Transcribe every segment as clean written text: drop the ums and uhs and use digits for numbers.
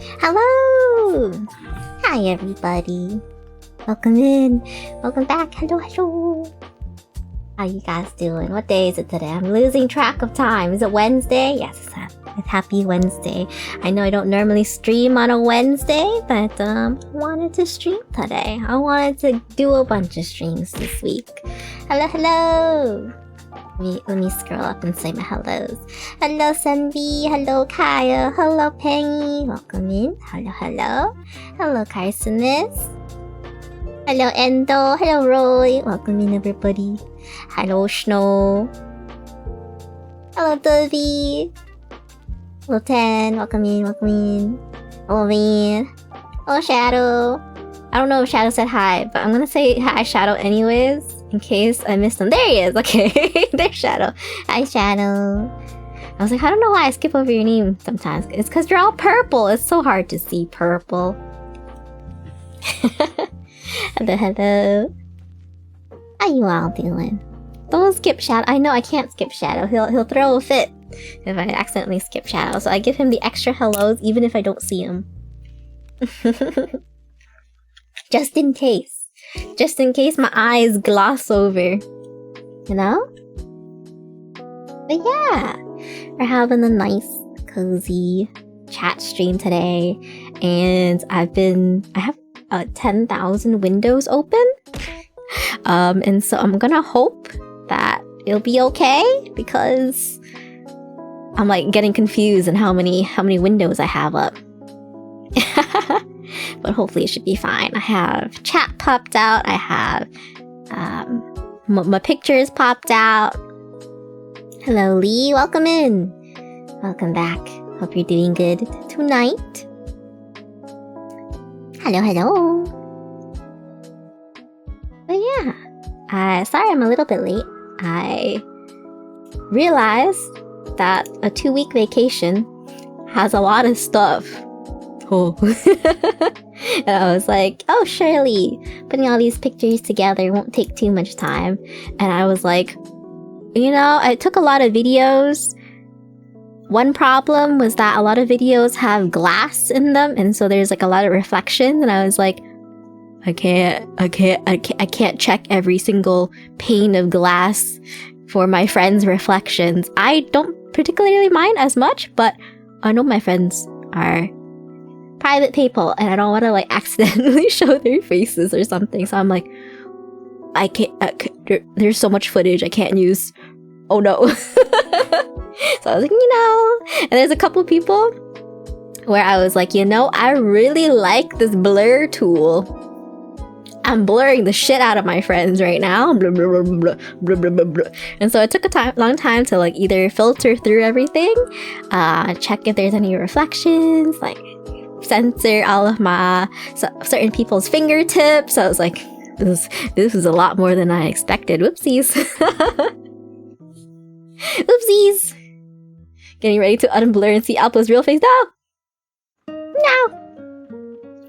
Hello! Hi everybody. Welcome in. Welcome back. Hello. How you guys doing? What day is it today? I'm losing track of time. Is it Wednesday? Yes, it's happy Wednesday. I know I don't normally stream on a Wednesday, but I wanted to stream today. I wanted to do a bunch of streams this week. Hello. Let me scroll up and say my hellos. Hello, Sunby. Hello, Kaya. Hello, Pengy. Welcome in. Hello. Hello, Carsonis. Hello, Endo. Hello, Roy. Welcome in, everybody. Hello, Snow. Hello, Dovey. Hello, Ten. Welcome in. Hello, Van. Hello, Shadow. I don't know if Shadow said hi, but I'm gonna say hi, Shadow, anyways, in case I missed him. There he is. Okay, there's Shadow. Hi, Shadow. I was like, I don't know why I skip over your name sometimes. It's because you're all purple. It's so hard to see purple. Hello. How you all doing? Don't skip Shadow. I know I can't skip Shadow. He'll throw a fit if I accidentally skip Shadow. So I give him the extra hellos even if I don't see him. Just in case. Just in case my eyes gloss over. You know? But yeah. We're having a nice, cozy chat stream today. And I have 10,000 windows open. And so I'm gonna hope that it'll be okay, because I'm like getting confused in how many windows I have up. But hopefully it should be fine. I have chat popped out. I have my pictures popped out. Hello, Lee. Welcome in. Welcome back. Hope you're doing good tonight. Hello. But yeah, sorry I'm a little bit late. I realized that a 2-week vacation has a lot of stuff. Oh. And I was like, oh, surely putting all these pictures together won't take too much time. And I was like, I took a lot of videos. One problem was that a lot of videos have glass in them, and so there's like a lot of reflection, and I was like, I can't check every single pane of glass for my friends' reflections. I don't particularly mind as much, but I know my friends are private people, and I don't want to like accidentally show their faces or something. So I'm like, I can't. There's so much footage I can't use. Oh no. So I was like, and there's a couple people where I was like, I really like this blur tool. I'm blurring the shit out of my friends right now. Blah, blah, blah, blah, blah, blah, blah. And so it took a long time to like either filter through everything, check if there's any reflections, like censor all of my certain people's fingertips. So I was like, this is a lot more than I expected. Whoopsies. Oopsies. Getting ready to unblur and see Alpa's real face. No.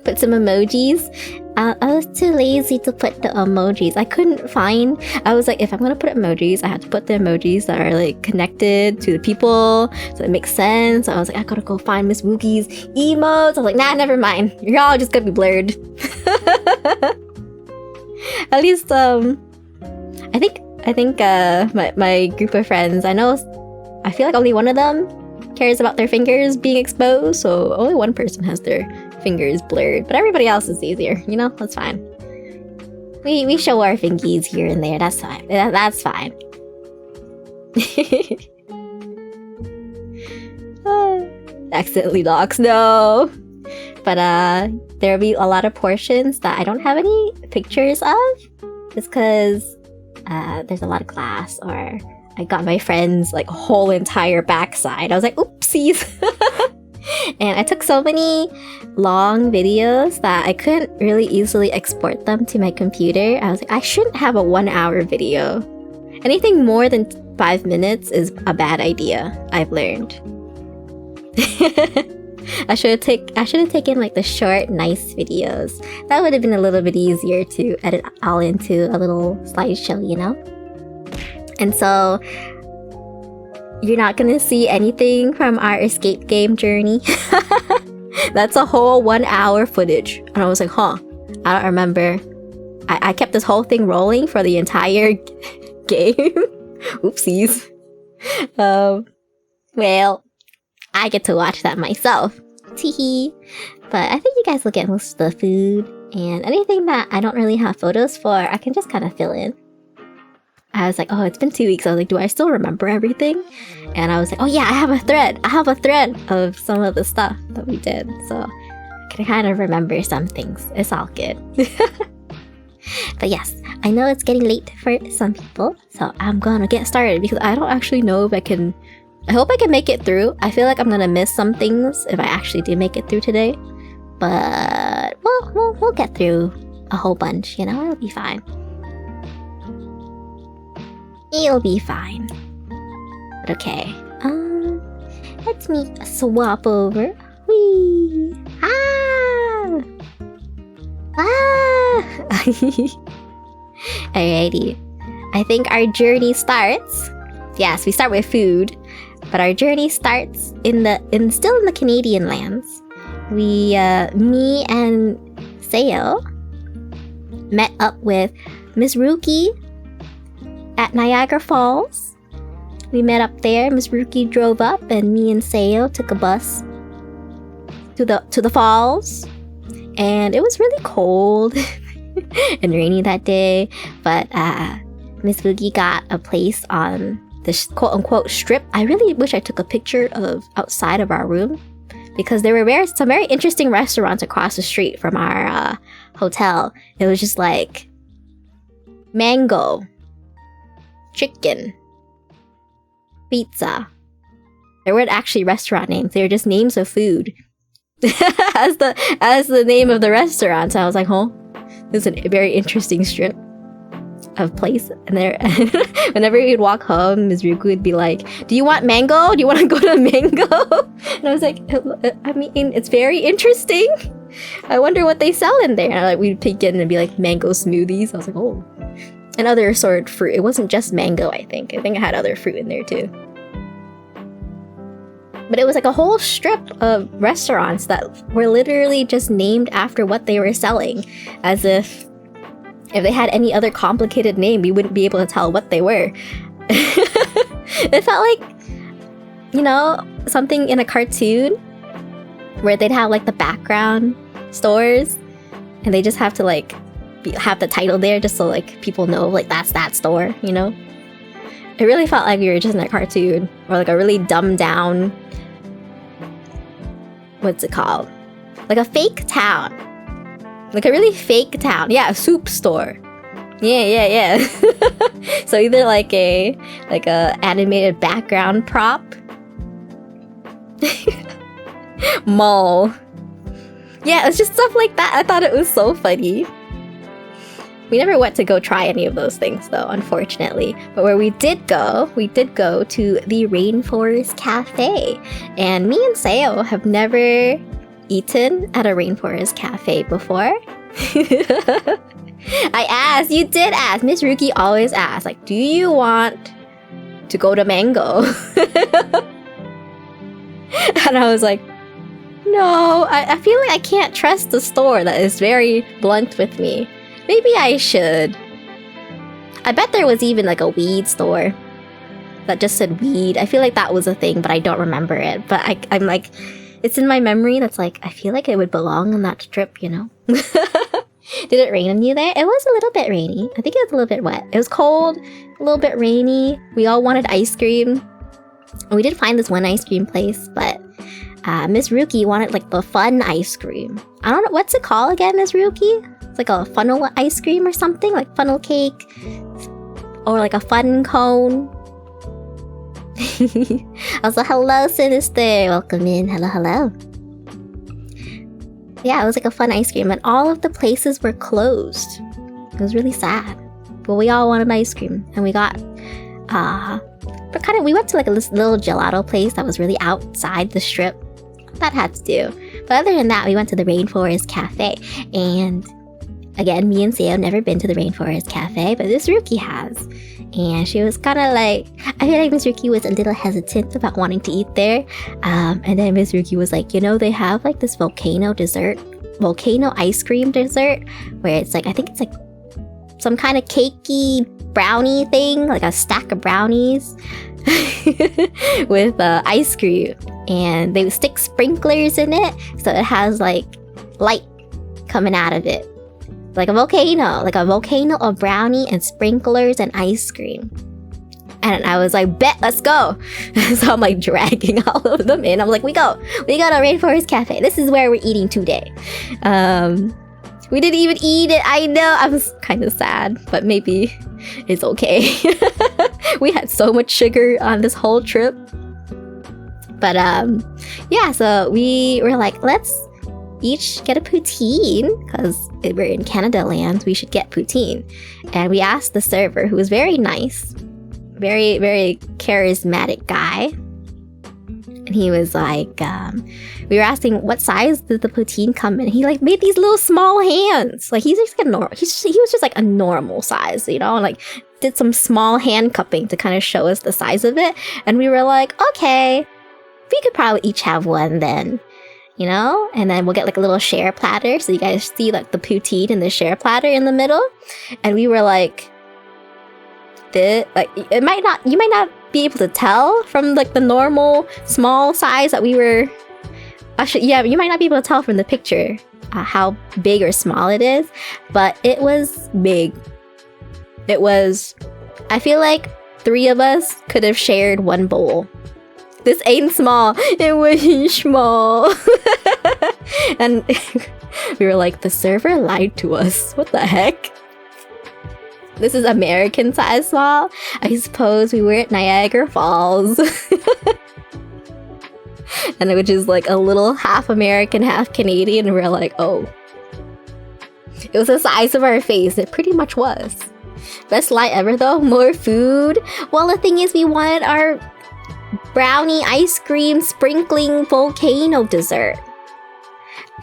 Put some emojis. I was too lazy to put the emojis. I couldn't find. I was like, if I'm gonna put emojis, I have to put the emojis that are like connected to the people, so it makes sense. So I was like, I gotta go find Miss Wookie's emotes. I was like, nah, never mind. You're all just gonna be blurred. At least, I think my group of friends, I feel like only one of them cares about their fingers being exposed, so only one person has their fingers blurred, but everybody else is easier, that's fine. We show our fingies here and there, that's fine. That's fine. Accidentally docs, no. But there'll be a lot of portions that I don't have any pictures of, just because there's a lot of glass, or I got my friend's like whole entire backside. I was like, oopsies. And I took so many long videos that I couldn't really easily export them to my computer. I was like, I shouldn't have a 1-hour video. Anything more than 5 minutes is a bad idea, I've learned. I should have taken like the short, nice videos. That would have been a little bit easier to edit all into a little slideshow, And so you're not gonna see anything from our escape game journey. That's a whole 1 hour footage. And I was like, huh, I don't remember. I kept this whole thing rolling for the entire game. Oopsies. Well, I get to watch that myself. Teehee. But I think you guys will get most of the food, and anything that I don't really have photos for, I can just kind of fill in. I was like, oh, it's been 2 weeks. I was like, do I still remember everything? And I was like, oh yeah, I have a thread of some of the stuff that we did. So I can kind of remember some things. It's all good. But yes, I know it's getting late for some people, so I'm gonna get started because I don't actually know if I can... I hope I can make it through. I feel like I'm gonna miss some things if I actually do make it through today. But we'll get through a whole bunch, you know? It'll be fine. It'll be fine. But okay. Let me swap over. Whee! Ah! Ah! Alrighty. I think our journey starts. Yes, we start with food, but our journey starts still in the Canadian lands. Me and Sayo met up with Miss Ruki at Niagara Falls. We met up there. Miss Ruki drove up, and me and Sayo took a bus to the falls. And it was really cold and rainy that day. But Miss Ruki got a place on the quote-unquote strip. I really wish I took a picture of outside of our room, because there were some very interesting restaurants across the street from our hotel. It was just like mango, chicken, pizza. They weren't actually restaurant names. They were just names of food as the name of the restaurant. So I was like, oh, this is a very interesting strip of place. And there, whenever we'd walk home, Ms. Ryuku would be like, do you want mango? Do you want to go to mango? And I was like, I mean, it's very interesting. I wonder what they sell in there. And we'd peek in and be like, mango smoothies. I was like, oh. And other assorted fruit. It wasn't just mango, I think. I think it had other fruit in there too. But it was like a whole strip of restaurants that were literally just named after what they were selling. As if they had any other complicated name, we wouldn't be able to tell what they were. It felt like, you know, something in a cartoon where they'd have like the background stores and they just have to like have the title there just so like people know like that's that store, you know? It really felt like we were just in a cartoon, or like a really dumbed down, what's it called? Like a fake town. Like a really fake town. Yeah, a soup store. Yeah. So either like a animated background prop. Mall. Yeah, it's just stuff like that. I thought it was so funny. We never went to go try any of those things though, unfortunately. But where we did go to the Rainforest Cafe. And me and Sayo have never eaten at a Rainforest Cafe before. I asked, you did ask. Miss Ruki always asks, like, do you want to go to Mango? And I was like, no, I feel like I can't trust the store that is very blunt with me. Maybe I should. I bet there was even like a weed store that just said weed. I feel like that was a thing, but I don't remember it. But I'm like, it's in my memory that's like, I feel like it would belong on that strip, you know? Did it rain on you there? It was a little bit rainy. I think it was a little bit wet. It was cold, a little bit rainy. We all wanted ice cream. And we did find this one ice cream place, but Miss Ruki wanted like the fun ice cream. I don't know, what's it called again, Miss Ruki? It's like a funnel ice cream or something, like funnel cake. Or like a fun cone. Also, hello, Sinister. Welcome in. Hello. Yeah, it was like a fun ice cream, and all of the places were closed. It was really sad. But we all wanted ice cream, and we got, we went to like a little gelato place that was really outside the strip. That had to do. But other than that, we went to the Rainforest Cafe, and again, me and Sayo have never been to the Rainforest Cafe, but this Ruki has. And she was kind of like, I feel like Miss Ruki was a little hesitant about wanting to eat there. And then Miss Ruki was like, you know, they have like this volcano ice cream dessert, where it's like, I think it's like some kind of cakey brownie thing, like a stack of brownies with ice cream. And they would stick sprinklers in it, so it has like light coming out of it. Like a volcano of brownie and sprinklers and ice cream. And I was like, bet, let's go. So I'm like dragging all of them in. I'm like, we go to Rainforest Cafe. This is where we're eating today. We didn't even eat it. I know, I was kind of sad, but maybe it's okay. We had so much sugar on this whole trip. But yeah, so we were like, let's each get a poutine, because we're in Canada land, we should get poutine. And we asked the server, who was very nice, very, very charismatic guy. And he was like, we were asking what size did the poutine come in. He like made these little small hands. Like he's just like he was just like a normal size, you know, and like did some small hand cupping to kind of show us the size of it. And we were like, okay, we could probably each have one then. You know, and then we'll get like a little share platter, so you guys see like the poutine and the share platter in the middle. And we were like, you might not be able to tell from like the normal small size that we were. Actually, yeah, you might not be able to tell from the picture how big or small it is, but it was big. It was. I feel like 3 of us could have shared one bowl. This ain't small. It was small. And we were like, the server lied to us. What the heck? This is American size small. I suppose we were at Niagara Falls. And which is like a little half American, half Canadian. And we were like, oh. It was the size of our face. It pretty much was. Best lie ever though. More food. Well, the thing is, we wanted our brownie ice cream sprinkling volcano dessert.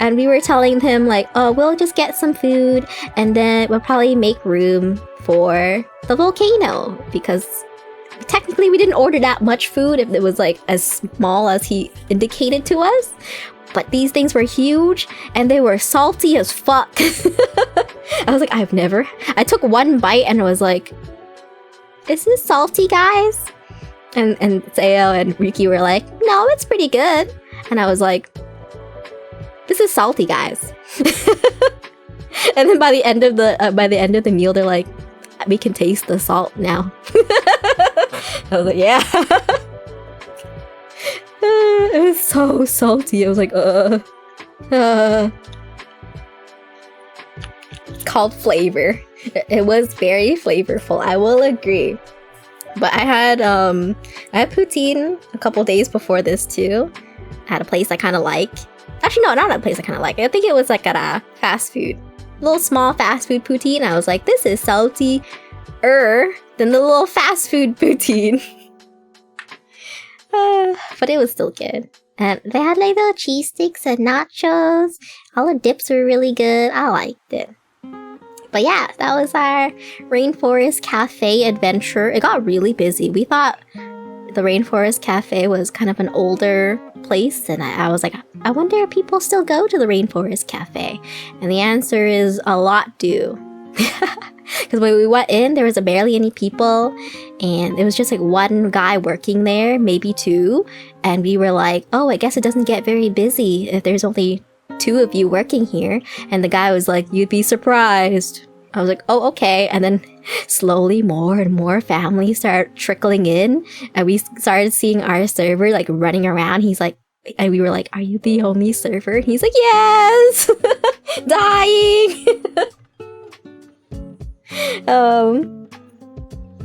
And we were telling him like, oh, we'll just get some food and then we'll probably make room for the volcano, because technically we didn't order that much food if it was like as small as he indicated to us. But these things were huge and they were salty as fuck. I was like, I took one bite and I was like, is this salty, guys? And Sayo and Riki were like, no, it's pretty good. And I was like, this is salty, guys. And then by the end of the meal, they're like, we can taste the salt now. I was like, yeah. It was so salty. I was like, It's called flavor. It was very flavorful, I will agree. But I had poutine a couple days before this too, at a place I kind of like. Actually, no, not a place I kind of like. I think it was like at a fast food, little small fast food poutine. I was like, this is saltier than the little fast food poutine. But it was still good. And they had like little cheese sticks and nachos. All the dips were really good. I liked it. But yeah, that was our Rainforest Cafe adventure. It got really busy. We thought the Rainforest Cafe was kind of an older place, and I was like, I wonder if people still go to the Rainforest Cafe. And the answer is a lot do. Because when we went in, there was barely any people, and it was just like one guy working there, maybe 2. And we were like, oh, I guess it doesn't get very busy if there's only 2 of you working here. And the guy was like, you'd be surprised. I was like, oh, okay. And then slowly more and more families started trickling in, and we started seeing our server like running around. He's like, and we were like, are you the only server? And he's like, yes. Dying.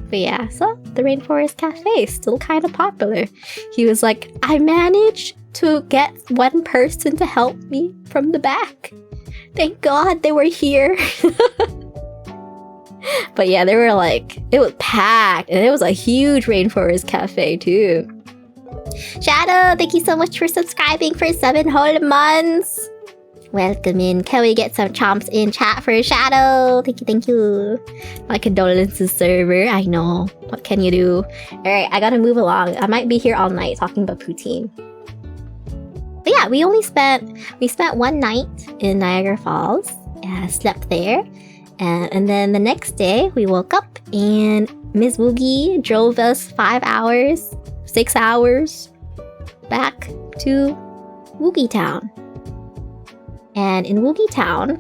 But yeah, so the Rainforest Cafe is still kind of popular. He was like, I managed to get one person to help me from the back. Thank God they were here. But yeah, they were like, it was packed, and it was a huge Rainforest Cafe too. Shadow, thank you so much for subscribing for 7 whole months. Welcome in. Can we get some chomps in chat for Shadow? Thank you, thank you. My condolences, server. I know. What can you do? Alright, I gotta move along. I might be here all night talking about poutine. But yeah, we spent one night in Niagara Falls. Slept there. And then the next day, we woke up and Ms. Woogie drove us 5 hours, 6 hours back to Woogie Town. And in Woogie Town,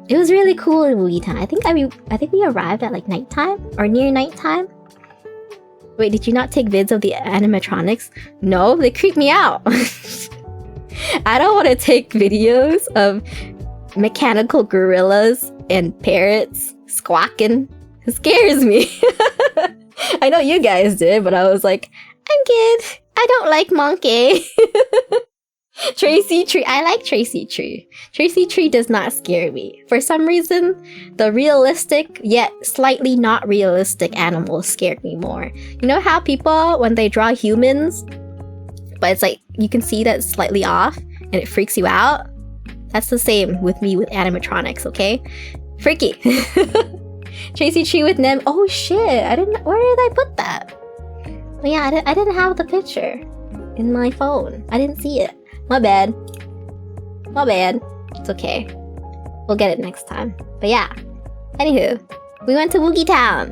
it was really cool in Woogie Town. I think we arrived at like nighttime or near nighttime. Wait, did you not take vids of the animatronics? No, they creep me out. I don't want to take videos of mechanical gorillas and parrots squawking. It scares me. I know you guys did, but I was like, I'm good. I don't like monkey. Tracy Tree. I like Tracy Tree. Tracy Tree does not scare me. For some reason, the realistic yet slightly not realistic animals scared me more. You know how people, when they draw humans, but it's like, you can see that it's slightly off and it freaks you out? That's the same with me with animatronics, okay? Freaky. Tracy Tree with Nem. Oh shit, where did I put that? Oh yeah, I didn't have the picture in my phone. I didn't see it. My bad. My bad. It's okay. We'll get it next time. But yeah. Anywho, we went to Woogie Town.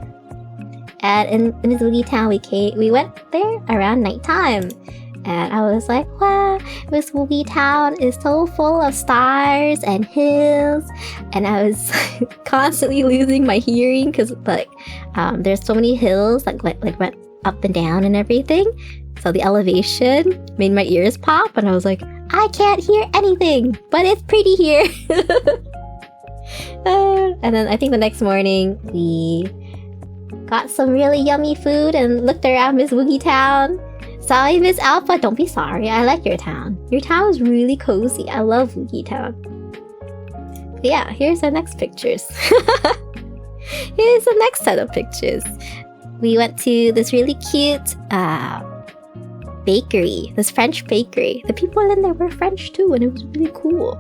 And in this Woogie Town, we went there around nighttime. And I was like, wow, this Woogie Town is so full of stars and hills. And I was constantly losing my hearing because like there's so many hills like went up and down and everything. So the elevation made my ears pop and I was like, I can't hear anything, but it's pretty here. And then I think the next morning we got some really yummy food and looked around Miss Woogie Town. Sorry, Miss Alpha, don't be sorry. I like your town. Your town is really cozy. I love Woogie Town. But yeah, here's our next pictures. Here's the next set of pictures. We went to this really cute bakery, this French bakery. The people in there were French too, and it was really cool.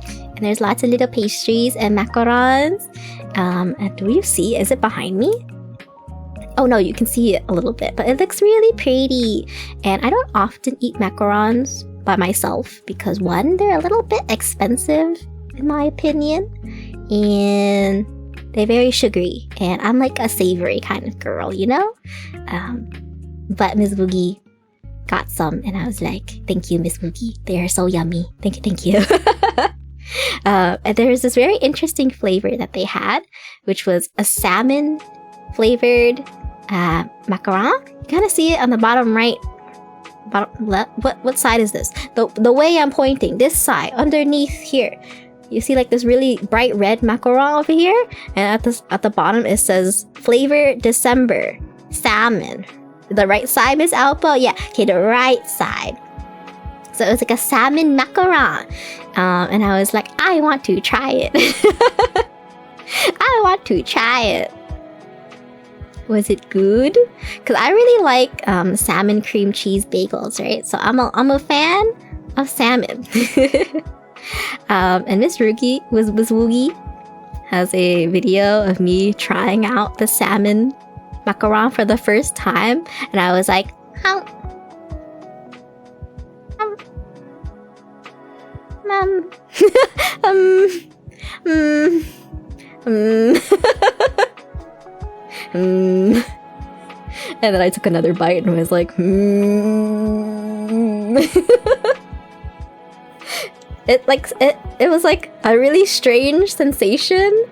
And there's lots of little pastries and macarons. And do you see? Is it behind me? Oh no, you can see it a little bit, but it looks really pretty. And I don't often eat macarons by myself because one, they're a little bit expensive in my opinion, and they're very sugary. And I'm like a savory kind of girl, you know? But Ms. Woogie got some and I was like, thank you, Miss Woogie. They are so yummy. Thank you. And there's this very interesting flavor that they had, which was a salmon flavored macaron. You kind of see it on the bottom right, bottom left. What side is this? The way I'm pointing, this side, underneath here. You see like this really bright red macaron over here, and at the bottom it says flavor December salmon. The right side, Miss Alpha? Yeah, okay, the right side. So it was like a salmon macaron. And I was like, I want to try it. I want to try it. Was it good? Because I really like salmon cream cheese bagels, right? So I'm a fan of salmon. And Miss Woogie has a video of me trying out the salmon macaron for the first time, and I was like, and then I took another bite and was like, It was like a really strange sensation,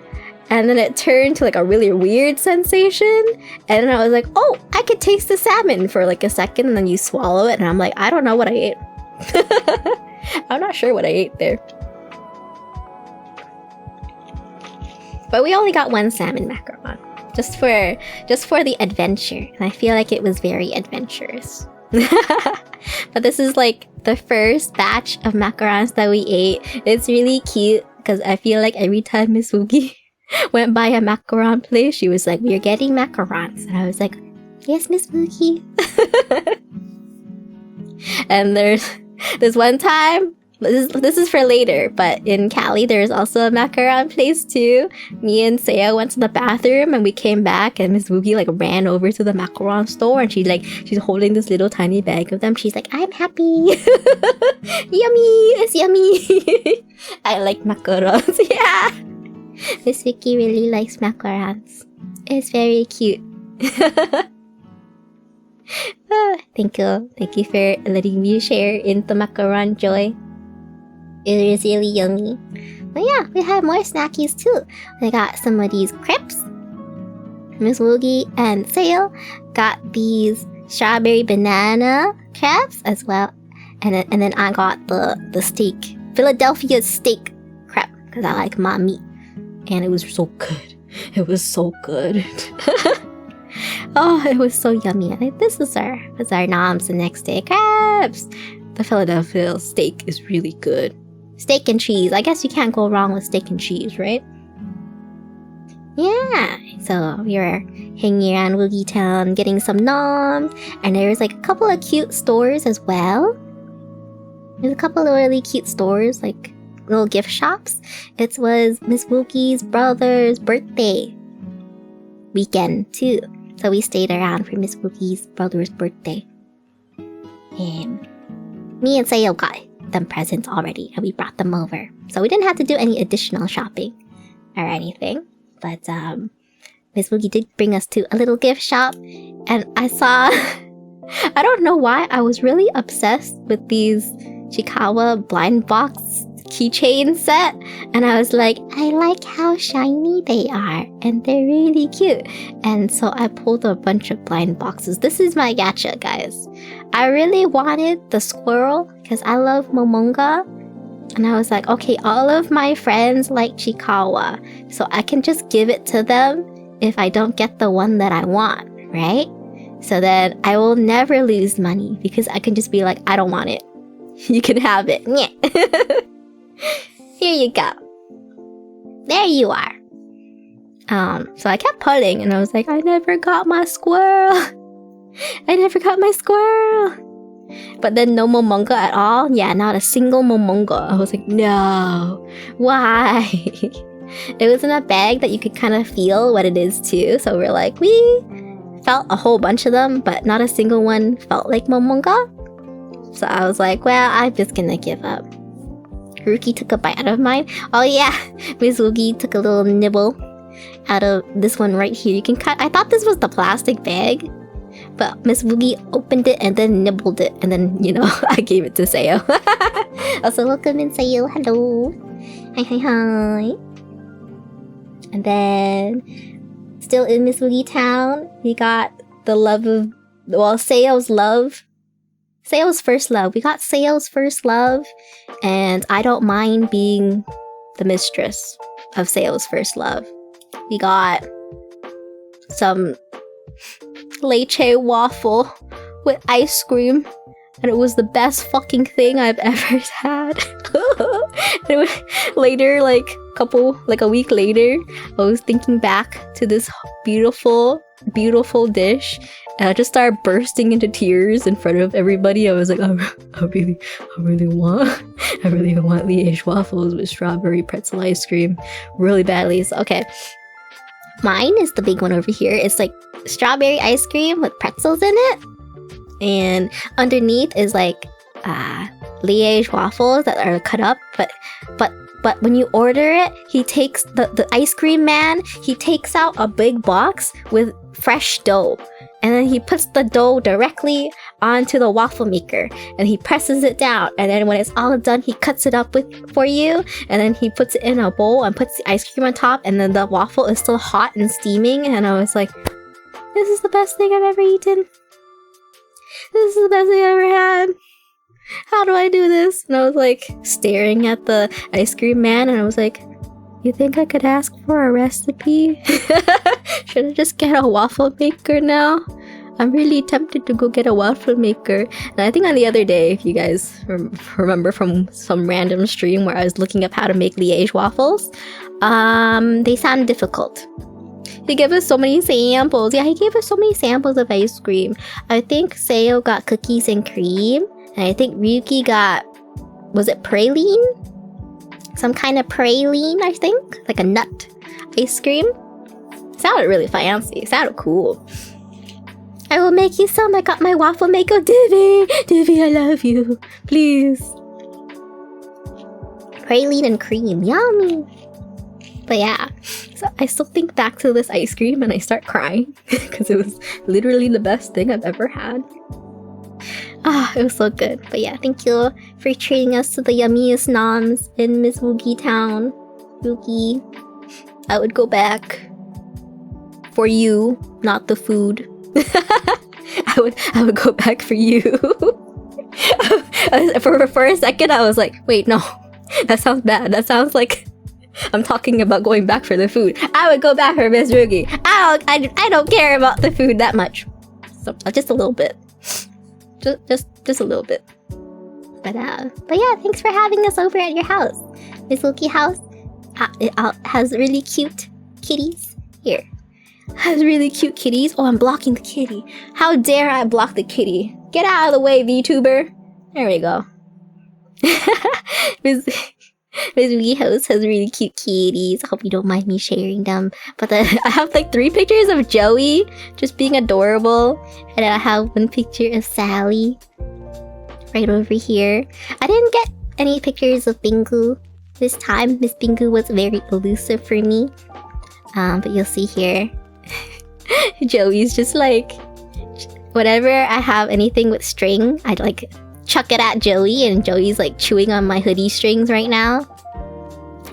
and then it turned to like a really weird sensation, and then I was like, oh, I could taste the salmon for like a second, and then you swallow it, and I'm like, I don't know what I ate. I'm not sure what I ate there. But we only got one salmon macaron, just for the adventure, and I feel like it was very adventurous. But this is like the first batch of macarons that we ate. It's really cute because I feel like every time Miss Woogie went by a macaron place, she was like, we're getting macarons. And I was like, yes, Miss Woogie. And there's this one time, This is for later, but in Cali there's also a macaron place too. Me and Saya went to the bathroom and we came back and Miss Woogie like ran over to the macaron store and she's holding this little tiny bag of them. She's like, I'm happy. Yummy, it's yummy. I like macarons. Yeah. Miss Vicky really likes macarons. It's very cute. Thank you for letting me share in the macaron joy. It is really yummy. But yeah, we have more snackies too. We got some of these crepes. Miss Woogie and Sayo got these strawberry banana crepes as well. And then I got the steak, Philadelphia steak crepe, because I like my meat. And it was so good. It was so good. Oh, it was so yummy. I think this is our noms the next day. Crepes! The Philadelphia steak is really good. Steak and cheese. I guess you can't go wrong with steak and cheese, right? Yeah. So we were hanging around Woogie Town, getting some noms, and there was like a couple of cute stores as well. There's a couple of really cute stores, like little gift shops. It was Miss Woogie's brother's birthday weekend too. So we stayed around for Miss Woogie's brother's birthday. And me and Sayo got them presents already and we brought them over. So we didn't have to do any additional shopping or anything. But Miss Woogie did bring us to a little gift shop and I saw... I don't know why I was really obsessed with these Chikawa blind box keychain set, and I was like, I like how shiny they are and they're really cute. And so I pulled a bunch of blind boxes. This is my gacha, guys. I really wanted the squirrel because I love Momonga, and I was like, okay, all of my friends like Chikawa, so I can just give it to them if I don't get the one that I want, right? So then I will never lose money because I can just be like, I don't want it. You can have it. Here you go. There you are. So I kept pulling and I was like, I never got my squirrel. I never got my squirrel. But then no Momonga at all. Yeah, not a single Momonga. I was like, no. Why? It was in a bag that you could kind of feel what it is too. So we're like, we felt a whole bunch of them, but not a single one felt like Momonga. So I was like, well, I'm just gonna give up. Haruki took a bite out of mine. Oh yeah, Miss Woogie took a little nibble out of this one right here. You can cut. I thought this was the plastic bag, but Miss Woogie opened it and then nibbled it, and then, you know, I gave it to Sayo. Also, welcome in, Sayo. Hello. Hi. And then, still in Miss Woogie Town, we got the love of, well, Sayo's love. Sayo's first love. We got Sayo's first love, and I don't mind being the mistress of Sayo's first love. We got some leche waffle with ice cream, and it was the best fucking thing I've ever had. Later, like a week later, I was thinking back to this beautiful dish, and I just started bursting into tears in front of everybody. I was like, I really want Liège waffles with strawberry pretzel ice cream really badly. So, okay. Mine is the big one over here. It's like strawberry ice cream with pretzels in it. And underneath is like Liège waffles that are cut up, but when you order it, he takes the ice cream man, he takes out a big box with fresh dough, and then he puts the dough directly onto the waffle maker and he presses it down, and then when it's all done, he cuts it up for you, and then he puts it in a bowl and puts the ice cream on top, and then the waffle is still hot and steaming. And I was like, this is the best thing I've ever eaten. This is the best thing I've ever had. How do I do this? And I was like staring at the ice cream man, and I was like, you think I could ask for a recipe? Should I just get a waffle maker now? I'm really tempted to go get a waffle maker. And I think on the other day, if you guys remember from some random stream where I was looking up how to make Liège waffles, they sound difficult. He gave us so many samples. Yeah, he gave us so many samples of ice cream. I think Sayo got cookies and cream, and I think Ryuki got was it praline? Some kind of praline, I think? Like a nut ice cream. Sounded really fancy. Sounded cool. I will make you some. I got my waffle maker. Divvy! Divvy, I love you. Please. Praline and cream. Yummy. But yeah. So I still think back to this ice cream and I start crying. Because it was literally the best thing I've ever had. It was so good. But yeah, thank you for treating us to the yummiest noms in Miss Woogie Town. Woogie. I would go back. For you, not the food. I would go back for you. for a second I was like, wait, no. That sounds bad. That sounds like I'm talking about going back for the food. I would go back for Miss Woogie. I don't care about the food that much. So just a little bit. Just a little bit. But yeah, thanks for having us over at your house. Miss Woogie house has really cute kitties. Here. Has really cute kitties. Oh, I'm blocking the kitty. How dare I block the kitty? Get out of the way, VTuber. There we go. Miss Wee House has really cute kitties. I hope you don't mind me sharing them. But I have like 3 pictures of Joey just being adorable. And then I have 1 picture of Sally right over here. I didn't get any pictures of Bingu this time. Miss Bingu was very elusive for me. But you'll see here. Joey's just like, whenever I have anything with string, I'd like chuck it at Joey, and Joey's like chewing on my hoodie strings right now.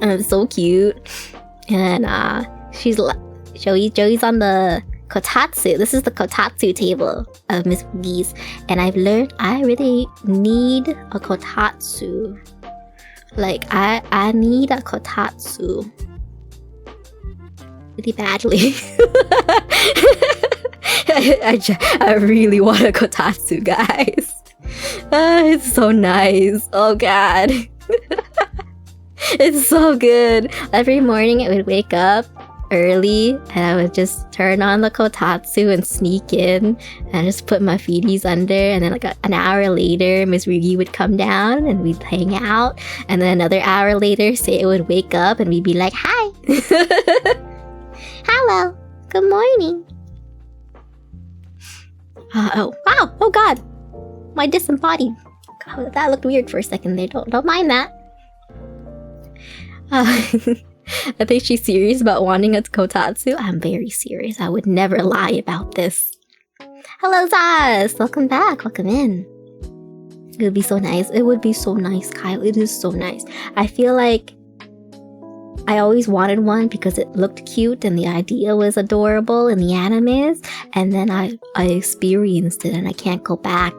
And it's so cute. And Joey's on the kotatsu. This is the kotatsu table of Miss Woogie's, and I've learned I really need a kotatsu. Like I need a kotatsu really badly. I really want a kotatsu, guys. It's so nice. Oh god. It's so good. Every morning I would wake up early and I would just turn on the kotatsu and sneak in and just put my feeties under, and then like an hour later Miss Rugi would come down and we'd hang out, and then another hour later Say would wake up and we'd be like, hi. Hello, good morning. Oh wow, oh god, my disembodied. God, that looked weird for a second there. Don't mind that. I think she's serious about wanting a kotatsu. I'm very serious. I would never lie about this. Hello, Zaz! Welcome back. Welcome in. It would be so nice. It would be so nice, Kyle. It is so nice. I feel like I always wanted one because it looked cute and the idea was adorable in the animes. And then I experienced it and I can't go back.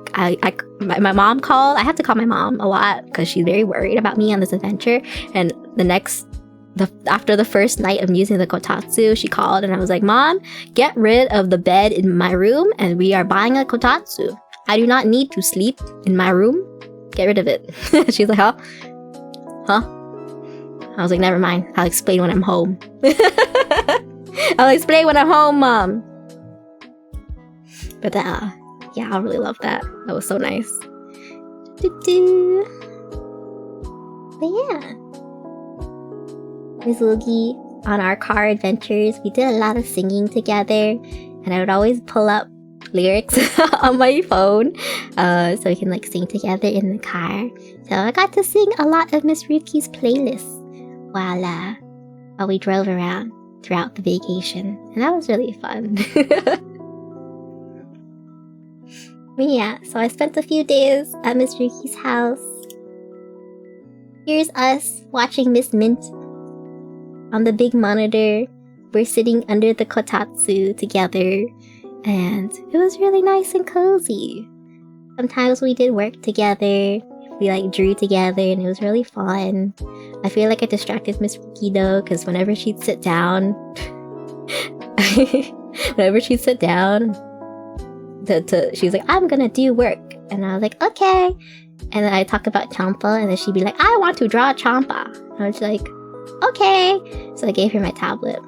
My mom called. I have to call my mom a lot because she's very worried about me on this adventure. And after the first night of using the kotatsu, she called and I was like, Mom, get rid of the bed in my room and we are buying a kotatsu. I do not need to sleep in my room. Get rid of it. She's like, huh? I was like, never mind. I'll explain when I'm home. I'll explain when I'm home, Mom. But yeah, I really love that. That was so nice. But yeah. Miss Woogie, on our car adventures, we did a lot of singing together, and I would always pull up lyrics on my phone so we can like sing together in the car. So I got to sing a lot of Miss Ruki's playlists while we drove around throughout the vacation, and that was really fun. But yeah, so I spent a few days at Miss Ruki's house. Here's us watching Miss Mint on the big monitor. We're sitting under the kotatsu together, and it was really nice and cozy. Sometimes we did work together. We like drew together, and it was really fun. I feel like I distracted Miss Ruki though, because whenever she'd sit down, she's like, I'm gonna do work, and I was like, okay. And then I talk about Champa, and then she'd be like, I want to draw Champa. And I was like, okay. So I gave her my tablet.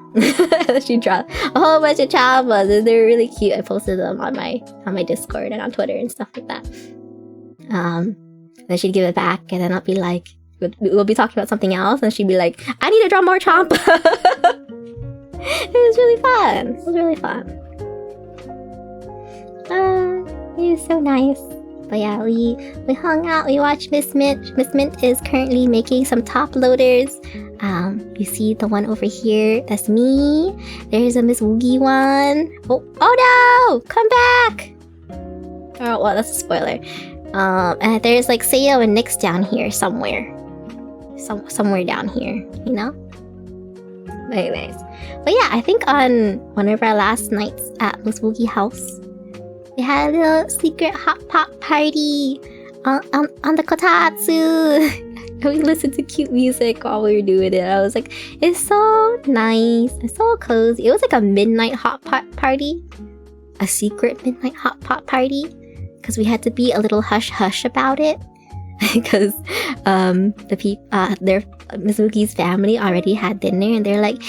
She drew a whole bunch of Champas, and they were really cute. I posted them on my Discord and on Twitter and stuff like that. then she'd give it back, and then I'll be like, we'll be talking about something else, and she'd be like, I need to draw more champa. It was really fun. It was really fun. It was so nice. But yeah, we hung out, we watched Miss Mint. Miss Mint is currently making some top loaders. You see the one over here, that's me. There's a Miss Woogie one. Oh no! Come back! Oh, well, that's a spoiler. And there's like Sayo and Nyx down here somewhere. Somewhere down here, you know? But anyways. But yeah, I think on one of our last nights at Miss Woogie house, we had a little secret hot pot party on the kotatsu. We listened to cute music while we were doing it. I was like, it's so nice. It's so cozy. It was like a midnight hot pot party. A secret midnight hot pot party. Because we had to be a little hush-hush about it. Because their Mizuki's family already had dinner. And they're like,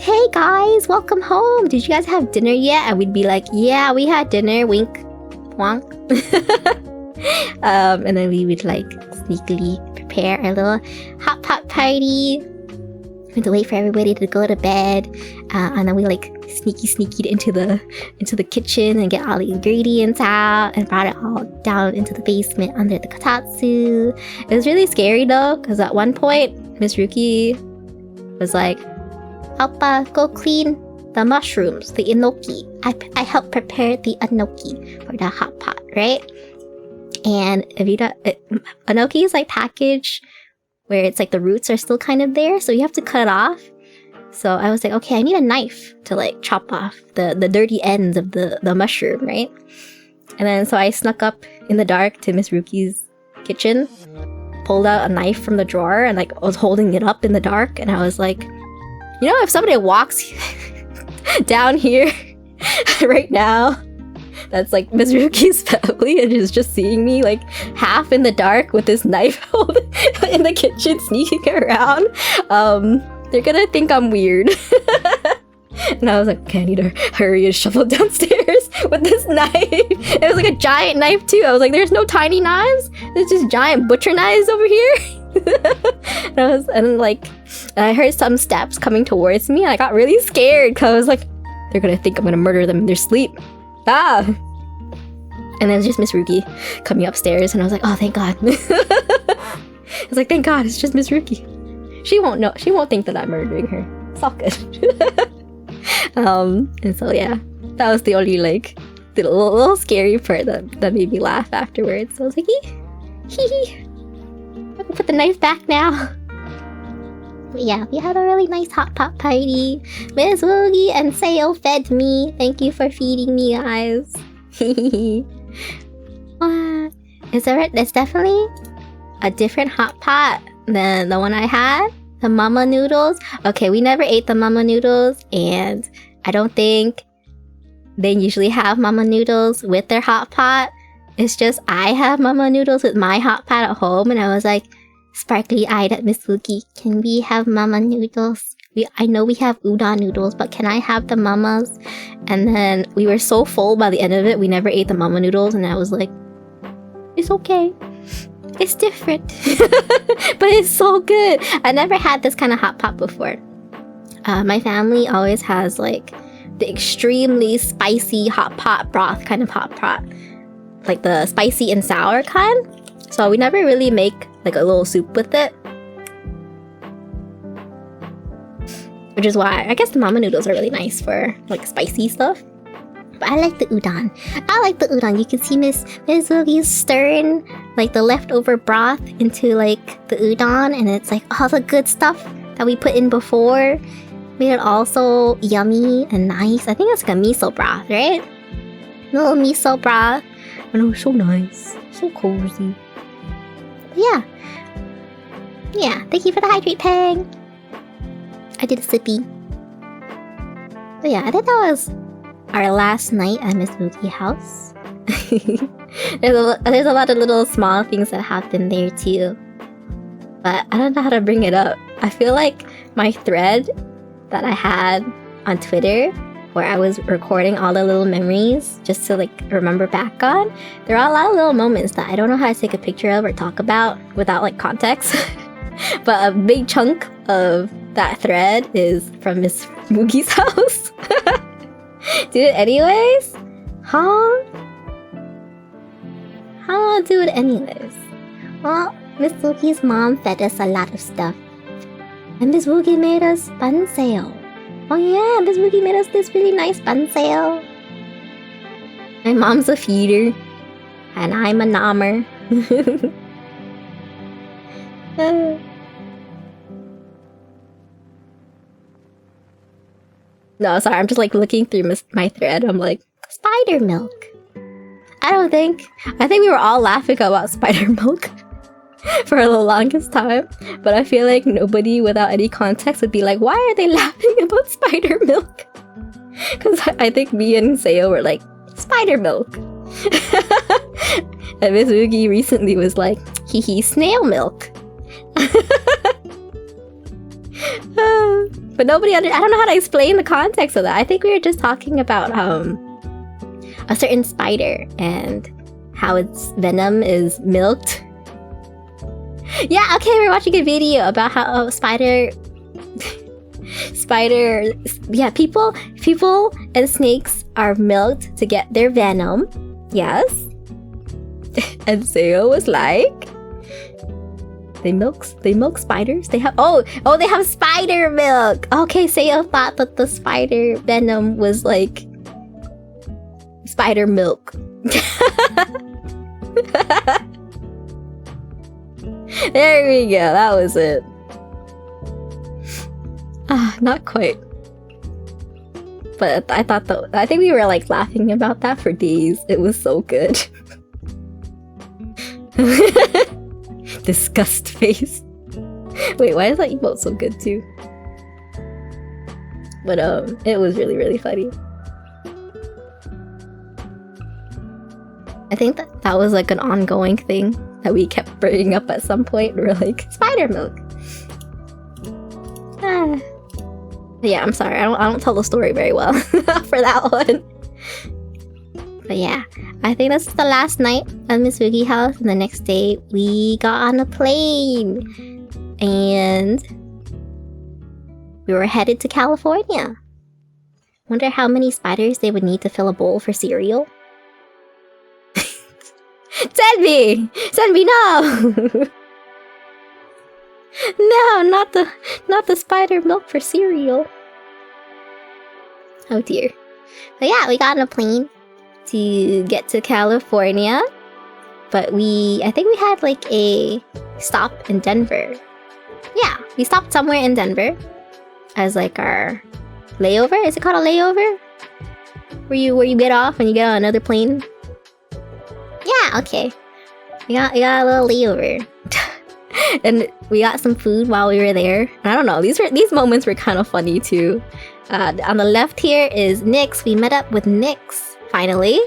hey guys, welcome home. Did you guys have dinner yet? And we'd be like, yeah, we had dinner. Wink. Wonk. And then we would like sneakily prepare our little hot pot party. We had to wait for everybody to go to bed. And then we like sneakied into the kitchen and get all the ingredients out and brought it all down into the basement under the kotatsu. It was really scary though, because at one point Miss Ruki was like, Alpa, go clean the mushrooms, the enoki. I helped prepare the enoki for the hot pot, right? And if you don't, enoki is like packaged where it's like the roots are still kind of there, so you have to cut it off. So I was like, okay, I need a knife to like chop off the dirty ends of the mushroom, right? And then so I snuck up in the dark to Miss Ruki's kitchen, pulled out a knife from the drawer, and like I was holding it up in the dark, and I was like, you know, if somebody walks down here right now, that's like Miss Ruki's family, and is just seeing me like half in the dark with this knife in the kitchen sneaking around, they're gonna think I'm weird. And I was like, okay, I need to hurry and shuffle downstairs with this knife. It was like a giant knife too. I was like, there's no tiny knives, there's just giant butcher knives over here. And I heard some steps coming towards me, and I got really scared because I was like, they're gonna think I'm gonna murder them in their sleep. And then it was just Miss Ruki coming upstairs, and I was like, oh, thank God. I was like, thank God, it's just Miss Ruki. She won't know. She won't think that I'm murdering her. It's all good. And so yeah, that was the only like the little scary part that made me laugh afterwards. So I was like, hee. I can put the knife back now. But yeah, we had a really nice hot pot party. Miss Woogie and Sayo fed me. Thank you for feeding me, guys. It's definitely a different hot pot than the one I had. The mama noodles. Okay, we never ate the mama noodles, and I don't think they usually have mama noodles with their hot pot. It's just I have mama noodles with my hot pot at home, and I was like, sparkly-eyed at Miss Woogie, can we have mama noodles? I know we have udon noodles, but can I have the mamas? And then we were so full by the end of it, we never ate the mama noodles, and I was like, it's okay. It's different. But it's so good. I never had this kind of hot pot before. My family always has like the extremely spicy hot pot broth kind of hot pot. Like the spicy and sour kind. So we never really make like a little soup with it. Which is why I guess the mama noodles are really nice for like spicy stuff. But I like the udon. You can see Miss Woogie stirring like the leftover broth into like the udon, and it's like all the good stuff that we put in before made it all so yummy and nice. I think it's like a miso broth, right? A little miso broth. And it was so nice. So cozy. But yeah, thank you for the hydrate, Pang. I did a sippy. But yeah, I think that was our last night at Miss Woogie house. There's a lot of little small things that happened there too. But I don't know how to bring it up. I feel like my thread that I had on Twitter where I was recording all the little memories just to like remember back on. There are a lot of little moments that I don't know how to take a picture of or talk about without like context. But a big chunk of that thread is from Miss Moogie's house. Do it anyways? Huh? How do it anyways? Well, Miss Moogie's mom fed us a lot of stuff. And Miss Moogie made us banseo. Oh yeah, Miss Moogie made us this really nice banseo. My mom's a feeder. And I'm a nommer. No, sorry, I'm just like looking through my thread. I'm like, spider milk. I think we were all laughing about spider milk for the longest time. But I feel like nobody without any context would be like, why are they laughing about spider milk? Because I think me and Seo were like, spider milk. And Miss Moogie recently was like, hee hee, snail milk. But nobody I don't know how to explain the context of that. I think we were just talking about a certain spider and how its venom is milked. Yeah, okay, we're watching a video about how yeah, people and snakes are milked to get their venom. Yes. And Seo was like, They milk spiders? They have they have spider milk! Okay, Seo thought that the spider venom was like spider milk. There we go, that was it. Not quite. But I think we were like laughing about that for days. It was so good. Disgust face. Wait, why is that emote so good too? But it was really, really funny. I think that was like an ongoing thing that we kept bringing up at some point. We were like, spider milk. Yeah, I'm sorry. I don't tell the story very well for that one. But yeah, I think that's the last night at Miss Moogie's house. And the next day, we got on a plane. And we were headed to California. Wonder how many spiders they would need to fill a bowl for cereal. Senbi! Senbi, no! No, not the spider milk for cereal. Oh dear. But yeah, we got on a plane to get to California. But I think we had like a stop in Denver. Yeah, we stopped somewhere in Denver as like our layover. Is it called a layover? Where you get off and you get on another plane? Yeah, okay. We got a little layover. And we got some food while we were there. I don't know, these moments were kind of funny too. On the left here is Nyx. We met up with Nyx finally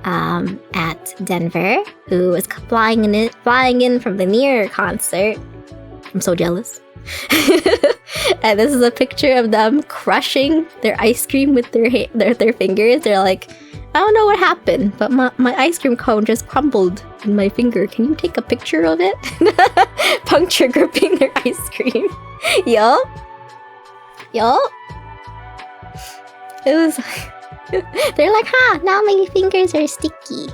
at Denver, who was flying in from the near concert. I'm so jealous. And this is a picture of them crushing their ice cream with their fingers. They're like, I don't know what happened, but my ice cream cone just crumbled in my finger. Can you take a picture of it? Puncture gripping their ice cream. Yup. It was... They're like, now my fingers are sticky.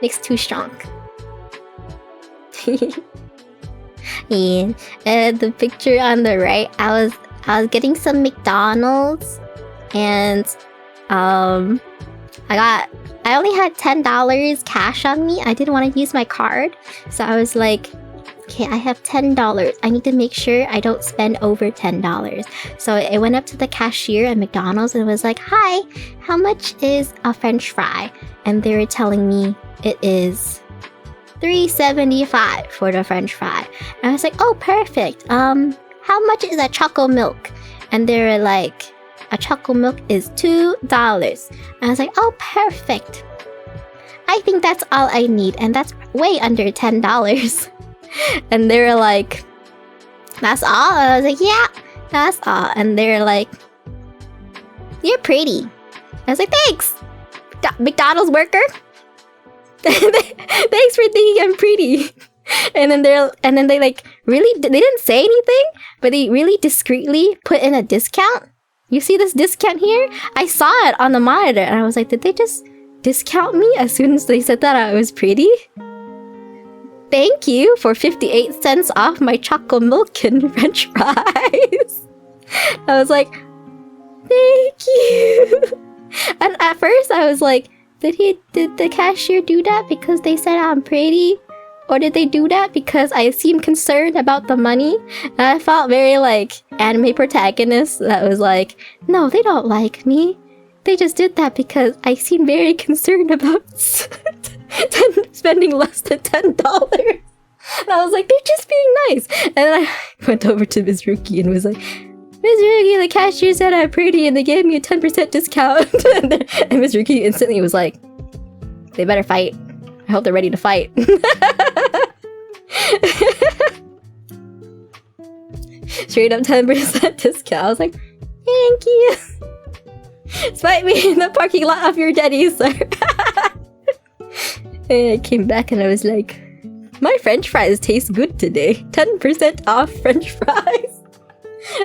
Nyx too strong. And the picture on the right, I was getting some McDonald's, and I only had $10 cash on me. I didn't want to use my card, so I was like, okay, I have $10. I need to make sure I don't spend over $10. So I went up to the cashier at McDonald's and was like, hi, how much is a French fry? And they were telling me it is $3.75 for the French fry. And I was like, oh, perfect. How much is a choco milk? And they were like, a choco milk is $2. And I was like, oh, perfect. I think that's all I need, and that's way under $10. And they were like, that's all? And I was like, yeah, that's all. And they were like, You're pretty. I was like, thanks, McDonald's worker. Thanks for thinking I'm pretty. And then they like really, they didn't say anything, but they really discreetly put in a discount. You see this discount here? I saw it on the monitor and I was like, did they just discount me as soon as they said that I was pretty? Thank you for 58 cents off my chocolate milk and french fries. I was like, thank you. And at first I was like, did the cashier do that because they said I'm pretty? Or did they do that because I seemed concerned about the money? And I felt very like anime protagonist that was like, no, they don't like me. They just did that because I seem very concerned about spending less than $10. And I was like, they're just being nice. And then I went over to Ms. Rookie and was like, Ms. Rookie, the cashier said I'm pretty and they gave me a 10% discount. And Ms. Rookie instantly was like, they better fight. I hope they're ready to fight. Straight up 10% discount. I was like, thank you. Spite me in the parking lot of your Denny's, sir. And I came back and I was like, my french fries taste good today. 10% off french fries.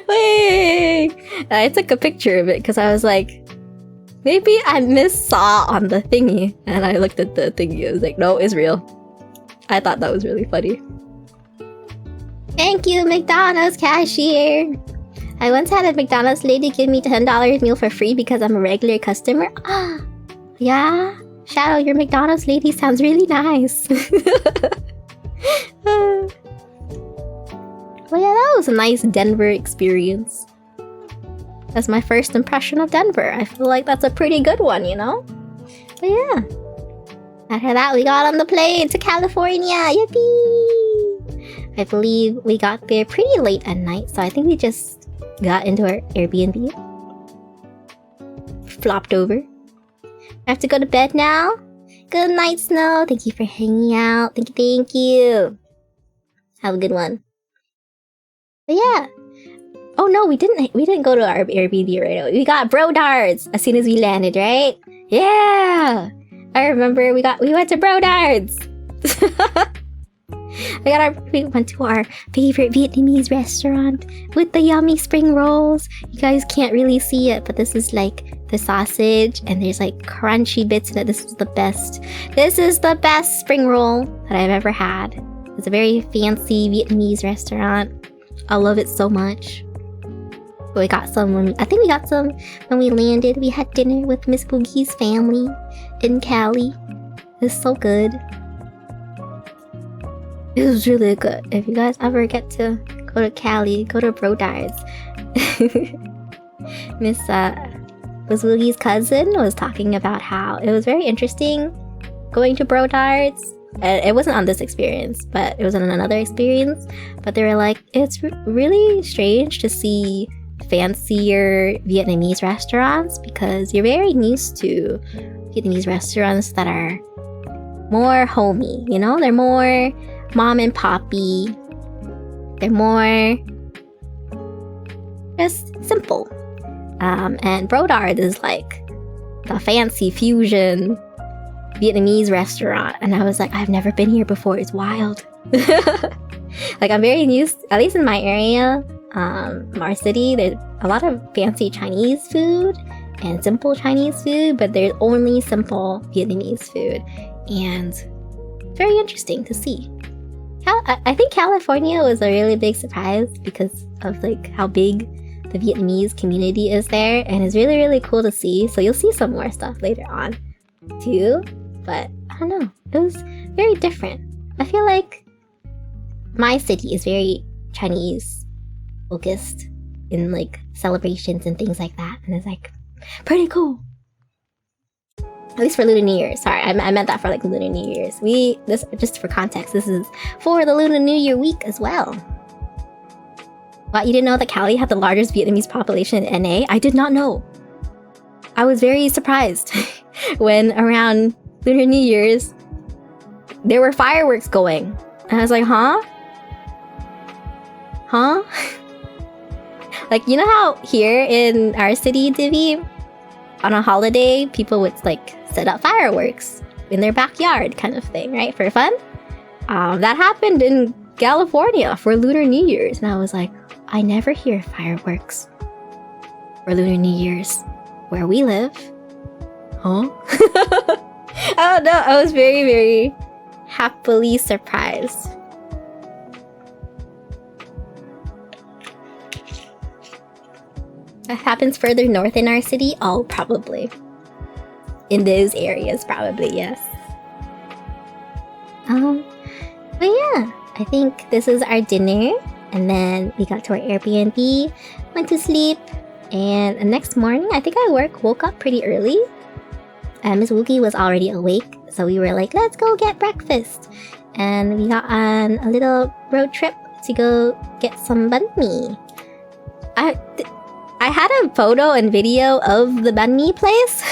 Wait. And I took a picture of it because I was like, maybe I saw on the thingy. And I looked at the thingy. I was like, no, it's real. I thought that was really funny. Thank you, McDonald's cashier. I once had a McDonald's lady give me $10 meal for free because I'm a regular customer. Ah, yeah? Shadow, your McDonald's lady sounds really nice. Well, yeah, that was a nice Denver experience. That's my first impression of Denver. I feel like that's a pretty good one, you know? But yeah. After that, we got on the plane to California. Yippee! I believe we got there pretty late at night, so I think we just got into our Airbnb. Flopped over. I have to go to bed now. Good night, Snow. Thank you for hanging out. Thank you. Have a good one. But yeah. Oh no, we didn't go to our Airbnb right away. We got Bro Darts as soon as we landed, right? Yeah! I remember we went to Bro Darts! We went to our favorite Vietnamese restaurant with the yummy spring rolls. You guys can't really see it, but this is like the sausage and there's like crunchy bits in it. This is the best. This is the best spring roll that I've ever had. It's a very fancy Vietnamese restaurant. I love it so much. But we got some I think we got some when we landed. We had dinner with Miss Boogie's family in Cali. It was so good. It was really good. If you guys ever get to go to Cali, go to Bro Darts. Miss Boogie's cousin was talking about how it was very interesting going to Bro Darts. It wasn't on this experience, but it was on another experience. But they were like, it's really strange to see fancier Vietnamese restaurants because you're very used to Vietnamese restaurants that are more homey, you know? They're more mom and poppy. They're more just simple. And Bro Darts is like the fancy fusion Vietnamese restaurant. And I was like, I've never been here before. It's wild. Like I'm very used, at least in my area, our city, there's a lot of fancy Chinese food and simple Chinese food, but there's only simple Vietnamese food. And it's very interesting to see. I think California was a really big surprise because of like how big the Vietnamese community is there, and it's really, really cool to see. So you'll see some more stuff later on too, but I don't know, it was very different. I feel like my city is very Chinese focused in like celebrations and things like that, and it's like pretty cool. At least for Lunar New Year. Sorry, I meant that for like Lunar New Year's. This just for context, this is for the Lunar New Year week as well. What, you didn't know that Cali had the largest Vietnamese population in NA? I did not know. I was very surprised when around Lunar New Year's there were fireworks going. And I was like, huh? Like, you know how here in our city, Divi, on a holiday, people would like set up fireworks in their backyard kind of thing, right? For fun. That happened in California for Lunar New Year's. And I was like, I never hear fireworks for Lunar New Year's where we live. Huh? I don't know. I was very, very happily surprised. That happens further north in our city? Oh, probably. In those areas, probably, yes. But yeah, I think this is our dinner. And then we got to our Airbnb, went to sleep, and the next morning, I think I woke up pretty early. Miss Woogie was already awake, so we were like, let's go get breakfast. And we got on a little road trip to go get some banh mi. I had a photo and video of the banh mi place,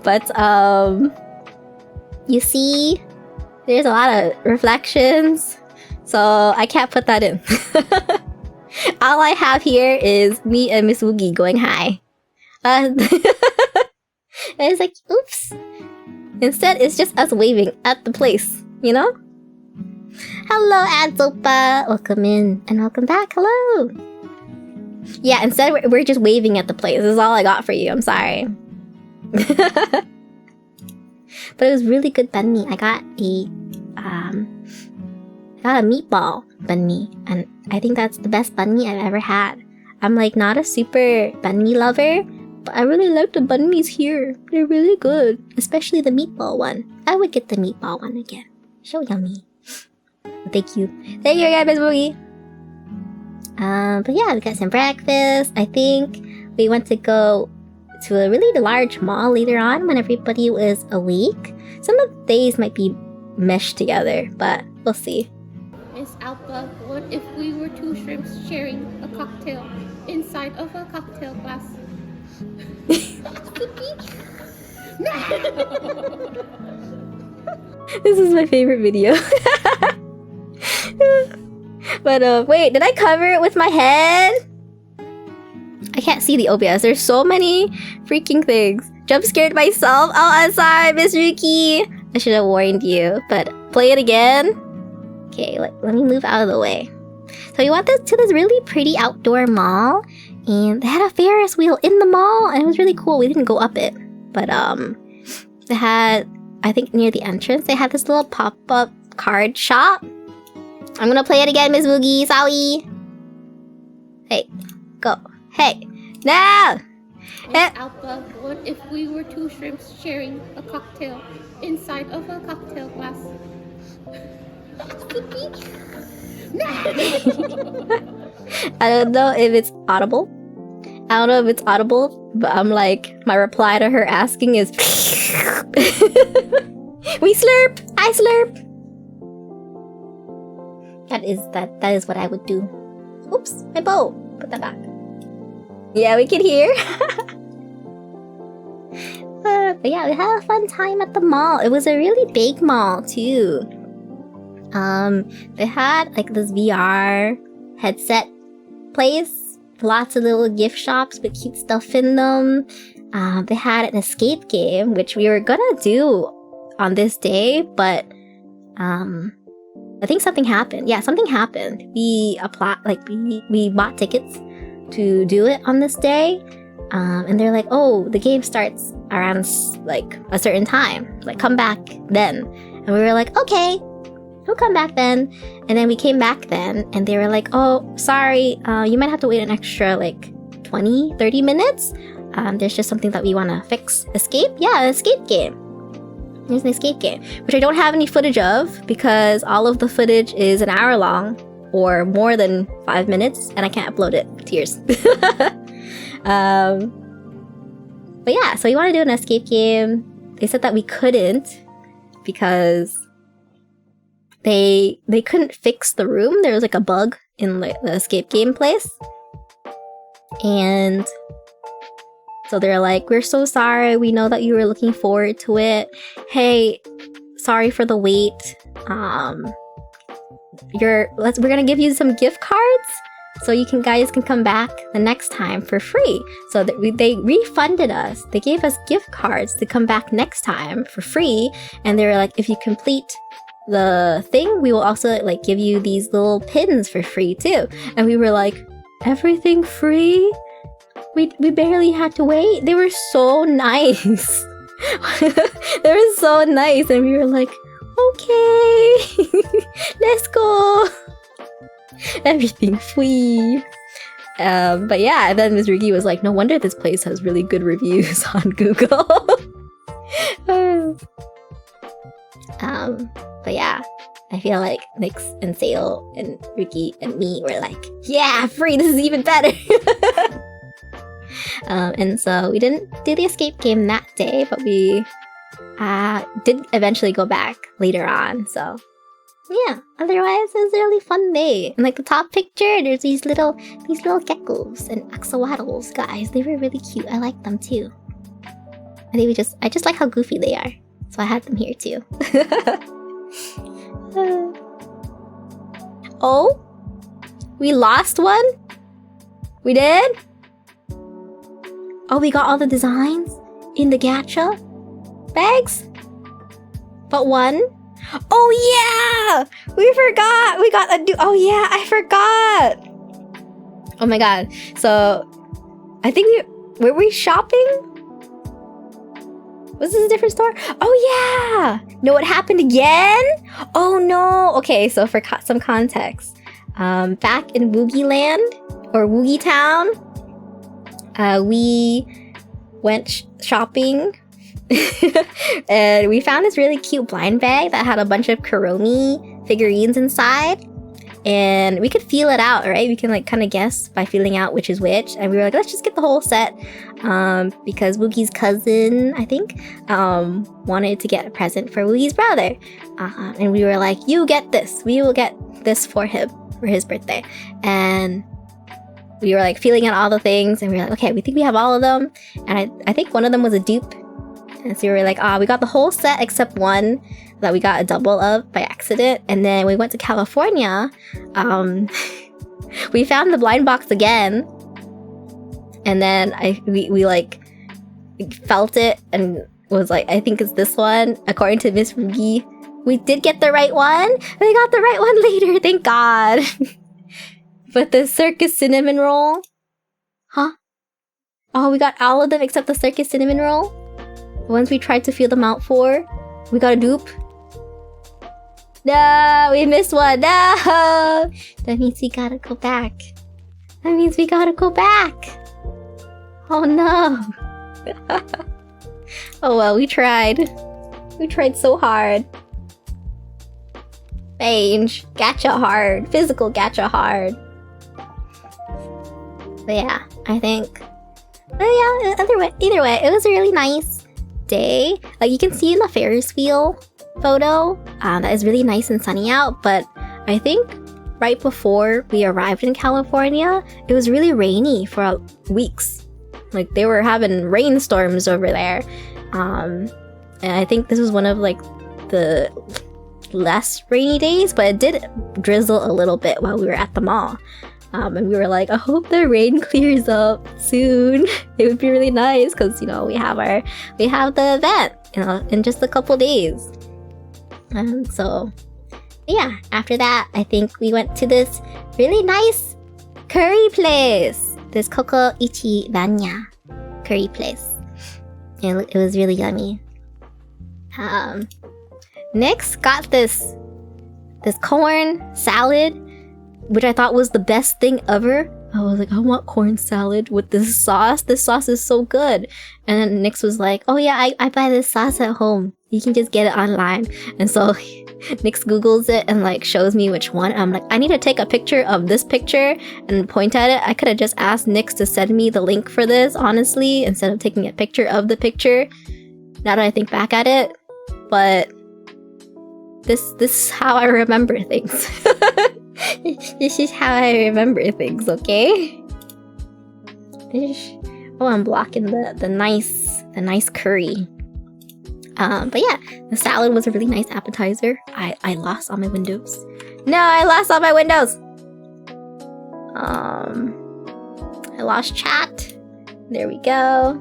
but you see, there's a lot of reflections, so I can't put that in. All I have here is me and Miss Woogie going hi. And it's like, oops. Instead, it's just us waving at the place, you know? Hello, Adzopa! Welcome in and welcome back. Hello! Yeah, instead we're just waving at the place. This is all I got for you. I'm sorry. But it was really good banh mi. I got a meatball banh mi, and I think that's the best banh mi I've ever had. I'm like not a super banh mi lover, but I really like the banh mi's here. They're really good, especially the meatball one. I would get the meatball one again. So yummy. Thank you. Thank you again, Miss Boogie. But yeah, we got some breakfast. I think we went to go to a really large mall later on when everybody was awake. Some of the days might be meshed together, but we'll see. Miss Alpha, what if we were two shrimps sharing a cocktail inside of a cocktail glass? This is my favorite video. But wait, did I cover it with my head? I can't see the OBS. There's so many freaking things. Jump scared myself. Oh, I'm sorry, Miss Ruki. I should have warned you. But play it again. Okay, let me move out of the way. So we went to this really pretty outdoor mall, and they had a Ferris wheel in the mall, and it was really cool. We didn't go up it, but they had, I think near the entrance, they had this little pop-up card shop. I'm gonna play it again, Miss Woogie. Sorry. Hey, go. Hey, no! Miss Alpha, what if we were two shrimps sharing a cocktail inside of a cocktail glass? I don't know if it's audible. I don't know if it's audible, but I'm like, my reply to her asking is we slurp! I slurp! That is what I would do. Oops, my bow. Put that back. Yeah, we can hear. But yeah, we had a fun time at the mall. It was a really big mall too. They had like this VR headset place. Lots of little gift shops with cute stuff in them. They had an escape game, which we were gonna do on this day, but I think something happened. Yeah, something happened. We bought tickets to do it on this day, and they're like, oh, the game starts around like a certain time, like come back then. And we were like, okay, we'll come back then. And then we came back then, and they were like, oh, sorry, you might have to wait an extra like 20-30 minutes. There's just something that we want to fix. Escape? Yeah, escape game. There's an escape game, which I don't have any footage of because all of the footage is an hour long or more than 5 minutes, and I can't upload it. Tears. But yeah, so we want to do an escape game. They said that we couldn't because they couldn't fix the room. There was like a bug in the escape game place, and so they're like, we're so sorry. We know that you were looking forward to it. Hey, sorry for the wait. We're gonna give you some gift cards so you guys can come back the next time for free. So that they refunded us. They gave us gift cards to come back next time for free, and they were like, if you complete the thing, we will also like give you these little pins for free too. And we were like, everything free? We barely had to wait. They were so nice. They were so nice, and we were like, okay, let's go. Everything free. But yeah, and then Ms. Rugi was like, no wonder this place has really good reviews on Google. But yeah, I feel like Nix and Sale and Ruki and me were like, yeah, free, this is even better. And so we didn't do the escape game that day, but we did eventually go back later on. So yeah, otherwise it was a really fun day. And like the top picture, there's these little geckos and axolotls, guys. They were really cute. I like them too. I just like how goofy they are, so I had them here too. Oh, we lost one. We did. Oh, we got all the designs in the gacha bags, but one. Oh yeah, we forgot. We got a new. Oh yeah, I forgot. Oh my god. So I think were we shopping? Was this a different store? Oh yeah. No, it happened again. Oh no. Okay, so for some context, back in Woogie Land or Woogie Town, we went shopping. And we found this really cute blind bag that had a bunch of Kuromi figurines inside, and we could feel it out, right? We can like kind of guess by feeling out which is which, and we were like, let's just get the whole set, because Woogie's cousin, I think, wanted to get a present for Woogie's brother, and we were like, you get this, we will get this for him for his birthday. And we were like feeling out all the things, and we were like, okay, we think we have all of them, and I think one of them was a dupe. And so we were like, we got the whole set except one that we got a double of by accident. And then we went to California. We found the blind box again. And then we like felt it and was like, I think it's this one. According to Miss Rugi, we did get the right one. We got the right one later, thank God. But the circus cinnamon roll? Huh? Oh, we got all of them except the circus cinnamon roll? The ones we tried to feel them out for, we got a dupe. No, we missed one. No, that means we gotta go back. That means we gotta go back. Oh no. Oh well, we tried. We tried so hard. Mange, gacha hard, physical gacha hard. But yeah, I think. Yeah, either way, it was a really nice day. Like you can see in the Ferris wheel photo, that is really nice and sunny out, but I think right before we arrived in California, it was really rainy for weeks. Like they were having rainstorms over there, and I think this was one of like the less rainy days, but it did drizzle a little bit while we were at the mall. And we were like, I hope the rain clears up soon. It would be really nice because, you know, we have the event, you know, in just a couple days. And so, yeah, after that, I think we went to this really nice curry place. This Koko Ichi Ranya curry place. It was really yummy. Nix got this corn salad, which I thought was the best thing ever. I was like, I want corn salad with this sauce. This sauce is so good. And then Nix was like, oh yeah, I buy this sauce at home. You can just get it online. And so Nix Googles it and like shows me which one. I'm like, I need to take a picture of this picture and point at it. I could have just asked Nix to send me the link for this, honestly, instead of taking a picture of the picture. Now that I think back at it. But this is how I remember things. This is how I remember things, okay? Oh, I'm blocking the nice curry. But yeah, the salad was a really nice appetizer. I lost all my windows. No, I lost all my windows. I lost chat. There we go.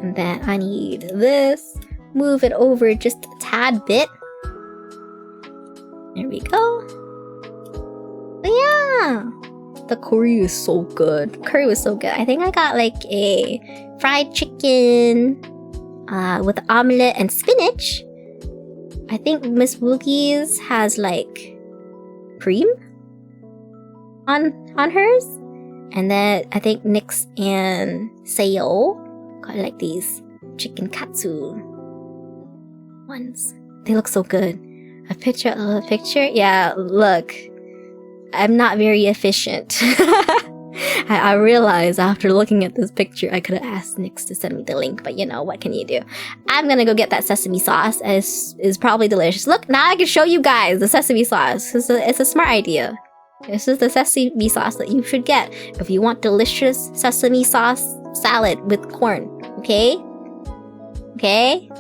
And then I need this. Move it over just a tad bit. There we go. But yeah, the curry is so good. Curry was so good. I think I got like a fried chicken with omelette and spinach. I think Miss Woogie's has like cream on hers. And then I think Nyx and Seo got like these chicken katsu ones. They look so good. A picture of a picture? Yeah, look. I'm not very efficient. I realized after looking at this picture, I could have asked Nyx to send me the link, but you know, what can you do? I'm gonna go get that sesame sauce. It's probably delicious. Look, now I can show you guys the sesame sauce. It's a smart idea. This is the sesame sauce that you should get if you want delicious sesame sauce salad with corn. Okay? Okay?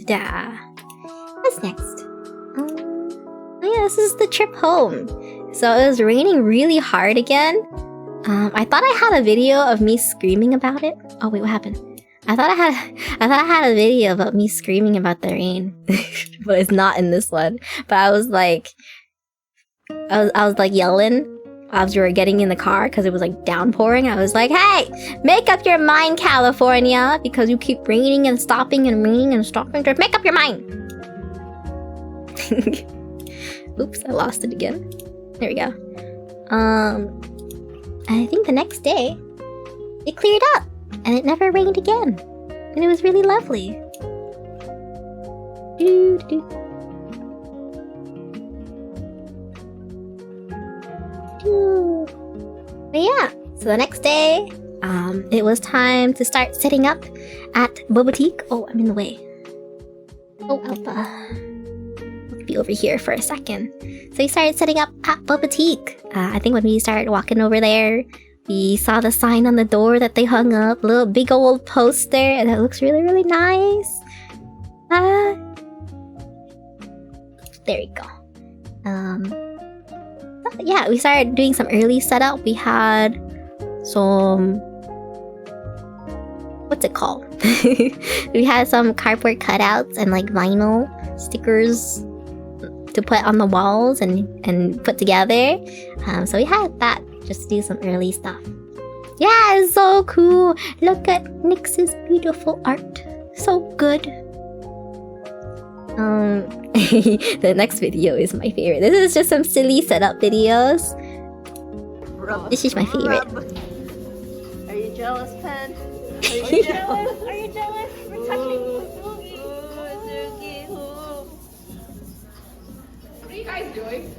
Da. What's next? Oh yeah, this is the trip home. So it was raining really hard again. I thought I had a video of me screaming about it. Oh wait, what happened? I thought I had a video about me screaming about the rain, but it's not in this one. But I was like yelling as we were getting in the car because it was like downpouring. I was like, "Hey, make up your mind, California, because you keep raining and stopping and raining and stopping. Just make up your mind." Oops, I lost it again. There we go. I think the next day it cleared up. And it never rained again. And it was really lovely. But yeah, so the next day, it was time to start setting up at BOBATEAQUE. Oh, I'm in the way. Oh, Alpha. Let's be over here for a second. So we started setting up at BOBATEAQUE. I think when we started walking over there, we saw the sign on the door that they hung up, a little big old poster, and it looks really, really nice. There we go. Yeah, we started doing some early setup. We had some... what's it called? We had some cardboard cutouts and like vinyl stickers to put on the walls and put together. So we had that just to do some early stuff. Yeah, it's so cool. Look at Nyx's beautiful art. So good. The next video is my favorite. This is just some silly setup videos. This is my favorite. Are you jealous, Pen? Are you jealous? Are you jealous? We're touching Suzuki. What are you guys doing?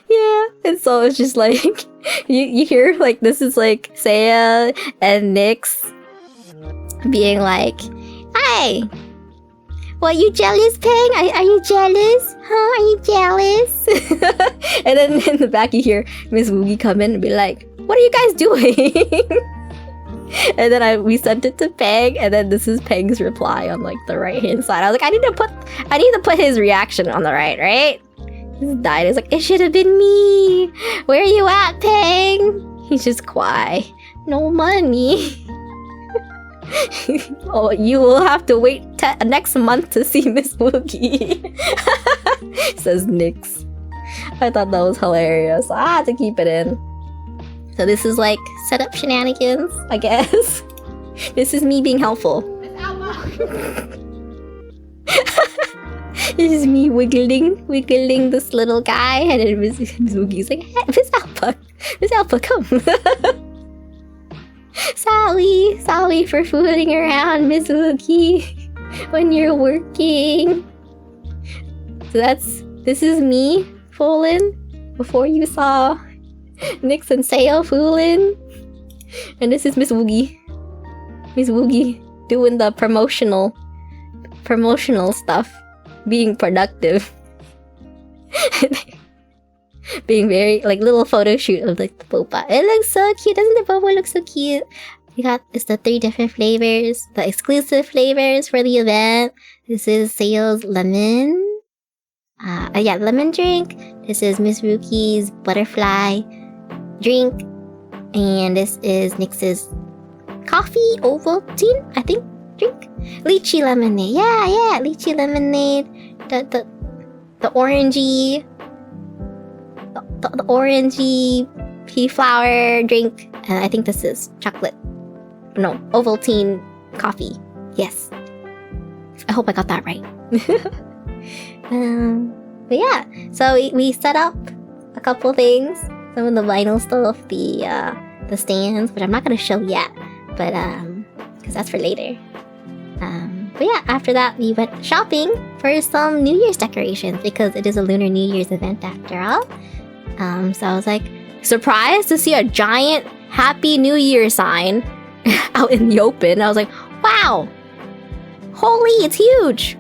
Yeah, and so it's just like you hear like this is like Saya and Nyx being like, "Hey, what, you jealous, Peng? Are you jealous? Huh? Are you jealous?" And then in the back you hear Miss Woogie come in and be like, "What are you guys doing?" And then we sent it to Peng, and then this is Peng's reply on like the right hand side. I was like, I need to put his reaction on the right? He's died. He's like, "It should have been me. Where are you at, Peng?" He's just quiet. No money. Oh, you will have to wait next month to see Miss Woogie. Says Nyx. I thought that was hilarious. I had to keep it in. So this is like setup shenanigans, I guess. This is me being helpful. This is me wiggling this little guy, and then Miss Woogie's like, "Hey, Miss Alpha, come." Sorry for fooling around, Miss Woogie, when you're working. So this is me fooling before you saw Nyx and Seo fooling. And this is Miss Woogie. Miss Woogie doing the promotional stuff. Being productive. Being very like little photo shoot of like the boba. It looks so cute. Doesn't the boba look so cute? it's the 3 different flavors, the exclusive flavors for the event. This is Seo's lemon. Lemon drink. This is Miss Ruki's butterfly drink. And this is NYX's coffee Ovaltine, I think, drink. Lychee lemonade. Yeah, lychee lemonade. The orangey, the orangey pea flower drink. And I think this is chocolate. No, Ovaltine coffee. Yes. I hope I got that right. But yeah, so we set up a couple things. Some of the vinyl stuff, the stands, which I'm not gonna show yet, but because that's for later. But yeah, after that we went shopping for some New Year's decorations because it is a Lunar New Year's event after all. So I was like surprised to see a giant Happy New Year sign out in the open. I was like, wow, holy, it's huge.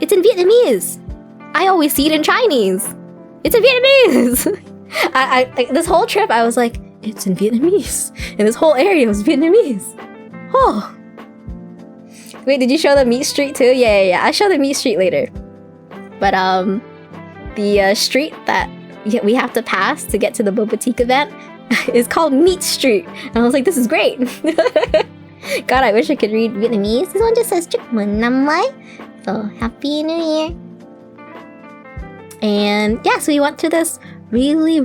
It's in Vietnamese. I always see it in Chinese. It's in Vietnamese. I this whole trip I was like, it's in Vietnamese, and this whole area was Vietnamese. Oh, wait, did you show the meat street too? Yeah. I show the meat street later. But the street that we have to pass to get to the BOBATEAQUE event is called Meat Street, and I was like, this is great. God, I wish I could read Vietnamese. This one just says Chúc mừng năm mới. So Happy New Year. And yeah, so we went to this really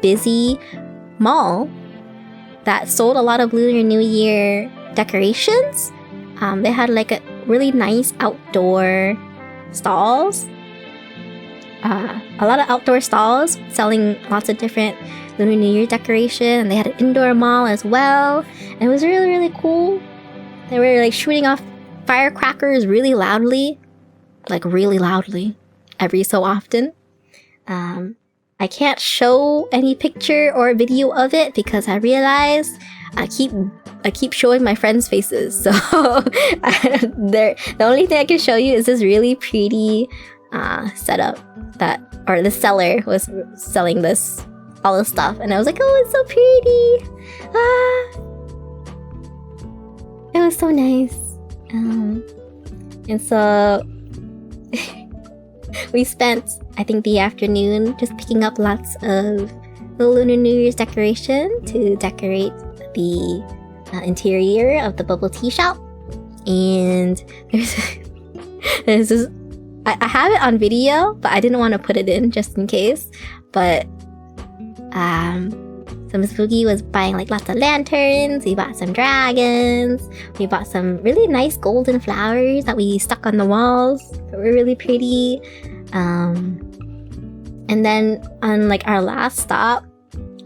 busy mall that sold a lot of Lunar New Year decorations. They had like a really nice outdoor stalls. A lot of outdoor stalls selling lots of different Lunar New Year decoration, and they had an indoor mall as well. And it was really cool. They were like shooting off firecrackers really loudly, every so often. I can't show any picture or video of it because I realized I keep showing my friends' faces. So the only thing I can show you is this really pretty setup the seller was selling all this stuff, and I was like, oh, it's so pretty. It was so nice. And so we spent, I think, the afternoon just picking up lots of the Lunar New Year's decoration to decorate the interior of the bubble tea shop. And there's this, I have it on video, but I didn't want to put it in just in case. But so Miss Boogie was buying like lots of lanterns. We bought some dragons. We bought some really nice golden flowers that we stuck on the walls that were really pretty. And then on like our last stop,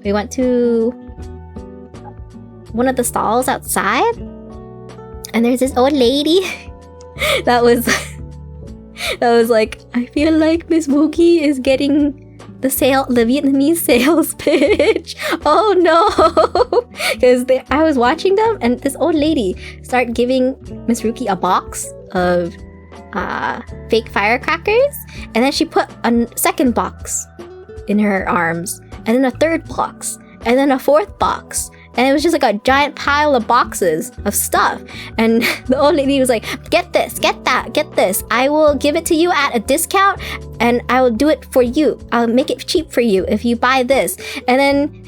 we went to one of the stalls outside, and there's this old lady that was like, I feel like Miss Boogie is getting the Vietnamese sales pitch. Oh no. Because I was watching them, and this old lady started giving Miss Ruki a box of fake firecrackers, and then she put a second box in her arms, and then a third box, and then a fourth box, and it was just like a giant pile of boxes of stuff. And the old lady was like, get this, get that, get this. I will give it to you at a discount, and I will do it for you. I'll make it cheap for you if you buy this. And then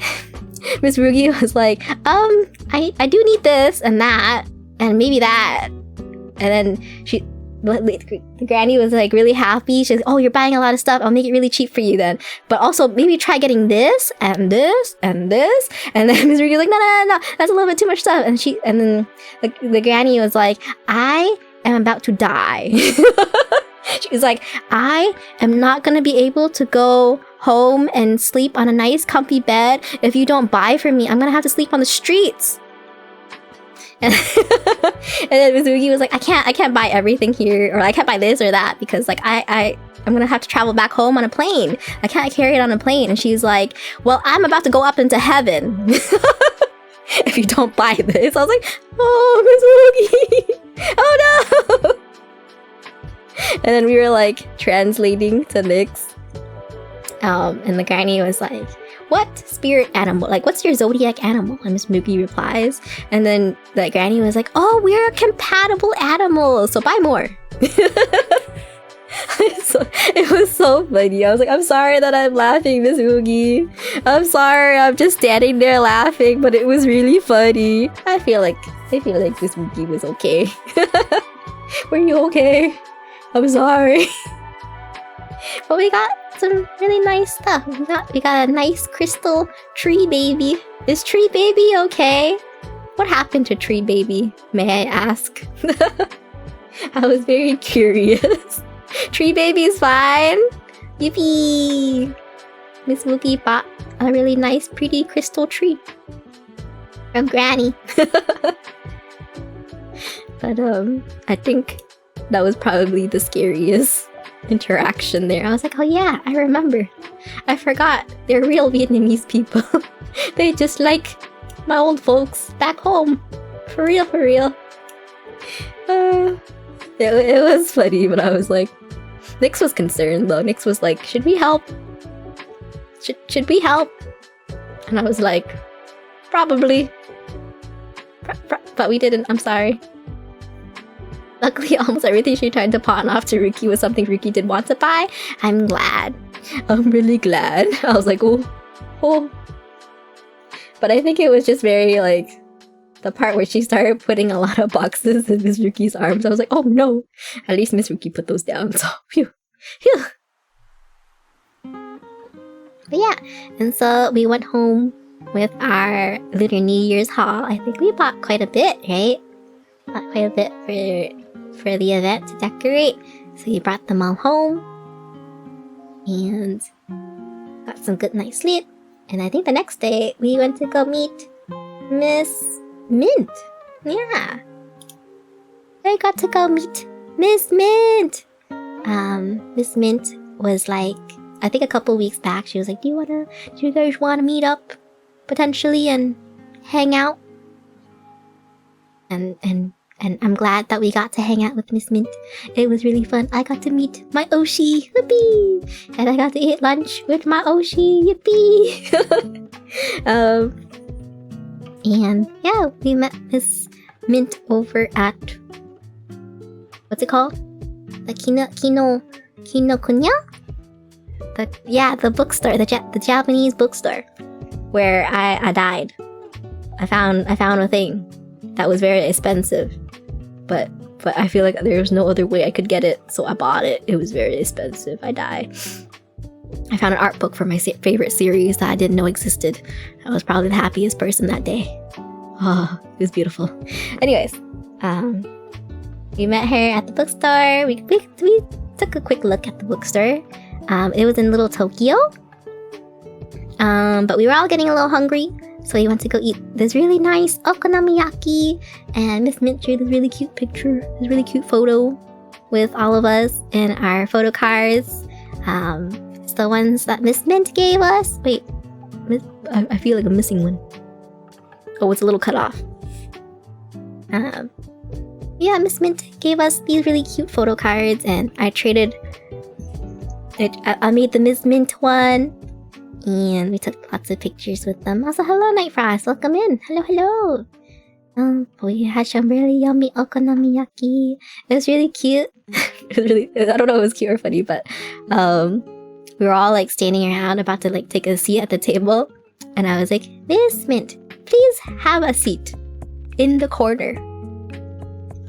Miss Rugi was like, I do need this and that, and maybe that. And then the granny was like really happy. She's like, oh, you're buying a lot of stuff, I'll make it really cheap for you then, but also maybe try getting this and this and this. And then Miss Rugi was like, no, that's a little bit too much stuff. And then the granny was like, I am about to die. She's like, I am not gonna be able to go home and sleep on a nice comfy bed if you don't buy for me. I'm gonna have to sleep on the streets. And then Miss Boogie was like, I can't buy everything here, or I can't buy this or that, because like I'm gonna have to travel back home on a plane. I can't carry it on a plane. And she's like, well, I'm about to go up into heaven if you don't buy this. I was like, oh, Miss Boogie, oh no. And then we were like translating to Nyx, and the granny was like, what spirit animal? Like, what's your zodiac animal? And Miss Mookie replies. And then the granny was like, oh, we're a compatible animal, so buy more. So, it was so funny. I was like, I'm sorry that I'm laughing, Miss Mookie. I'm sorry, I'm just standing there laughing, but it was really funny. I feel like Miss Mookie was okay. Were you okay? I'm sorry. But we got some really nice stuff. We got a nice crystal tree baby. Is Tree Baby okay? What happened to Tree Baby, may I ask? I was very curious. Tree Baby's fine. Yippee! Miss Mookie bought a really nice, pretty crystal tree from Granny. But I think that was probably the scariest interaction there. I was like, oh yeah, I remember. I forgot. They're real Vietnamese people. They just like my old folks back home. For real, for real. It was funny, but I was like, Nix was concerned though. Nix was like, should we help? Should we help? And I was like, probably. But we didn't, I'm sorry. Luckily, almost everything she tried to pawn off to Rookie was something Rookie did want to buy. I'm glad. I'm really glad. I was like, oh. But I think it was just very, like, the part where she started putting a lot of boxes in Miss Rookie's arms. I was like, oh no. At least Miss Rookie put those down, so phew. But yeah, and so we went home with our Lunar New Year's haul. I think we bought quite a bit, right? Bought quite a bit for the event to decorate. So we brought them all home and got some good night's sleep. And I think the next day we went to go meet Miss Mint. Yeah. I got to go meet Miss Mint. Miss Mint was like, I think a couple weeks back, she was like, do you guys wanna meet up potentially and hang out? And I'm glad that we got to hang out with Miss Mint. It was really fun. I got to meet my Oshi, yippee! And I got to eat lunch with my Oshi, yippee! And yeah, we met Miss Mint over at, what's it called? The Kinokuniya? The bookstore, the Japanese bookstore, where I died. I found a thing that was very expensive. But I feel like there was no other way I could get it, so I bought it. It was very expensive. I died. I found an art book for my favorite series that I didn't know existed. I was probably the happiest person that day. Oh, it was beautiful. Anyways, we met her at the bookstore. We took a quick look at the bookstore. It was in Little Tokyo. But we were all getting a little hungry. So we went to go eat this really nice okonomiyaki, and Miss Mint drew this really cute picture, this really cute photo with all of us in our photo cards. It's the ones that Miss Mint gave us. Wait, I feel like I'm missing one. Oh, it's a little cut off. Yeah, Miss Mint gave us these really cute photo cards, and I traded it. I made the Miss Mint one. And we took lots of pictures with them. Also, hello, Night Frost. Welcome in. Hello. We had some really yummy okonomiyaki. It was really cute. I don't know if it was cute or funny, but we were all like standing around about to like take a seat at the table. And I was like, Miss Mint, please have a seat in the corner,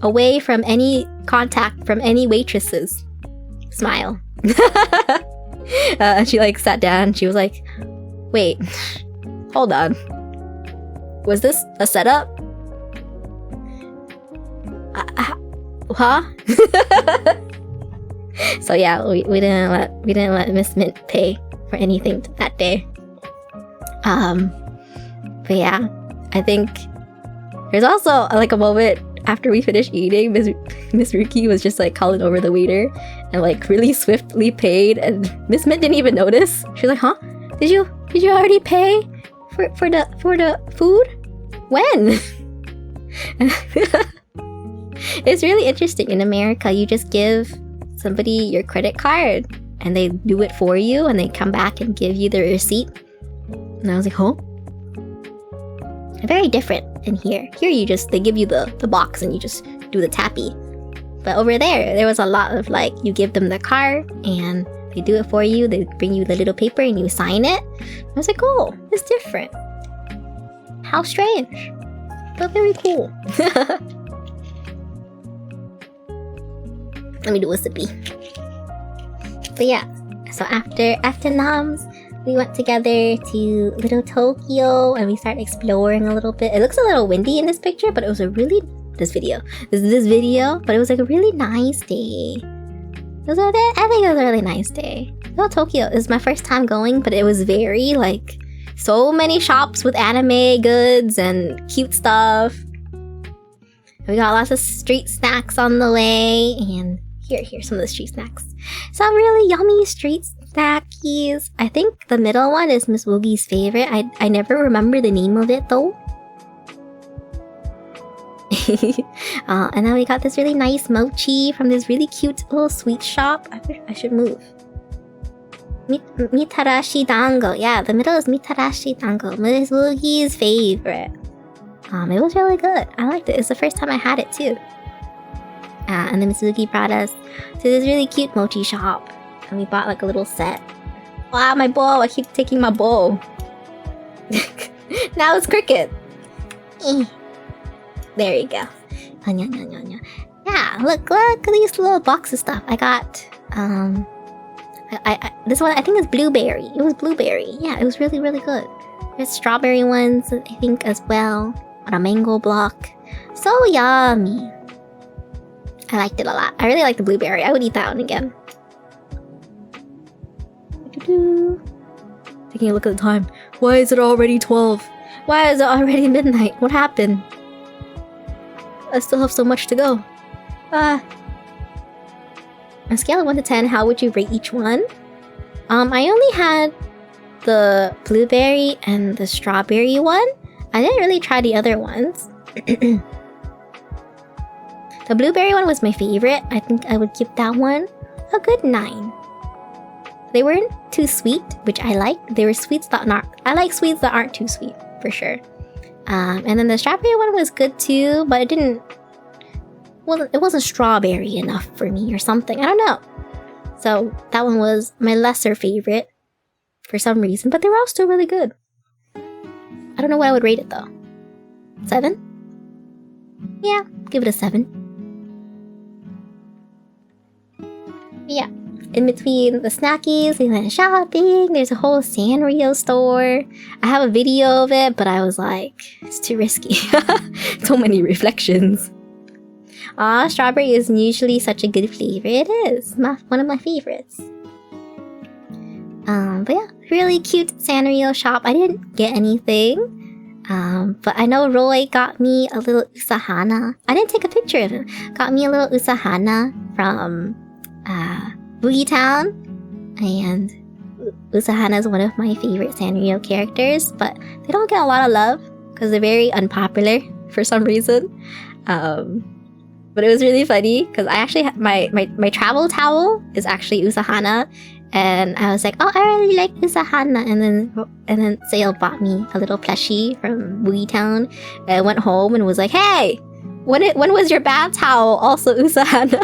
away from any contact from any waitresses. Smile. And she like sat down. She was like, wait, hold on, was this a setup? Huh? So yeah, we didn't let Miss Mint pay for anything that day. But yeah, I think there's also like a moment after we finished eating, Miss Rookie was just like calling over the waiter and like really swiftly paid, and Miss Mint didn't even notice. She was like, huh? Did you already pay for the food? When? It's really interesting. In America, you just give somebody your credit card and they do it for you, and they come back and give you the receipt. And I was like, oh? Very different in here. Here they give you the box and you just do the tappy. But over there was a lot of like, you give them the card and they do it for you. They bring you the little paper and you sign it. I was like, oh, it's different. How strange. But very cool. Let me do a sippy. But yeah, so after Noms, we went together to Little Tokyo and we started exploring a little bit. It looks a little windy in this picture, but it was a really this video, but it was like a really nice day. I think it was a really nice day. Little Tokyo is my first time going, but it was very like so many shops with anime goods and cute stuff. We got lots of street snacks on the way, and here's some of the street snacks. Some really yummy street snackies. I think the middle one is Miss Woogie's favorite. I never remember the name of it though. And then we got this really nice mochi from this really cute little sweet shop. I should move. Mitarashi dango. Yeah, the middle is Mitarashi dango. Miss Woogie's favorite. It was really good. I liked it. It's the first time I had it too. And then Miss Woogie brought us to this really cute mochi shop. And we bought like a little set. Wow, my bowl. I keep taking my bowl. Now it's cricket. There you go. Yeah, look at these little boxes of stuff. I got, this one I think is blueberry. It was blueberry. Yeah, it was really, really good. There's strawberry ones, I think, as well. On a mango block. So yummy. I liked it a lot. I really like the blueberry. I would eat that one again. Taking a look at the time. Why is it already 12? Why is it already midnight? What happened? I still have so much to go. On a scale of 1 to 10, how would you rate each one? I only had the blueberry and the strawberry one. I didn't really try the other ones. The blueberry one was my favorite. I think I would give that one a good 9. They weren't too sweet, which I liked. They were sweets that aren't... I like sweets that aren't too sweet, for sure. And then the strawberry one was good too, but it wasn't strawberry enough for me or something. I don't know. So that one was my lesser favorite for some reason, but they were all still really good. I don't know what I would rate it though. 7? Yeah, give it a 7. Yeah, in between the snackies, we went shopping. There's a whole Sanrio store. I have a video of it, but I was like, it's too risky. So many reflections. Strawberry is usually such a good flavor. It is one of my favorites. But yeah, really cute Sanrio shop. I didn't get anything. But I know Roy got me a little Usahana. I didn't take a picture of him. Got me a little Usahana from Boogie Town. And Usahana is one of my favorite Sanrio characters, but they don't get a lot of love because they're very unpopular for some reason. But it was really funny because I actually my travel towel is actually Usahana, and I was like, oh, I really like Usahana, and then Sale bought me a little plushie from Boogie Town, and I went home and was like, hey, when was your bath towel also Usahana?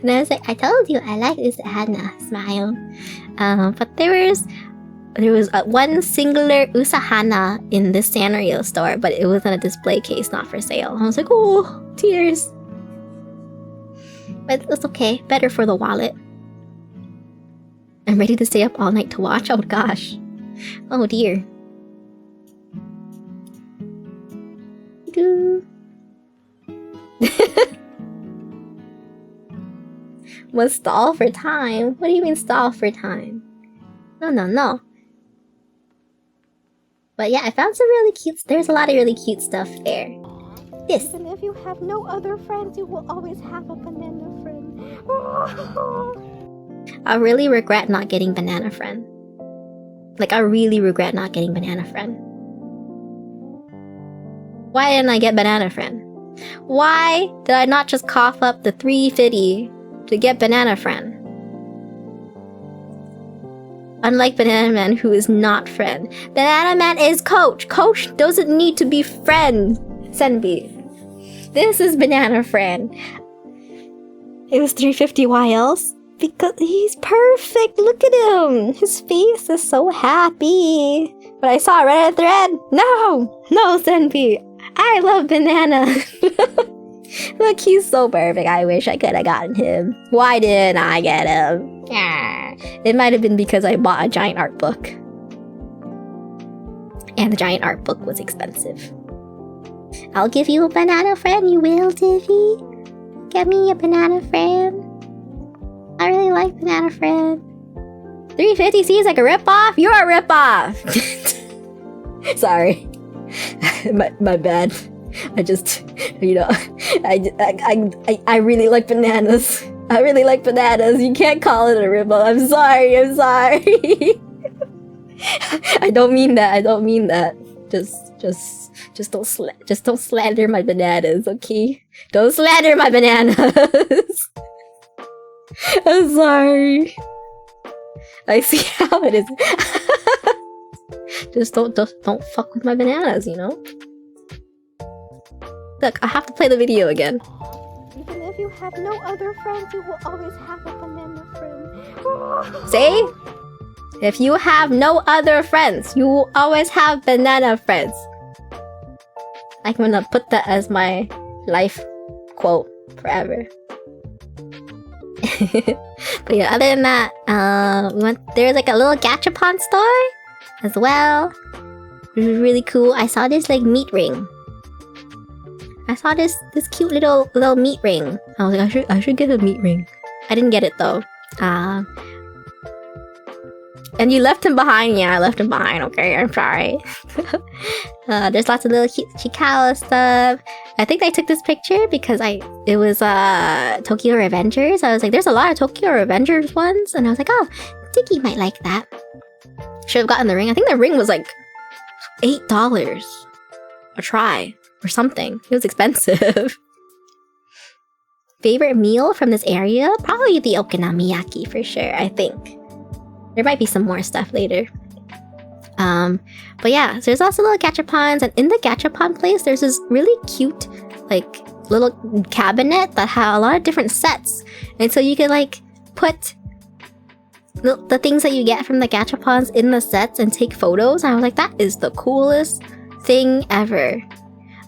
And I was like, I told you I like Usahana. Smile. But there was one singular Usahana in this Sanrio store, but it was in a display case, not for sale. I was like, oh, tears. But it's okay. Better for the wallet. I'm ready to stay up all night to watch. Oh gosh. Oh dear. Was stall for time? What do you mean stall for time? No. But yeah, I found some really cute... There's a lot of really cute stuff there. This. Even if you have no other friends, you will always have a banana friend. I really regret not getting banana friend. Like, I really regret not getting banana friend. Why didn't I get banana friend? Why did I not just cough up the 350 to get banana friend? Unlike Banana Man, who is not friend. Banana Man is coach. Coach doesn't need to be friend. Senbi. This is Banana Friend. It was 350. Why else? Because he's perfect. Look at him. His face is so happy. But I saw a Reddit thread. No, Senbi. I love Banana. Look, he's so perfect. I wish I could have gotten him. Why didn't I get him? It might have been because I bought a giant art book. And the giant art book was expensive. I'll give you a banana friend, you will, Divvy. Get me a banana friend. I really like banana friend. 350 seems like a ripoff? You're a ripoff! Sorry. my bad. I just, you know, I really like bananas. I really like bananas. You can't call it a ripoff. I'm sorry. I don't mean that. Just don't slander my bananas, okay? Don't slander my bananas. I'm sorry. I see how it is. Just don't fuck with my bananas, you know? Look, I have to play the video again. Even if you have no other friends, you will always have a banana friend. See? If you have no other friends, you will always have banana friends. I'm gonna put that as my life quote forever. But yeah, other than that, there's like a little gachapon store as well. It was really cool. I saw this like meat ring. I saw this cute little meat ring. I was like, I should get a meat ring. I didn't get it though. And you left him behind. Yeah, I left him behind. Okay, I'm sorry. There's lots of little cute Chikala stuff. I think I took this picture because it was Tokyo Revengers. I was like, there's a lot of Tokyo Revengers ones, and I was like, oh, Tiki might like that. Should have gotten the ring. I think the ring was like $8 a try or something. It was expensive. Favorite meal from this area? Probably the okonomiyaki for sure, I think. There might be some more stuff later. But yeah, so there's also little gachapons, and in the gachapon place, there's this really cute, like, little cabinet that had a lot of different sets. And so you could, like, put the things that you get from the gachapons in the sets and take photos. And I was like, that is the coolest thing ever.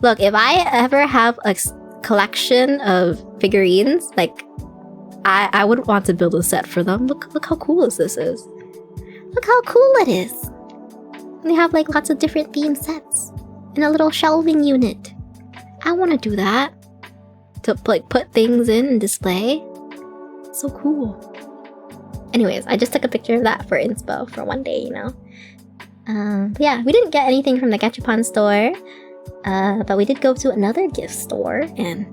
Look, if I ever have a collection of figurines, like, I would want to build a set for them. Look how cool this is. Look how cool it is. And they have like lots of different theme sets in a little shelving unit. I want to do that. To like put things in and display. So cool. Anyways, I just took a picture of that for inspo for one day, you know. But yeah, we didn't get anything from the gachapon store. But we did go to another gift store and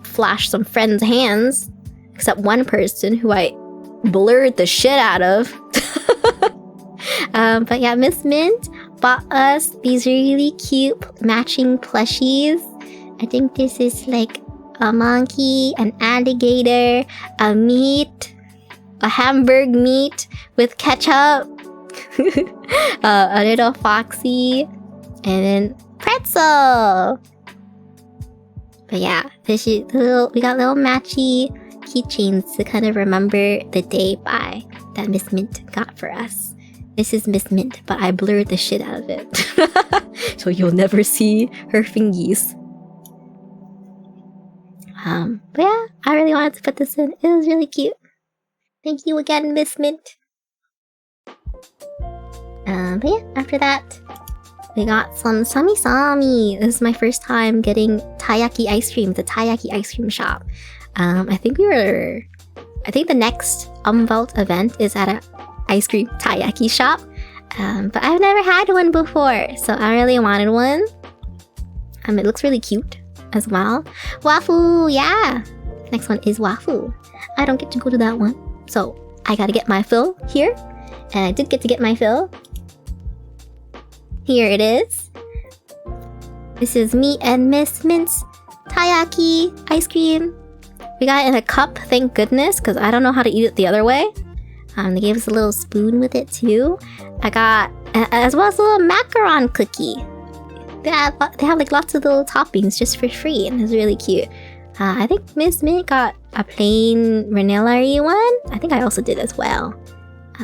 flash some friends' hands. Except one person who I blurred the shit out of. But yeah, Miss Mint bought us these really cute matching plushies. I think this is like a monkey, an alligator, a meat, a hamburg meat with ketchup, a little foxy, and then pretzel. But yeah, we got little matchy keychains to kind of remember the day by that Miss Mint got for us. This is Miss Mint, but I blurred the shit out of it. So you'll never see her fingies. But yeah, I really wanted to put this in. It was really cute. Thank you again, Miss Mint. But yeah, after that, we got some sami. This is my first time getting taiyaki ice cream at the taiyaki ice cream shop. I think the next UMVVELT event is at a ice cream taiyaki shop. But I've never had one before, so I really wanted one. It looks really cute as well. Wafu, yeah! Next one is wafu. I don't get to go to that one, so I gotta get my fill here. And I did get to get my fill. Here it is. This is me and Miss Mint's taiyaki ice cream. We got it in a cup, thank goodness, because I don't know how to eat it the other way. They gave us a little spoon with it too. I got, as well as a little macaron cookie. They have like lots of little toppings just for free, and it was really cute. I think Miss Mint got a plain vanilla-y one. I think I also did as well.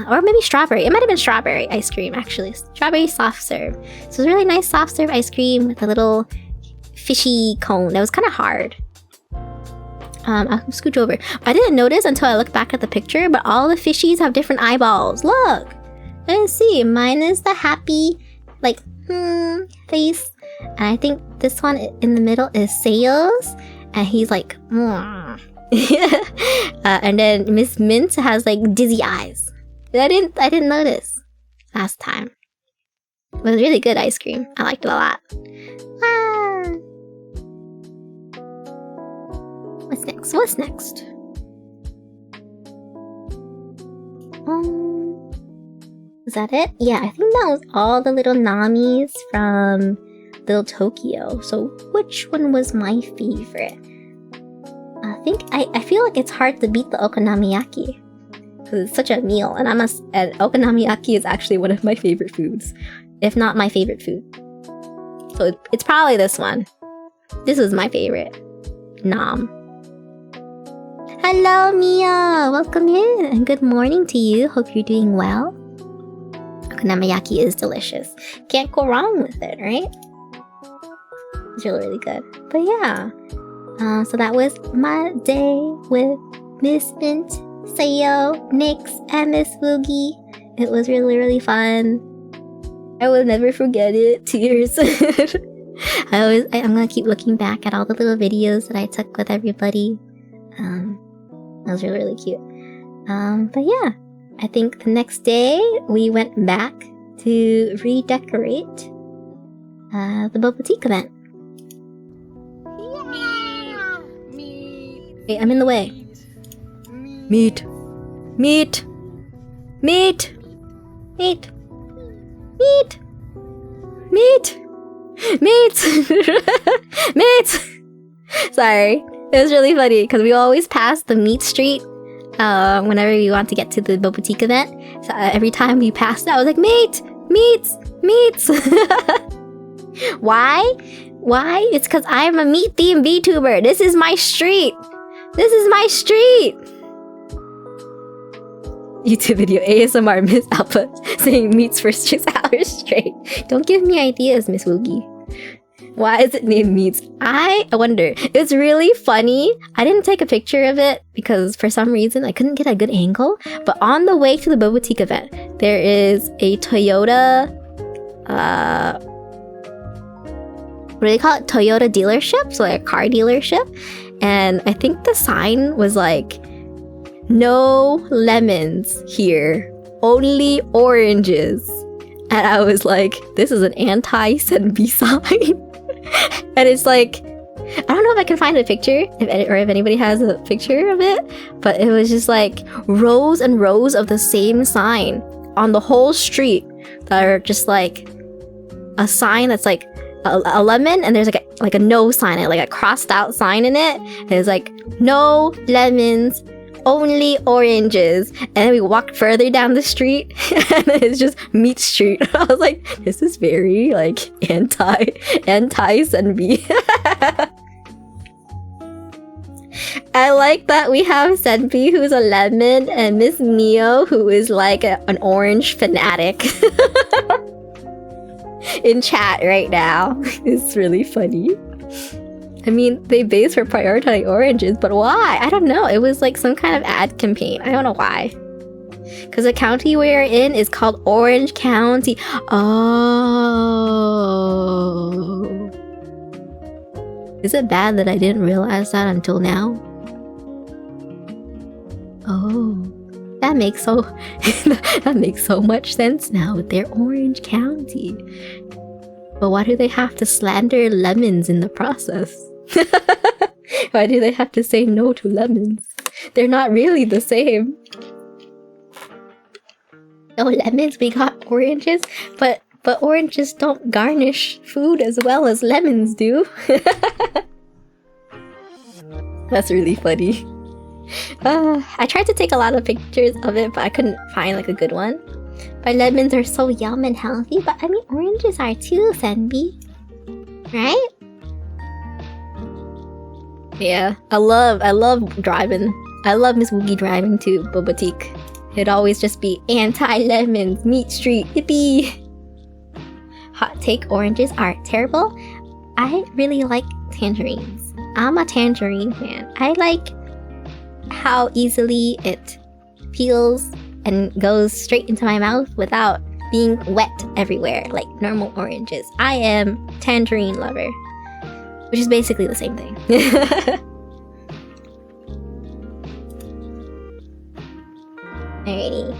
Or maybe strawberry. It might have been strawberry ice cream, actually. Strawberry soft serve. So it was really nice soft serve ice cream with a little fishy cone. That was kind of hard. I'll scooch over. I didn't notice until I looked back at the picture, but all the fishies have different eyeballs. Look! I didn't see. Mine is the happy, like, face. And I think this one in the middle is Seo's. And he's like, and then Miss Mint has like dizzy eyes. I didn't notice last time. It was really good ice cream. I liked it a lot. What's next? Was that it? Yeah, I think that was all the little Namis from Little Tokyo. So which one was my favorite? I feel like it's hard to beat the okonomiyaki because it's such a meal, and and okonomiyaki is actually one of my favorite foods, if not my favorite food. So it's probably this one. This was my favorite. Nam. Hello, Mia! Welcome in, and good morning to you. Hope you're doing well. Okonomiyaki is delicious. Can't go wrong with it, right? It's really, really good. But yeah. So that was my day with Miss Mint, Sayo, Nyx, and Miss Woogie. It was really, really fun. I will never forget it. Tears. I'm gonna keep looking back at all the little videos that I took with everybody. That was really, really cute. But yeah, I think the next day we went back to redecorate the BOBATEAQUE event. Wait, I'm in the way. Meat. Meat. Meat. Meat. Meat. Meat. Meat. Meat. Sorry. It was really funny because we always pass the meat street whenever we want to get to the BOBATEAQUE event. So every time we passed it, I was like, meat. Meats. Meats. Why? Why? It's because I'm a meat-themed VTuber. This is my street. This is my street! YouTube video ASMR Miss Alpha saying meats for 6 hours straight. Don't give me ideas, Miss Woogie. Why is it named Meats? I wonder. It's really funny. I didn't take a picture of it because for some reason I couldn't get a good angle. But on the way to the BOBATEAQUE event, there is a Toyota... what do they call it? Toyota dealership? So like a car dealership. And I think the sign was like, no lemons here, only oranges. And I was like, this is an anti-Senbi sign. And it's like, I don't know if I can find a picture, or if anybody has a picture of it, but it was just like rows and rows of the same sign on the whole street that are just like a sign that's like a lemon, and there's like a no sign, like a crossed out sign in it. And it's like, no lemons, only oranges. And then we walked further down the street and it's just meat street. I was like, this is very like anti-Senbi. I like that we have Senbi who's a lemon and Miss Mio who is like an orange fanatic. In chat right now. It's really funny. I mean, they base were prioritizing oranges, but why? I don't know. It was like some kind of ad campaign. I don't know why. Because the county we're in is called Orange County. Oh. Is it bad that I didn't realize that until now? Oh. That makes so much sense now with their Orange County. But why do they have to slander lemons in the process? Why do they have to say no to lemons? They're not really the same. No lemons, we got oranges, but oranges don't garnish food as well as lemons do. That's really funny. I tried to take a lot of pictures of it, but I couldn't find like a good one. But lemons are so yum and healthy, but I mean oranges are too, Senbi. Right? Yeah, I love driving. I love Miss Woogie driving to BOBATEAQUE. It'd always just be anti-lemons, meat street, hippie. Hot take, oranges are terrible. I really like tangerines. I'm a tangerine fan. I like how easily it peels and goes straight into my mouth without being wet everywhere like normal oranges. I am tangerine lover, which is basically the same thing. Alrighty.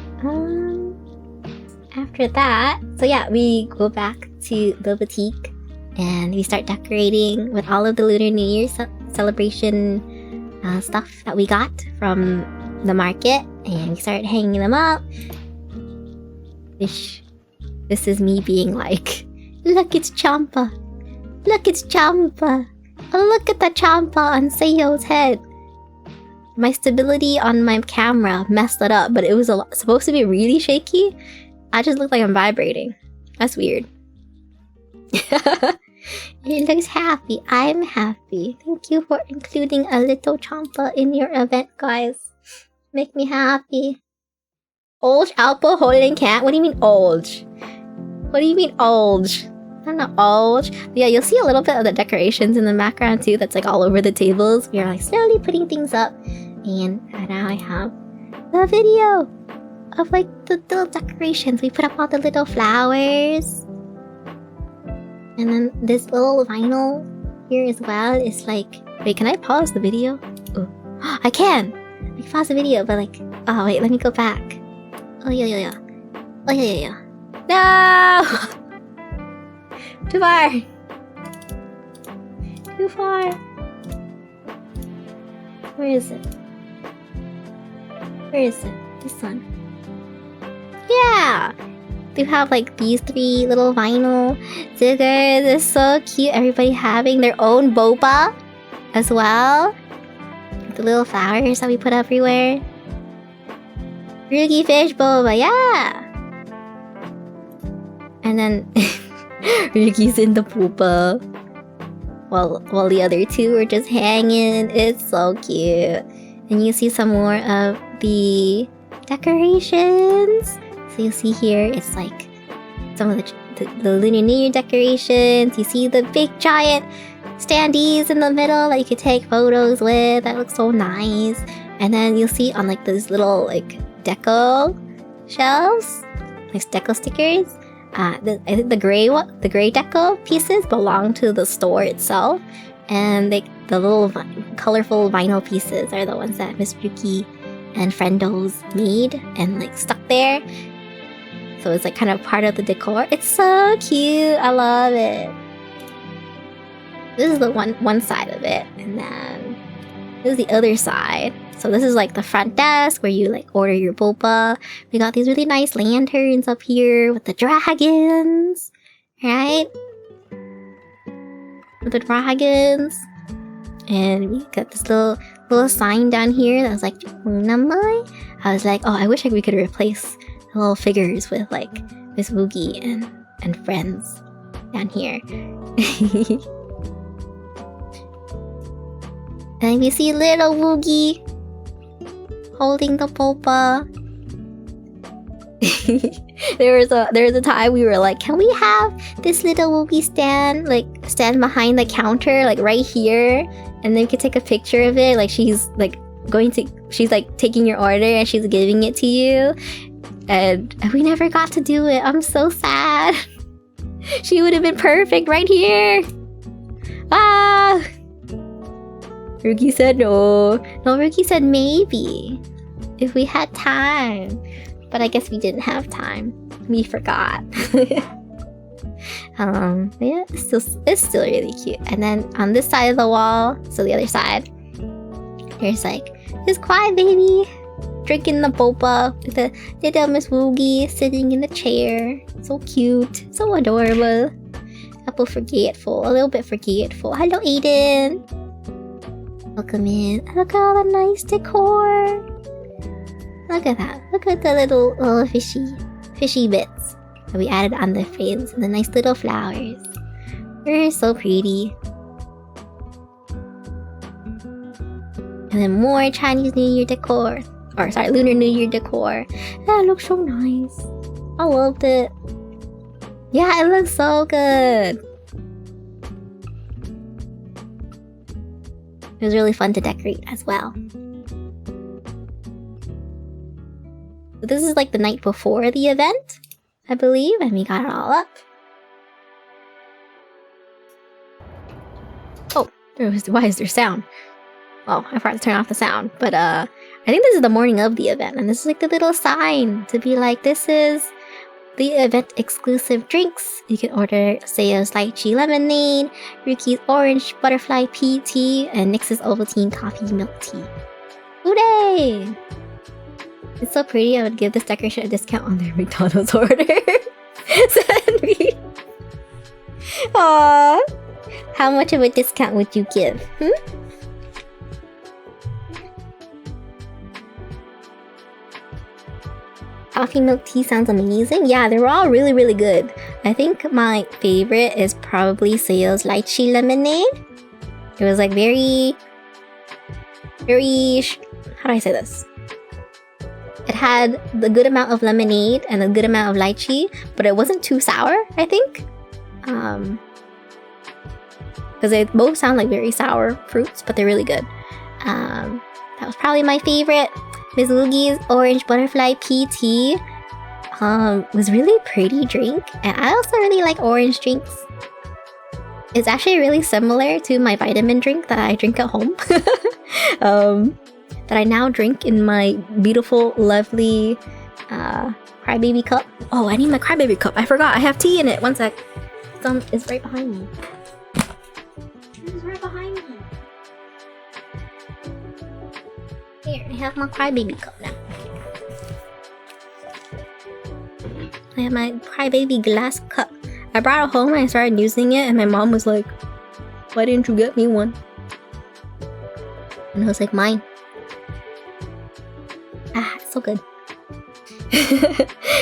After that, so yeah, we go back to BOBATEAQUE and we start decorating with all of the Lunar New Year celebration stuff that we got from the market, and we start hanging them up. This is me being like, look, it's Champa. Look, it's Champa. Oh, look at the Champa on Seiyo's head. My stability on my camera messed it up, but it was supposed to be really shaky. I just look like I'm vibrating. That's weird. It looks happy. I'm happy. Thank you for including a little Champa in your event, guys. Make me happy. Old Alpo holding cat? What do you mean old? What do you mean old? I'm not old. But yeah, you'll see a little bit of the decorations in the background too. That's like all over the tables. We are like slowly putting things up. And now I have the video of like the little decorations. We put up all the little flowers. And then this little vinyl here as well is like... Wait, can I pause the video? Oh, I can! I can pause the video, but like... Oh wait, let me go back. Oh yeah. Oh yeah. No! Too far! Too far! Where is it? Where is it? This one. Yeah! They have like these 3 little vinyl stickers. They're so cute. Everybody having their own boba as well. The little flowers that we put everywhere. Rugi fish boba, yeah! And then Rugi's in the poopa. While the other 2 are just hanging. It's so cute. And you see some more of the decorations. So you see here, it's like some of the Lunar New Year decorations. You see the big giant standees in the middle that you could take photos with. That looks so nice. And then you'll see on like those little like deco shelves, like deco stickers. I think the gray deco pieces belong to the store itself, and the little colorful vinyl pieces are the ones that Miss Yuki and Friendos made and like stuck there. So it's like kind of part of the decor. It's so cute. I love it. This is the one side of it, and then this is the other side. So this is like the front desk where you like order your boba. We got these really nice lanterns up here with the dragons, right? With the dragons. And we got this little sign down here that was like Unamai. I was like, oh, I wish we could replace the little figures with like Miss Woogie and friends down here. And we see little Woogie holding the boba. there was a time we were like, can we have this little Woogie stand behind the counter, like right here, and then we could take a picture of it, like she's like taking your order and she's giving it to you. And we never got to do it. I'm so sad. She would have been perfect right here. Ah! Ruki said no. No, Ruki said maybe. If we had time. But I guess we didn't have time. We forgot. Yeah, it's still really cute. And then on this side of the wall, so the other side, there's like this quiet baby drinking the boba with the little Miss Woogie sitting in the chair. So cute. So adorable. A little bit forgetful. Hello, Aiden. Welcome in. Look at all the nice decor. Look at that. Look at the little fishy bits that we added on the frames and the nice little flowers. They're so pretty. And then more Chinese New Year decor. Or sorry, Lunar New Year decor. That looks so nice. I loved it. Yeah, it looks so good. It was really fun to decorate as well. So this is like the night before the event, I believe, and we got it all up. Oh, why is there sound? Oh, I forgot to turn off the sound. But I think this is the morning of the event, and this is like the little sign to be like, this is the event exclusive drinks. You can order Sayo's lychee lemonade, Ruki's orange butterfly pea tea, and Nyx's Ovaltine coffee milk tea. Hooray! It's so pretty. I would give this decoration a discount on their McDonald's order. Send me. Aww. How much of a discount would you give? Coffee milk tea sounds amazing. Yeah, they were all really, really good. I think my favorite is probably Sayo's lychee lemonade. It was like very... how do I say this? It had the good amount of lemonade and a good amount of lychee, but it wasn't too sour, I think. Because they both sound like very sour fruits, but they're really good. That was probably my favorite. Miss Woogie's orange butterfly pea tea was really pretty drink, and I also really like orange drinks. It's actually really similar to my vitamin drink that I drink at home. That I now drink in my beautiful, lovely crybaby cup. Oh, I need my crybaby cup. I forgot. I have tea in it. One sec. It's right behind me. It's right behind me. Here, I have my crybaby cup now. I have my crybaby glass cup. I brought it home and I started using it, and my mom was like, "Why didn't you get me one?" And I was like, "Mine." Ah, it's so good.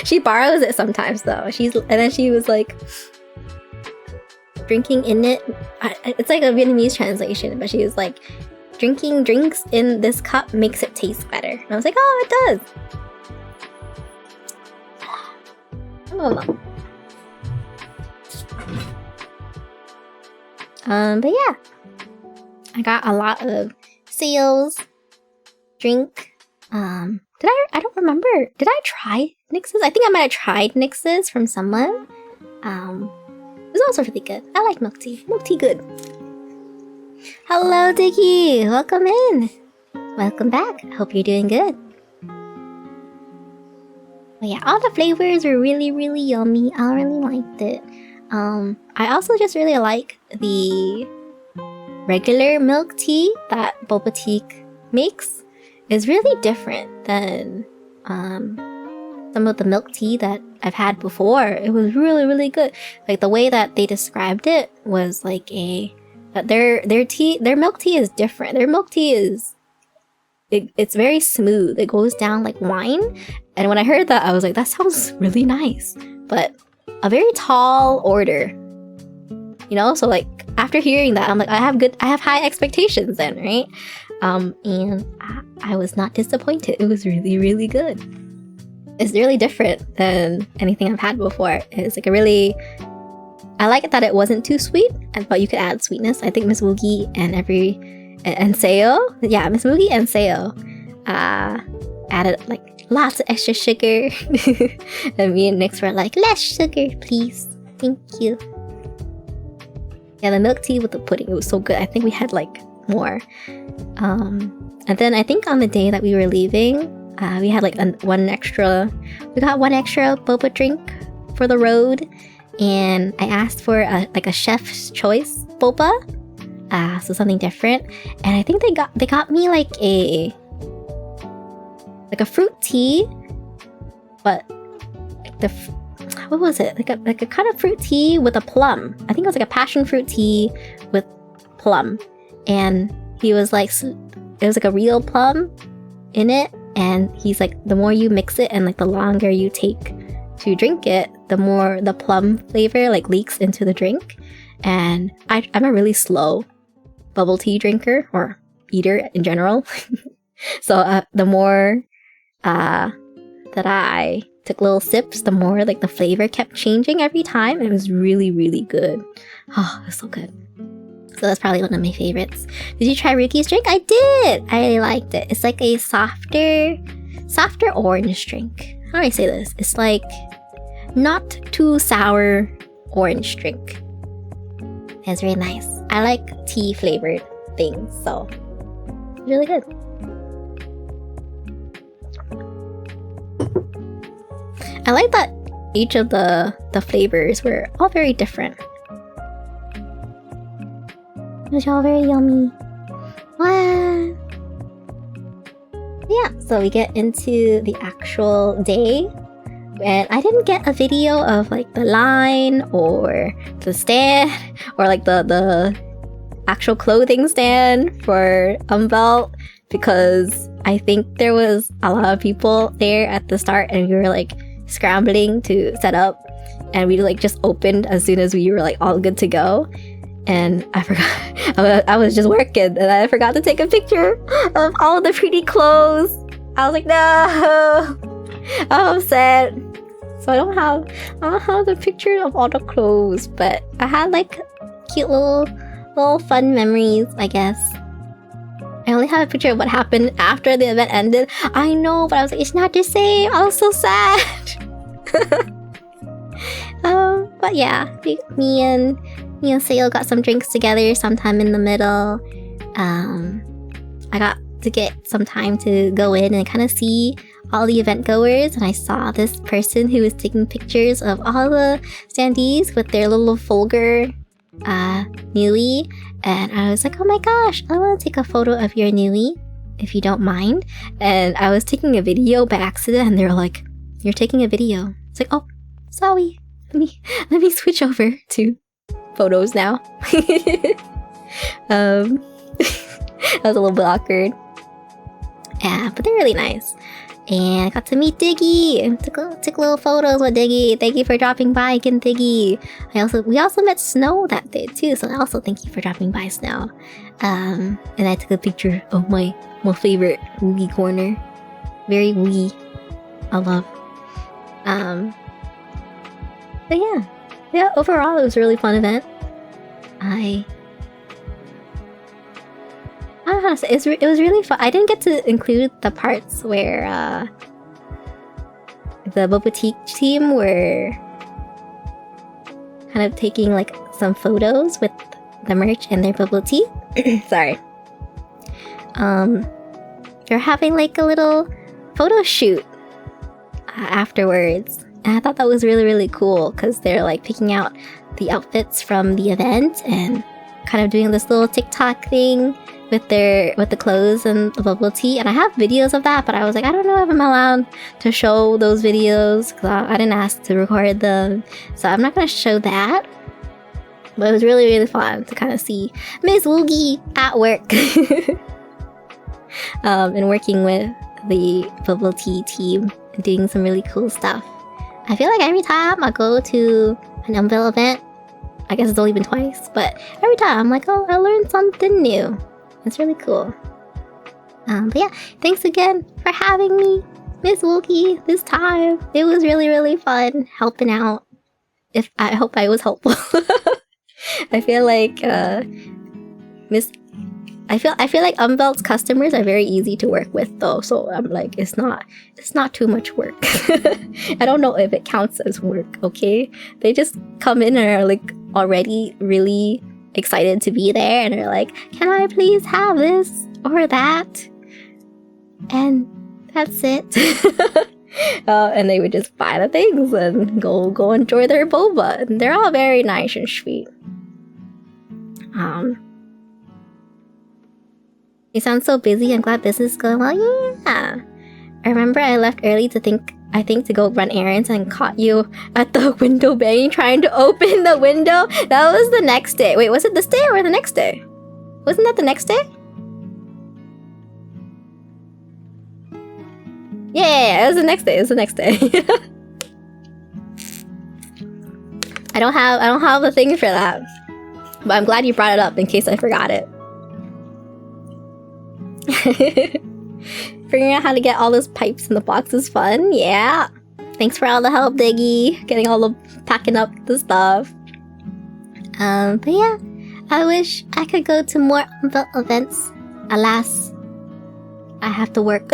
She borrows it sometimes though. And then she was like drinking in it. It's like a Vietnamese translation, but she was like, drinking drinks in this cup makes it taste better. And I was like, oh, it does. Oh. But yeah, I got a lot of sales, drink. I don't remember. Did I try Nyx's? I think I might have tried Nyx's from someone. It was also really good. I like milk tea. Milk tea good. Hello, Diggy! Welcome in! Welcome back. Hope you're doing good. But yeah, all the flavors were really, really yummy. I really liked it. I also just really like the regular milk tea that BOBATEAQUE makes. It's really different than some of the milk tea that I've had before. It was really, really good. Like the way that they described it was like their milk tea is different. Their milk tea is it's very smooth. It goes down like wine. And when I heard that, I was like, that sounds really nice. But a very tall order. You know, so like after hearing that, I'm like, I have high expectations then, right? And I was not disappointed. It was really, really good. It's really different than anything I've had before. It's like I like it that it wasn't too sweet, but you could add sweetness. I think Miss Woogie and Sayo, yeah, Miss Woogie and Sayo added like lots of extra sugar. And me and Nyx were like, less sugar, please. Thank you. Yeah, the milk tea with the pudding, it was so good. I think we had like more. And then I think on the day that we were leaving, we had like one extra boba drink for the road. And I asked for a chef's choice boba, so something different. And I think they got me like a fruit tea, but like what was it? Like a kind of fruit tea with a plum. I think it was like a passion fruit tea with plum. And he was like, it was like a real plum in it, and he's like, the more you mix it and like the longer you take to drink it, the more the plum flavor like leaks into the drink. And I'm a really slow bubble tea drinker or eater in general. So the more that I took little sips, the more like the flavor kept changing every time. It was really, really good. Oh, it was so good. So that's probably one of my favorites. Did you try Ruki's drink? I did! I really liked it. It's like a softer orange drink. How do I say this? It's like not too sour orange drink. It's really nice. I like tea flavored things, so it's really good. I like that each of the flavors were all very different. It was all very yummy. What? Yeah, so we get into the actual day. And I didn't get a video of like the line or the stand or like the actual clothing stand for UMVVELT because I think there was a lot of people there at the start and we were like scrambling to set up, and we like just opened as soon as we were like all good to go. And I forgot, I was just working and I forgot to take a picture of all the pretty clothes. I was like, no, I'm upset. So I don't have the picture of all the clothes, but I had like cute little fun memories, I guess. I only have a picture of what happened after the event ended. I know, but I was like, it's not the same. I was so sad. But yeah, me and Seo got some drinks together sometime in the middle. I got to get some time to go in and kind of see all the event goers, and I saw this person who was taking pictures of all the standees with their little Folger Nui, and I was like, oh my gosh, I want to take a photo of your Nui if you don't mind. And I was taking a video by accident and they were like, you're taking a video. It's like, oh, sorry, let me switch over to photos now. That was a little bit awkward. Yeah, but they're really nice. And I got to meet Diggy. Took little photos with Diggy. Thank you for dropping by again, Diggy. We also met Snow that day too, so also thank you for dropping by, Snow. And I took a picture of my favorite Woogie corner. Very Woogie. I love. But yeah, overall it was a really fun event. I don't know how to say it was really fun. I didn't get to include the parts where the BOBATEAQUE team were kind of taking like some photos with the merch and their bubble tea. Sorry. They're having like a little photo shoot afterwards. And I thought that was really, really cool because they're like picking out the outfits from the event and kind of doing this little TikTok thing with the clothes and the bubble tea. And I have videos of that, but I was like, I don't know if I'm allowed to show those videos because I didn't ask to record them, so I'm not gonna show that. But it was really, really fun to kind of see Miss Woogie at work and working with the bubble tea team and doing some really cool stuff. I feel like every time I go to an UMVVELT event, I guess it's only been twice, but every time I'm like, oh, I learned something new. It's really cool. But yeah, thanks again for having me, Miss Woogie, this time. It was really, really fun helping out. I hope I was helpful. I feel like I feel like UMVVELT's customers are very easy to work with though, so I'm like, it's not too much work. I don't know if it counts as work, okay? They just come in and are like already really excited to be there and they're like, can I please have this or that? And that's it. And they would just buy the things and go enjoy their boba. And they're all very nice and sweet. You sound so busy. I'm glad business is going well. Yeah. I remember I left early to to go run errands and caught you at the window banging, trying to open the window. That was the next day. Wait, was it this day or the next day? Wasn't that the next day? Yeah, it was the next day. It was the next day. I don't have a thing for that. But I'm glad you brought it up in case I forgot it. Figuring out how to get all those pipes in the box is fun. Yeah. Thanks for all the help, Diggy. Getting all the packing up the stuff. But yeah, I wish I could go to more events. Alas, I have to work.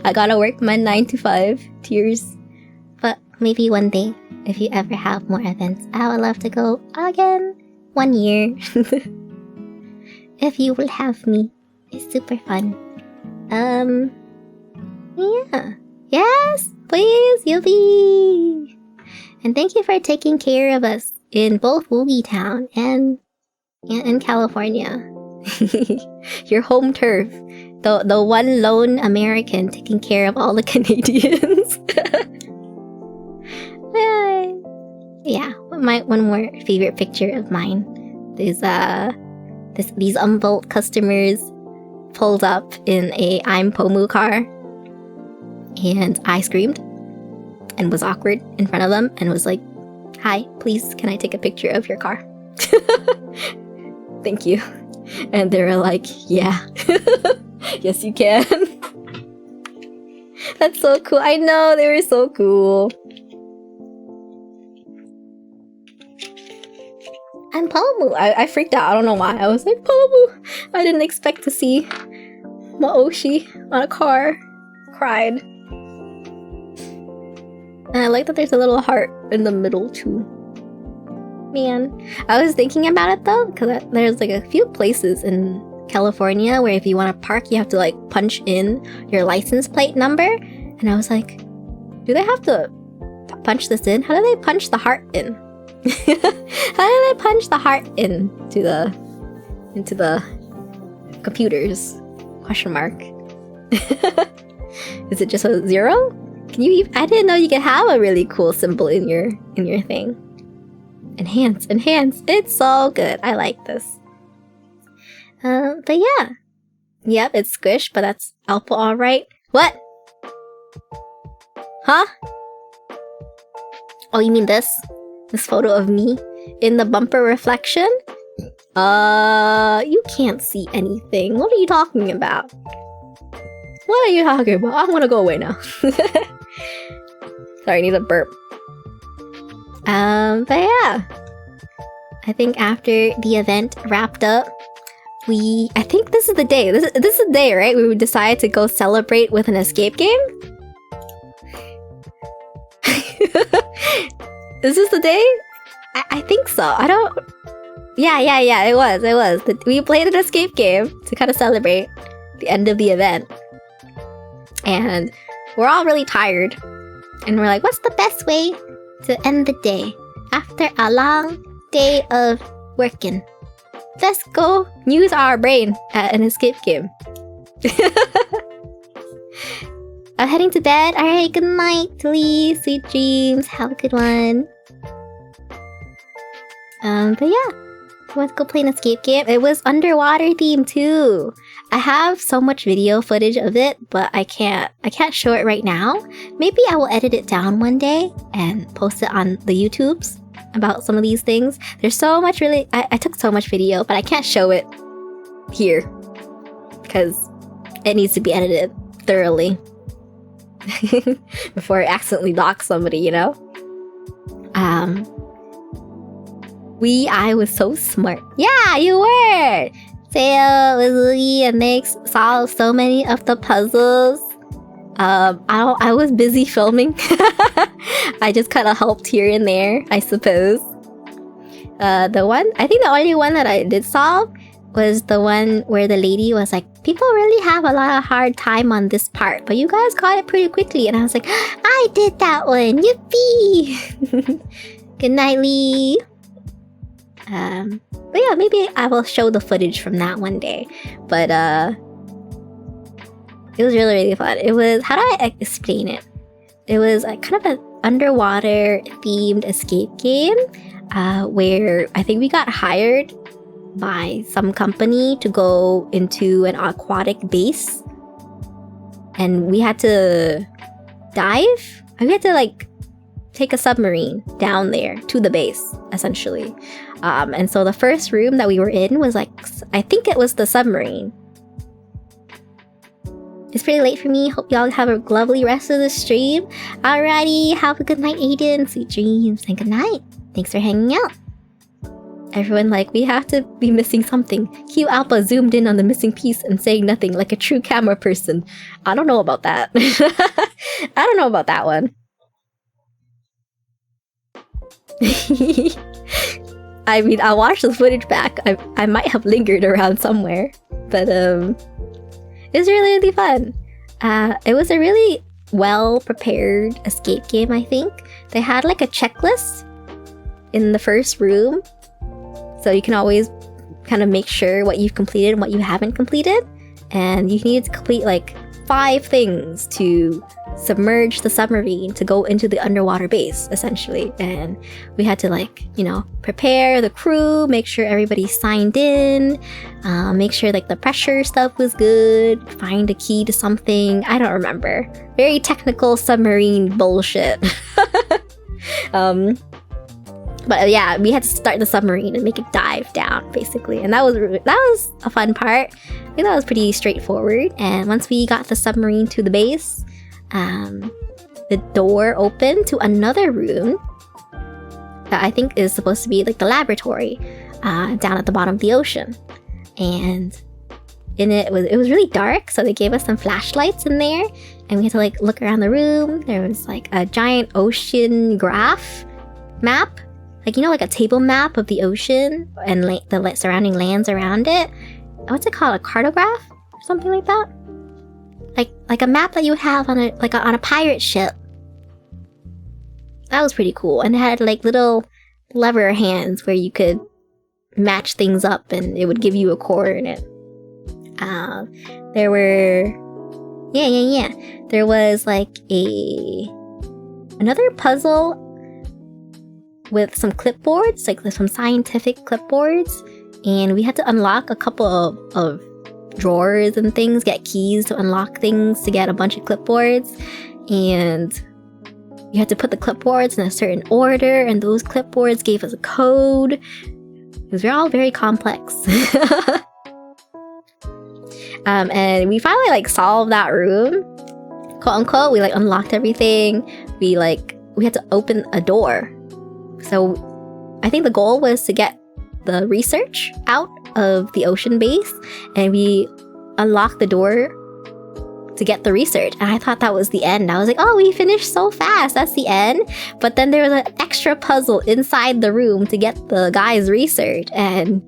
I gotta work my 9 to 5. Tears. But maybe one day, if you ever have more events, I would love to go again. 1 year. If you will have me. It's super fun. Yeah. Yes, please, Yubi. And thank you for taking care of us in both Woogie Town and in California. Your home turf. The one lone American taking care of all the Canadians. Yeah, one more favorite picture of mine is these UMVELT customers pulled up in a I'm Pomu car, and I screamed and was awkward in front of them and was like, "Hi, please, can I take a picture of your car?" Thank you. And they were like, "Yeah." Yes, you can. That's so cool. I know, they were so cool. I'm Pomu. I freaked out. I don't know why. I was like, Pomu. I didn't expect to see Maoshi on a car. Cried. And I like that there's a little heart in the middle too. Man. I was thinking about it though, because there's like a few places in California where if you want to park, you have to like punch in your license plate number. And I was like, do they have to punch this in? How do they punch the heart in? How do they punch the heart into the computers? Question mark. Is it just a 0? Can you? I didn't know you could have a really cool symbol in your thing. Enhance. It's so good. I like this. But yeah. Yep, it's squished, but that's Alpha alright. What? Huh? Oh, you mean this? This photo of me in the bumper reflection? You can't see anything. What are you talking about? What are you talking about? I'm gonna go away now. Sorry, I need a burp. But yeah. I think after the event wrapped up, I think this is the day. This is the day, right? We would decide to go celebrate with an escape game? Is this the day? I think so. I don't... Yeah, it was. We played an escape game to kind of celebrate the end of the event. And we're all really tired. And we're like, what's the best way to end the day after a long day of working? Let's go use our brain at an escape game. I'm heading to bed. Alright, good night, Lee. Sweet dreams. Have a good one. But yeah. Let's go play an escape game. It was underwater theme too. I have so much video footage of it, but I can't show it right now. Maybe I will edit it down one day and post it on the YouTubes about some of these things. There's so much I took so much video, but I can't show it here because it needs to be edited thoroughly before I accidentally dox somebody, you know? I was so smart. Yeah, you were! Sail with Lee and Mix solved so many of the puzzles. I was busy filming. I just kind of helped here and there, I suppose. I think the only one that I did solve was the one where the lady was like, people really have a lot of hard time on this part, but you guys got it pretty quickly. And I was like, I did that one! Yippee! Good night, Lee! But yeah, maybe I will show the footage from that one day. But it was really fun. It was, how do I explain it? It was kind of an underwater themed escape game where I think we got hired by some company to go into an aquatic base and we had to dive. We had to like take a submarine down there to the base, essentially. And so the first room that we were in was like, I think it was the submarine. It's pretty late for me. Hope y'all have a lovely rest of the stream. Alrighty, have a good night, Aiden. Sweet dreams and good night. Thanks for hanging out. Everyone like, we have to be missing something. Q Alpha zoomed in on the missing piece and saying nothing like a true camera person. I don't know about that. I don't know about that one. I mean, I'll watch the footage back. I might have lingered around somewhere. But, it was really, really fun. It was a really well-prepared escape game, I think. They had like a checklist in the first room. So you can always kind of make sure what you've completed and what you haven't completed. And you needed to complete like 5 things to submerge the submarine to go into the underwater base, essentially. And we had to like, you know, prepare the crew, make sure everybody signed in, make sure like the pressure stuff was good, find a key to something. I don't remember. Very technical submarine bullshit. But yeah, we had to start the submarine and make it dive down, basically. And that was a fun part. I think that was pretty straightforward. And once we got the submarine to the base, the door opened to another room that I think is supposed to be like the laboratory down at the bottom of the ocean. And in it was really dark, so they gave us some flashlights in there, and we had to like look around the room. There was like a giant ocean graph map. Like, you know, like a table map of the ocean and the surrounding lands around it. What's it called? A cartograph? Or something like that? Like a map that you would have on a pirate ship. That was pretty cool. And it had like little lever hands where you could match things up and it would give you a coordinate. There were... Yeah. There was like another puzzle with some clipboards, like some scientific clipboards, and we had to unlock a couple of drawers and things, get keys to unlock things to get a bunch of clipboards, and you had to put the clipboards in a certain order, and those clipboards gave us a code. It was all very complex. And we finally like solved that room, quote unquote. We like unlocked everything. We had to open a door. So I think the goal was to get the research out of the ocean base, and we unlocked the door to get the research. And I thought that was the end. I was like, oh, we finished so fast. That's the end. But then there was an extra puzzle inside the room to get the guy's research, and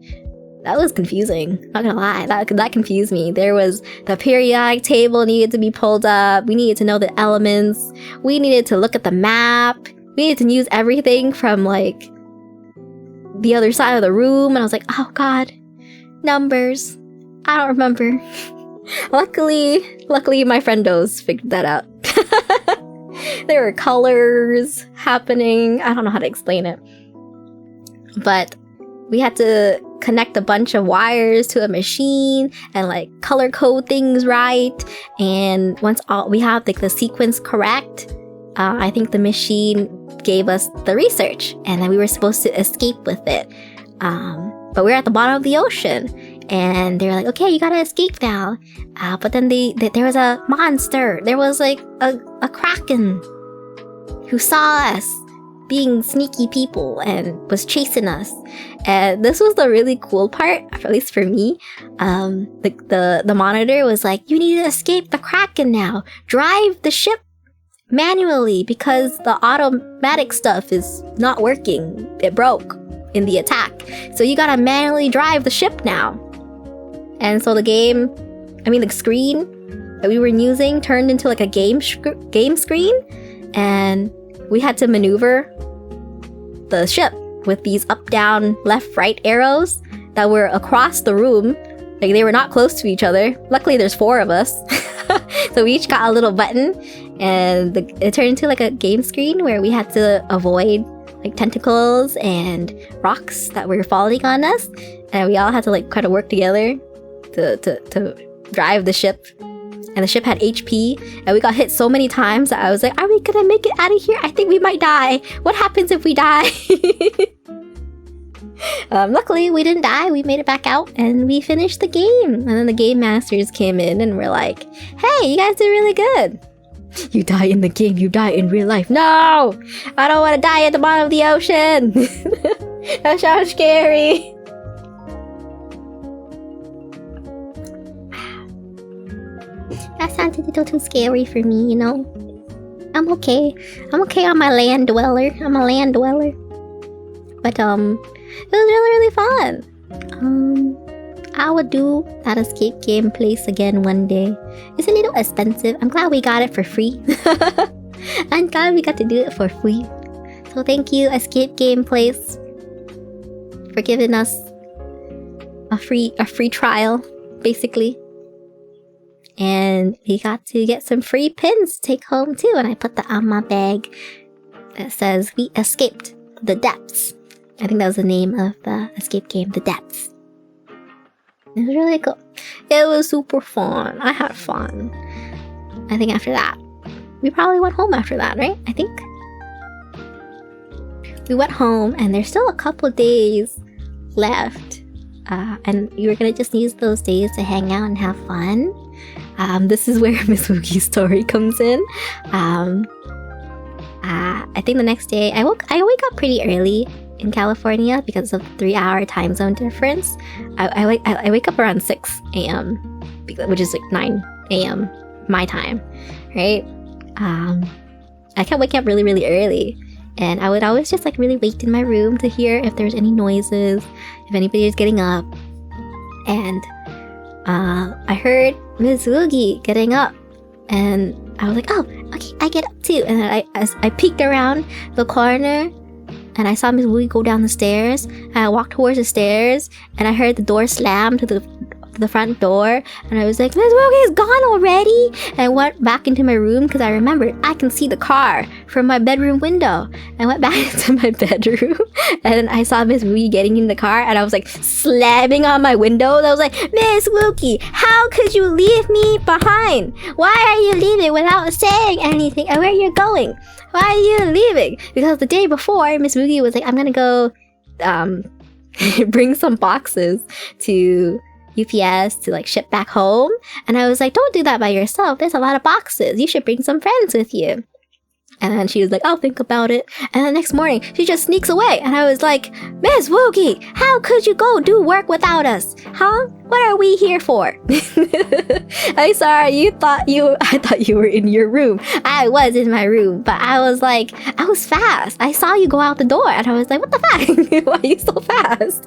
that was confusing. Not gonna lie, that confused me. There was the periodic table needed to be pulled up. We needed to know the elements. We needed to look at the map. We needed to use everything from like the other side of the room, and I was like, oh god, numbers. I don't remember. Luckily my friendos figured that out. There were colors happening. I don't know how to explain it. But we had to connect a bunch of wires to a machine and like color code things right. And once we have like the sequence correct, I think the machine gave us the research, and then we were supposed to escape with it. But we were at the bottom of the ocean, and they were like, okay, you gotta escape now. But then there was a monster. There was like a kraken who saw us being sneaky people and was chasing us. And this was the really cool part, at least for me. The monitor was like, you need to escape the kraken now. Drive the ship manually because the automatic stuff is not working. It broke in the attack. So you gotta manually drive the ship now. And so the screen that we were using turned into like a game screen, and we had to maneuver the ship with these up, down, left, right arrows that were across the room. Like, they were not close to each other. Luckily, there's 4 of us. So we each got a little button, and it turned into like a game screen where we had to avoid like tentacles and rocks that were falling on us, and we all had to like kind of work together to drive the ship. and the ship had HP, and we got hit so many times that I was like, are we gonna make it out of here? I think we might die. What happens if we die? Luckily, we didn't die. We made it back out, and we finished the game. And then the game masters came in and were like, hey, you guys did really good. You die in the game, you die in real life. No! I don't want to die at the bottom of the ocean! That sounds scary. That sounds a little too scary for me, you know? I'm okay. I'm okay on my land dweller. I'm a land dweller. But, it was really fun. I would do that escape game place again one day. It's a little expensive. I'm glad we got it for free. I'm glad we got to do it for free. So thank you, escape game place, for giving us a free trial, basically. And we got to get some free pins to take home too. And I put that on my bag that says we escaped the depths. I think that was the name of the escape game, the depths. It was really cool. It was super fun. I had fun. I think after that, we probably went home after that, right? I think. We went home and there's still a couple days left. And you were gonna just use those days to hang out and have fun. This is where Miss Woogie's story comes in. I think the next day, I wake up pretty early in California because of the 3-hour time zone difference. I wake up around 6 a.m. which is like 9 a.m. my time, right? I kept waking up really early, and I would always just like really wait in my room to hear if there's any noises, if anybody is getting up. And I heard Miss Woogie getting up, and I was like, oh, okay, I get up too. And then I peeked around the corner, and I saw Miss Woogie go down the stairs, and I walked towards the stairs, and I heard the door slam to the front door, and I was like, Miss Woogie's gone already? And I went back into my room because I remembered I can see the car from my bedroom window. I went back into my bedroom, and I saw Miss Woogie getting in the car, and I was like slamming on my windows. I was like, Miss Woogie, how could you leave me behind? Why are you leaving without saying anything? And where you're going? Why are you leaving? Because the day before, Miss Woogie was like, I'm gonna go bring some boxes to UPS to like ship back home. And I was like, don't do that by yourself. There's a lot of boxes. You should bring some friends with you. And then she was like, I'll think about it. And the next morning, she just sneaks away. And I was like, Miss Woogie, how could you go do work without us? Huh? What are we here for? I'm sorry, I thought you were in your room. I was in my room, but I was fast. I saw you go out the door, and I was like, what the fuck? Why are you so fast?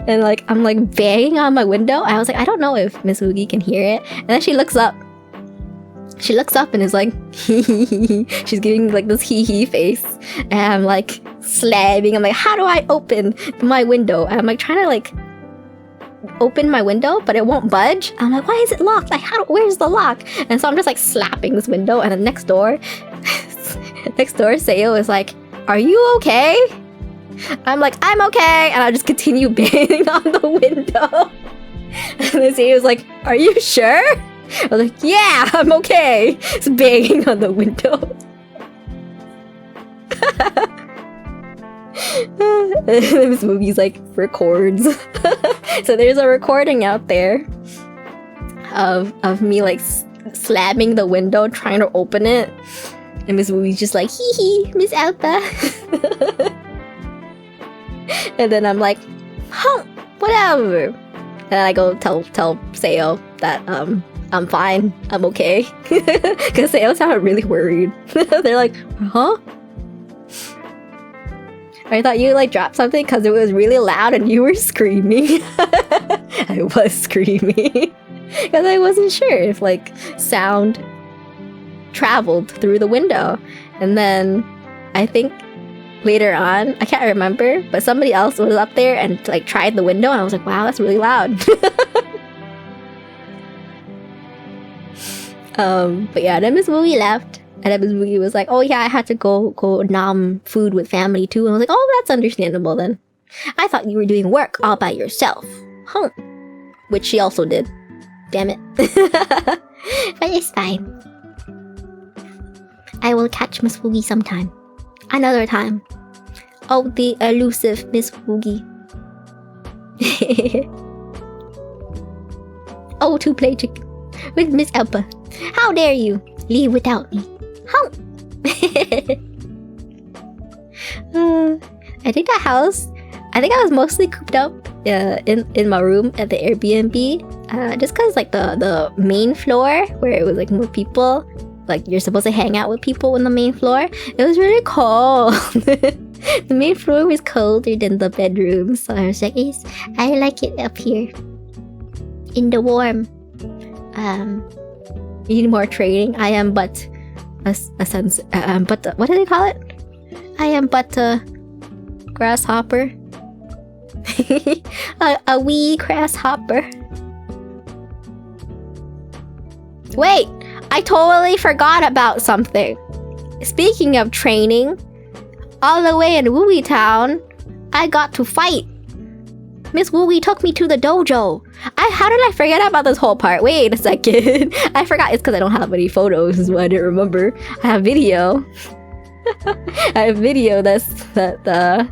And like, I'm like banging on my window. I was like, I don't know if Miss Woogie can hear it. And then she looks up. She looks up and is like, hee hee hee. She's giving like this hee hee face. And I'm like slamming. I'm like, how do I open my window? And I'm like trying to like open my window, but it won't budge. I'm like, why is it locked? Like, where's the lock? And so I'm just like slapping this window. And then next door, Sayo is like, are you okay? I'm like, I'm okay. And I just continue banging on the window. And then Sayo was like, are you sure? I was like, yeah, I'm okay. Just banging on the window. And this movie's like records. So there's a recording out there of me like slamming the window trying to open it, and Miss Movie's just like, hee hee, Miss Alpha. And then I'm like, huh, whatever. And then I go tell Sayo that I'm fine, I'm okay. Because Sayo sounded really worried. They're like, huh? I thought you like dropped something because it was really loud and you were screaming. I was screaming. Because I wasn't sure if like sound traveled through the window. And then I think later on, I can't remember, but somebody else was up there and like tried the window, and I was like, wow, that's really loud. But yeah, then Miss Woogie left, and then Miss Woogie was like, oh yeah, I had to go nom food with family too. And I was like, oh, that's understandable then. I thought you were doing work all by yourself. Huh. Which she also did. Damn it. But it's fine. I will catch Miss Woogie sometime. Another time. Oh, the elusive Miss Woogie. Oh, to play chicken with Miss Elba. How dare you leave without me? How? I think that house. I think I was mostly cooped up in my room at the Airbnb. Just cause like the main floor where it was like more people, like you're supposed to hang out with people on the main floor. It was really cold. The main floor was colder than the bedroom, so I was like, I like it up here in the warm. You need more training. I am but a sense. But what do they call it? I am but a grasshopper. a wee grasshopper. Wait, I totally forgot about something. Speaking of training, all the way in Woogie Town, I got to fight. Miss Woogie took me to the dojo. How did I forget about this whole part? Wait a second. I forgot. It's because I don't have any photos, is why I didn't remember. I have video. I have video that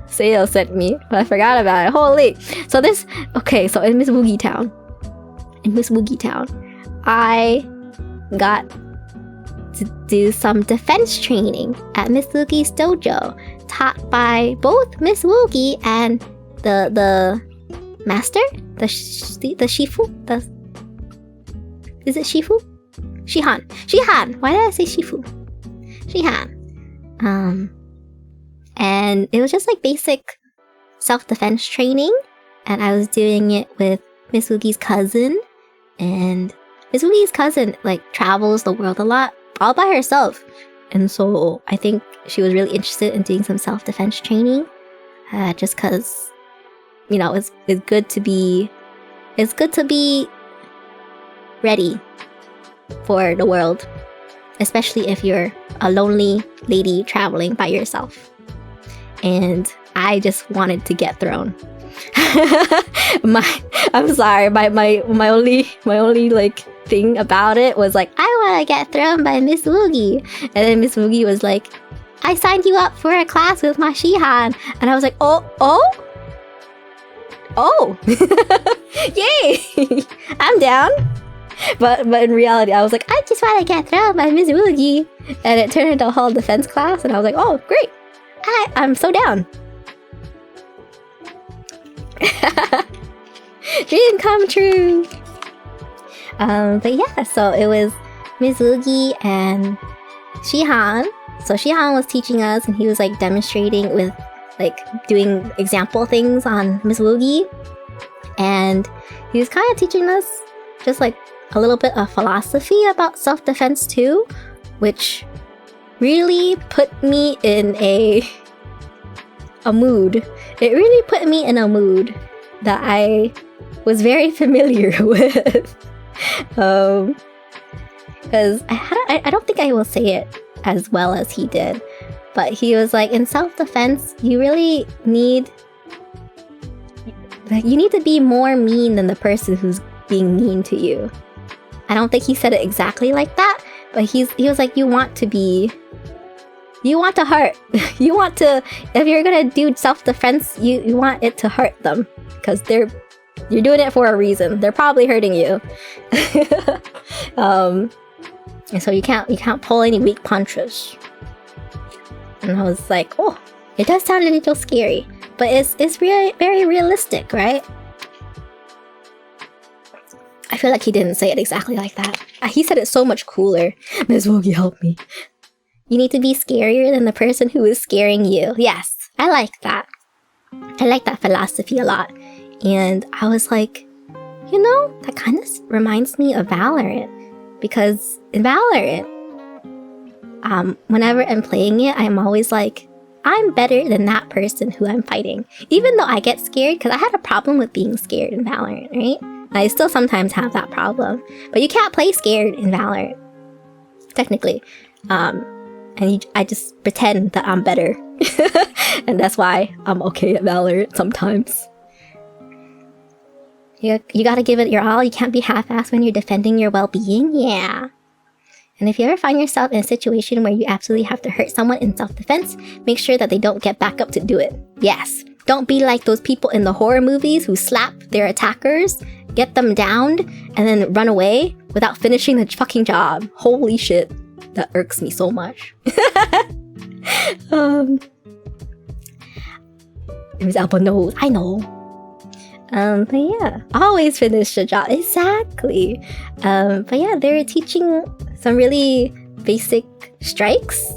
Sayo sent me, but I forgot about it. Holy. So this, okay, so in Miss Woogie Town, I got to do some defense training at Miss Woogie's dojo, taught by both Miss Woogie and the master, the Shifu, is it Shifu? Shihan. Why did I say Shifu? Shihan. And it was just like basic self-defense training, and I was doing it with Miss Woogie's cousin, and Miss Woogie's cousin like travels the world a lot all by herself, and so I think she was really interested in doing some self-defense training, just because, you know, it's good to be ready for the world, especially if you're a lonely lady traveling by yourself. And I just wanted to get thrown. I'm sorry, my only like thing about it was like, I want to get thrown by Miss Woogie. And then Miss Woogie was like, I signed you up for a class with my Shihan. And I was like, oh yay. I'm down. But in reality, I was like, I just want to get thrown by Miss Woogie. And it turned into a whole defense class, and I was like, oh, great. I'm so down. Dream come true. But yeah, so it was Miss Woogie and Shihan. So Shihan was teaching us, and he was like demonstrating with like doing example things on Miss Woogie. And he was kind of teaching us just like a little bit of philosophy about self-defense too, which really put me in a mood. It really put me in a mood that I was very familiar with. Because I don't think I will say it as well as he did, but he was like, in self-defense, you really need to be more mean than the person who's being mean to you. I don't think he said it exactly like that, but he was like, you want to hurt. You want to, if you're gonna do self-defense, you want it to hurt them, because you're doing it for a reason. They're probably hurting you. And so you can't pull any weak punches. And I was like, oh, it does sound a little scary, but it's really very realistic, right? I feel like he didn't say it exactly like that. He said it so much cooler. Miss Woogie, help me. You need to be scarier than the person who is scaring you. Yes, I like that. I like that philosophy a lot. And I was like, you know, that kind of reminds me of Valorant. Because in Valorant, whenever I'm playing it, I'm always like, I'm better than that person who I'm fighting. Even though I get scared, because I had a problem with being scared in Valorant, right? I still sometimes have that problem. But you can't play scared in Valorant, technically. I just pretend that I'm better. And that's why I'm okay at Valorant sometimes. You gotta give it your all. You can't be half-assed when you're defending your well-being. Yeah. And if you ever find yourself in a situation where you absolutely have to hurt someone in self-defense, make sure that they don't get back up to do it. Yes. Don't be like those people in the horror movies who slap their attackers, get them downed, and then run away without finishing the fucking job. Holy shit. That irks me so much. It was elbow nose. I know. But yeah, always finish the job. Exactly. But yeah, they were teaching some really basic strikes.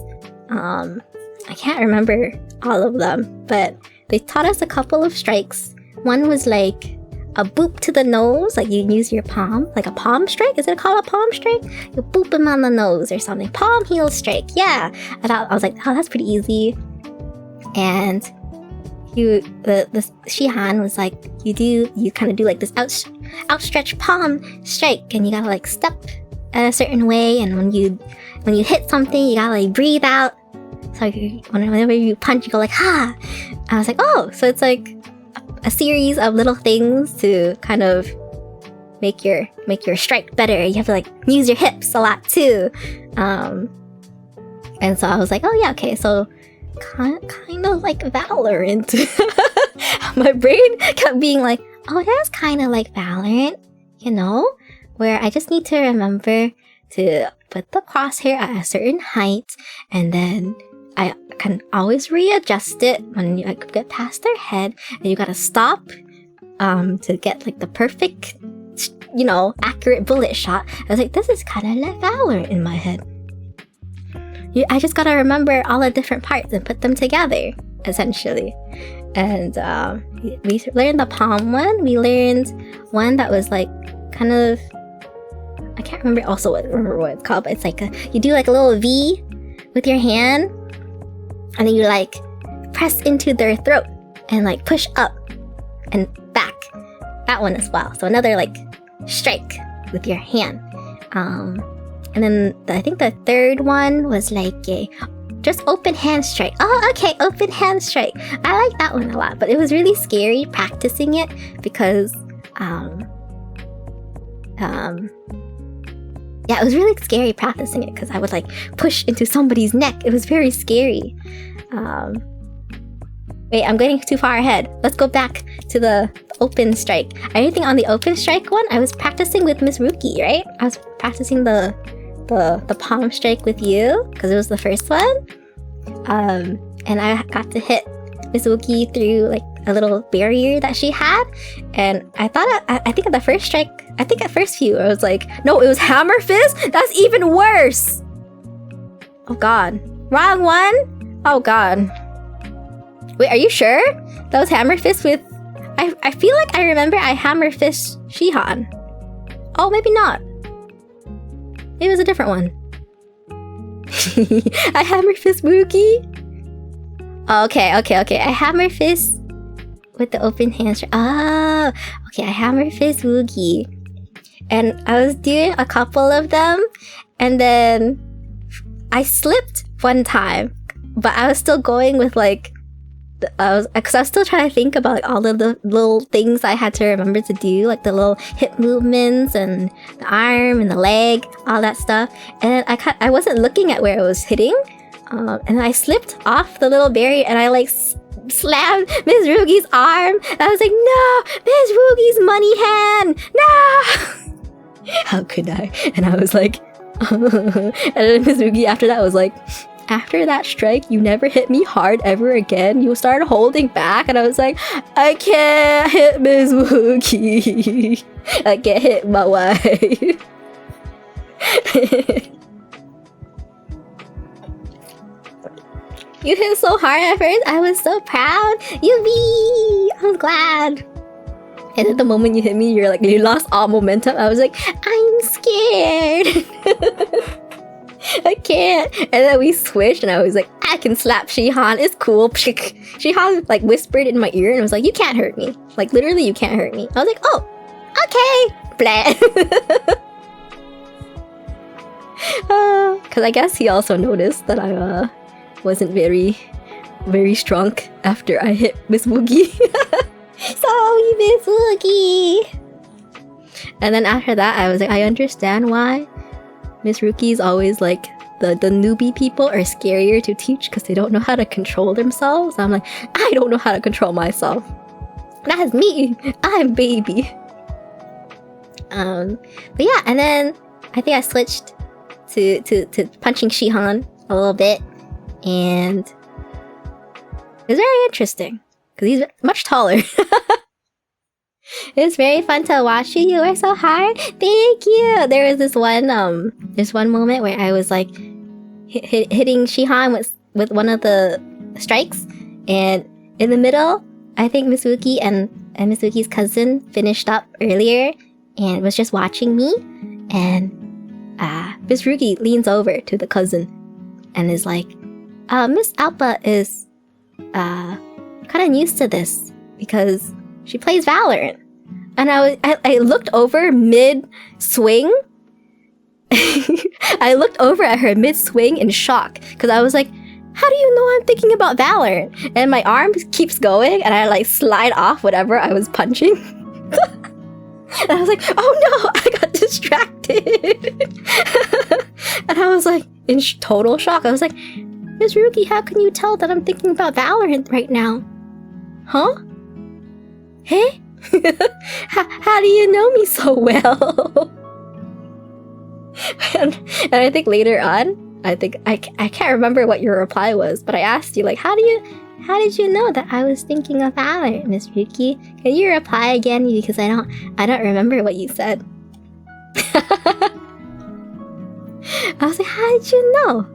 I can't remember all of them, but they taught us a couple of strikes. One was like a boop to the nose, like you use your palm, like a palm strike. Is it called a palm strike? You boop him on the nose or something. Palm heel strike. Yeah. I was like, oh, that's pretty easy. And the Shihan was like, you kind of do like this outstretched palm strike, and you gotta like step a certain way, and when you hit something, you gotta like breathe out. So whenever you punch, you go like ha. I was like, oh, so it's like a series of little things to kind of make your strike better. You have to like use your hips a lot too. And so I was like, oh yeah, okay, so kind of like Valorant. My brain kept being like, oh, that's kind of like Valorant, you know, where I just need to remember to put the crosshair at a certain height, and then I can always readjust it when you get past their head, and you gotta stop to get like the perfect, you know, accurate bullet shot. I was like, this is kind of like Valorant in my head. I just gotta remember all the different parts and put them together, essentially. And we learned the palm one. We learned one that was like kind of, I can't remember what it's called, but it's like you do like a little V with your hand, and then you like press into their throat and like push up and back. That one as well. So another like strike with your hand. And then I think the third one was like a just open hand strike. Oh, okay, open hand strike. I like that one a lot, but it was really scary practicing it because yeah, it was really scary practicing it because I would like push into somebody's neck. It was very scary. Wait, I'm getting too far ahead. Let's go back to the open strike. Anything on the open strike one? I was practicing with Miss Ruki, right? I was practicing the palm strike with you because it was the first one. And I got to hit Miss Ruki through like a little barrier that she had, and I thought I think at the first strike, I think at first few I was like, no, it was hammer fist. That's even worse. Oh god, wrong one. Oh god. Wait, are you sure that was hammer fist with? I feel like I remember I hammer fist Shihan. Oh, maybe not. Maybe it was a different one. I hammer fist Mookie. Okay. I hammer fist with the open hand. Oh, okay. I hammer fist Woogie, and I was doing a couple of them, and then I slipped one time, but I was still going with like. Because I was still trying to think about like all of the little things I had to remember to do, like the little hip movements and the arm and the leg, all that stuff. And then I wasn't looking at where I was hitting, and I slipped off the little barrier, and I like slammed Miss Rugi's arm. And I was like, no, Miss Rugi's money hand, no. How could I? And I was like, and then Miss Rugi after that was like, after that strike, you never hit me hard ever again. You started holding back, and I was like, I can't hit Miss Wookie. I can't hit my wife. You hit so hard at first. I was so proud. I was glad. And at the moment you hit me, you're like, you lost all momentum. I was like, I'm scared. I can't. And then we switched, and I was like, I can slap Shihan. It's cool. Shihan like whispered in my ear and was like, you can't hurt me. Like literally, you can't hurt me. I was like, oh, okay. Blah. Because I guess he also noticed that I wasn't very, very strong after I hit Miss Woogie. Sorry, Miss Woogie. And then after that, I was like, I understand why Miss Ruki's always like the newbie people are scarier to teach because they don't know how to control themselves. I'm like, I don't know how to control myself. That's me. I'm baby. But yeah, and then I think I switched to punching Shihan a little bit, and it was very interesting because he's much taller. It was very fun to watch you. You were so hard. Thank you. There was this one there's one moment where I was like hitting Shihan with one of the strikes, and in the middle, I think Miss Wuki and Miss Wuki's cousin finished up earlier and was just watching me, and Miss Ruki leans over to the cousin and is like, Miss Alpa is kind of used to this because she plays Valorant. And I looked over mid-swing. I looked over at her mid-swing in shock because I was like, how do you know I'm thinking about Valorant? And my arm keeps going and I like slide off whatever I was punching. And I was like, oh no, I got distracted. And I was like in total shock. I was like, Miss Ruki, how can you tell that I'm thinking about Valorant right now? Huh? Hey? How do you know me so well? and I think later on, I can't remember what your reply was, but I asked you like, how did you know that I was thinking of Valorant, Miss Ruki? Can you reply again, because I don't remember what you said. I was like, how did you know?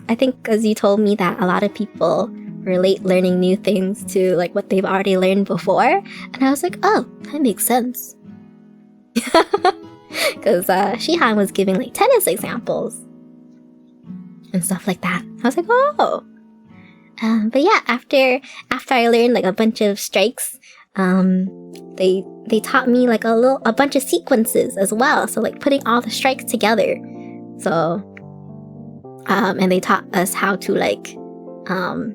I think because you told me that a lot of people relate learning new things to like what they've already learned before, and I was like, oh, that makes sense. Because Shihan was giving like tennis examples and stuff like that. I was like, oh. But yeah, after I learned like a bunch of strikes, they taught me like a bunch of sequences as well. So like putting all the strikes together. So and they taught us how to like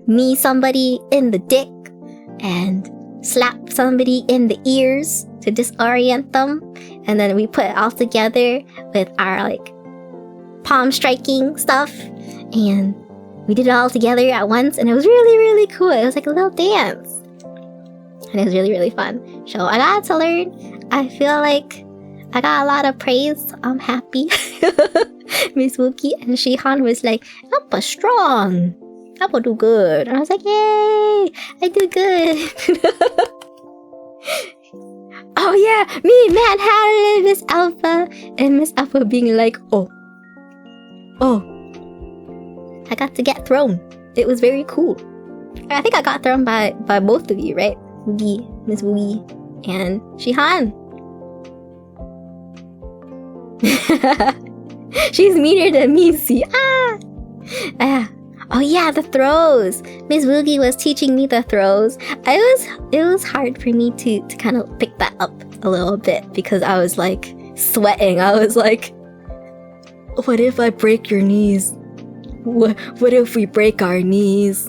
knee somebody in the dick and slap somebody in the ears to disorient them, and then we put it all together with our like palm striking stuff, and we did it all together at once, and it was really, really cool. It was like a little dance, and it was really, really fun. So I got to learn. I feel like I got a lot of praise. I'm happy. Miss Wuki and Shihan was like, Appa strong. Appa do good. And I was like, yay, I do good. Oh yeah, me, Manhattan, Miss Alpha, and Miss Alpha being like, oh, I got to get thrown. It was very cool. I think I got thrown by both of you, right? Wugi, Miss Wugi, and Shihan. She's meaner than me, see? Oh yeah, the throws. Miss Wugi was teaching me the throws. It was hard for me to kind of pick that up a little bit because I was like sweating. I was like, what if I break your knees? What if we break our knees?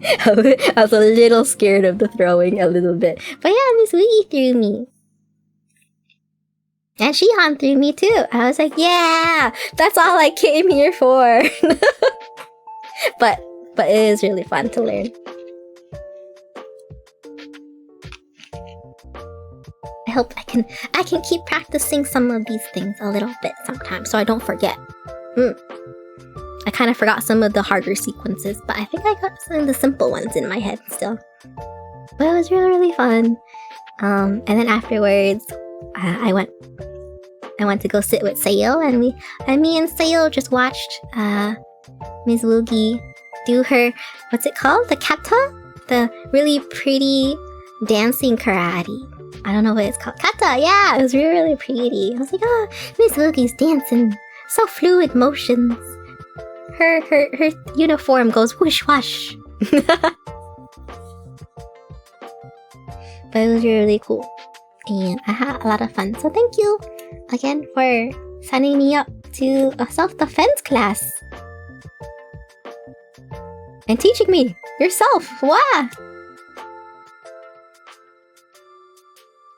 I was a little scared of the throwing a little bit. But yeah, Miss Wugi threw me. And Shihan threw me too. I was like, yeah, that's all I came here for. But it is really fun to learn. I hope I can keep practicing some of these things a little bit sometimes so I don't forget. I kind of forgot some of the harder sequences, but I think I got some of the simple ones in my head still. But it was really, really fun. And then afterwards, I went to go sit with Sayo, and me and Sayo just watched Ms. Wugi do her, what's it called? The kata? The really pretty dancing karate. I don't know what it's called. Kata, yeah, it was really, really pretty. I was like, oh, Ms. Wugi's dancing. So fluid motions. Her uniform goes whoosh whoosh. But it was really cool. And I had a lot of fun. So thank you again for signing me up to a self-defense class. And teaching me yourself. Wow.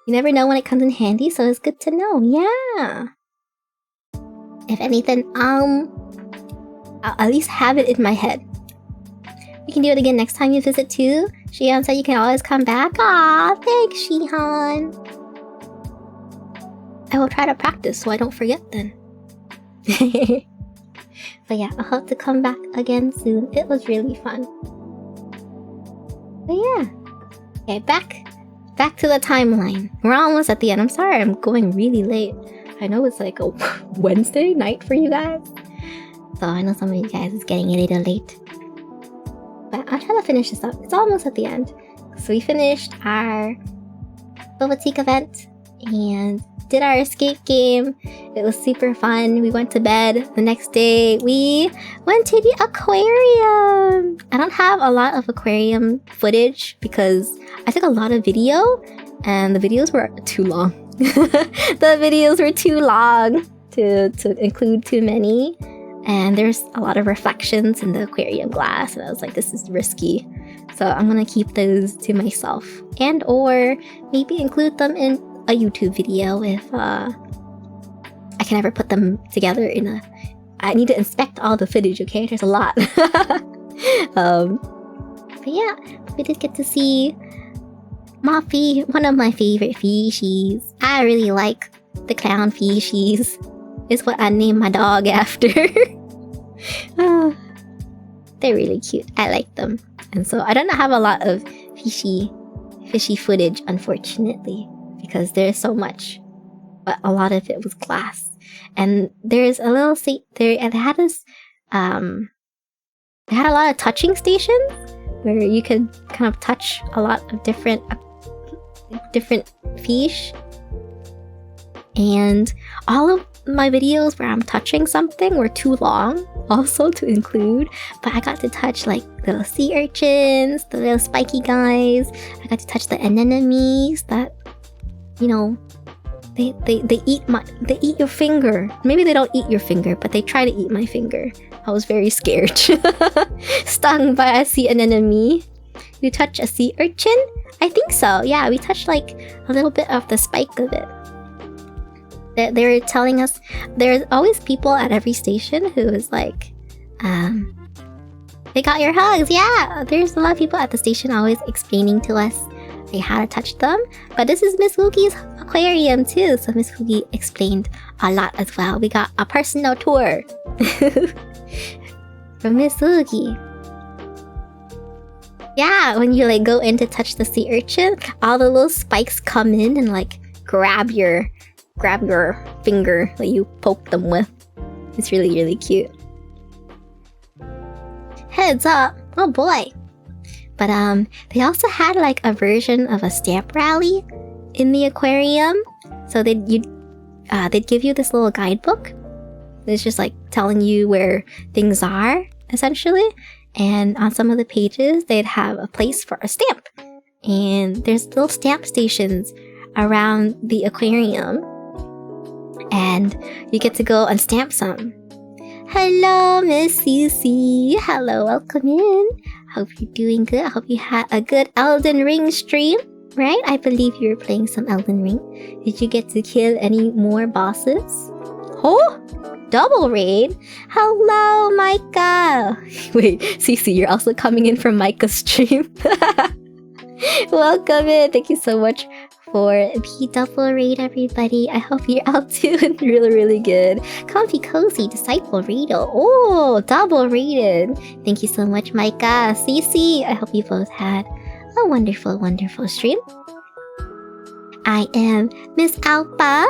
You never know when it comes in handy, so it's good to know. Yeah. If anything, I'll at least have it in my head. We can do it again next time you visit too. Shihan said you can always come back. Aw, thanks, Shihan. I will try to practice so I don't forget then. But yeah, I'll hope to come back again soon. It was really fun. But yeah. Okay, back to the timeline. We're almost at the end. I'm sorry I'm going really late. I know it's like a Wednesday night for you guys. So I know some of you guys is getting a little late. But I'll try to finish this up. It's almost at the end. So we finished our BOBATEAQUE event and did our escape game. It was super fun. We went to bed. The next day, we went to the aquarium. I don't have a lot of aquarium footage because I took a lot of video and the videos were too long. The videos were too long to include too many. And there's a lot of reflections in the aquarium glass. And I was like, this is risky. So I'm gonna keep those to myself. And or maybe include them in a YouTube video if I can ever put them together in a... I need to inspect all the footage, okay? There's a lot. But yeah, we did get to see one of my favorite fishies. I really like the clown fishies. It's what I named my dog after. They're really cute. I like them. And so I don't have a lot of fishy footage, unfortunately, because there's so much. But a lot of it was glass. And there's a little they had this they had a lot of touching stations where you could kind of touch a lot of different fish. And all of my videos where I'm touching something were too long also to include, but I got to touch like little sea urchins, the little spiky guys. I got to touch the anemones that, you know, they eat your finger. Maybe they don't eat your finger, but they try to eat my finger. I was very scared. Stung by a sea anemone. You touch a sea urchin? I think so. Yeah, we touched like a little bit of the spike of it. They were telling us there's always people at every station who is like, they got your hugs. Yeah, there's a lot of people at the station always explaining to us how to touch them. But this is Miss Wookie's aquarium too, so Miss Wookie explained a lot as well. We got a personal tour from Miss Wookie. Yeah, when you like go in to touch the sea urchin, all the little spikes come in and like grab your finger that you poke them with. It's really, really cute. Heads up! Oh boy! But they also had like a version of a stamp rally in the aquarium. So they'd give you this little guidebook. It's just like telling you where things are, essentially. And on some of the pages, they'd have a place for a stamp. And there's little stamp stations around the aquarium. And you get to go and stamp some. Hello, Miss Cece. Hello, welcome in. Hope you're doing good. I hope you had a good Elden Ring stream, right? I believe you were playing some Elden Ring. Did you get to kill any more bosses? Oh, double raid. Hello, Micah. Wait, Cece, you're also coming in from Micah's stream. Welcome in. Thank you so much for the double raid, everybody. I hope you're all doing really, really good. Comfy Cozy Disciple Rado. Oh, double rated. Thank you so much, Micah. Cece, I hope you both had a wonderful, wonderful stream. I am Miss Alpha,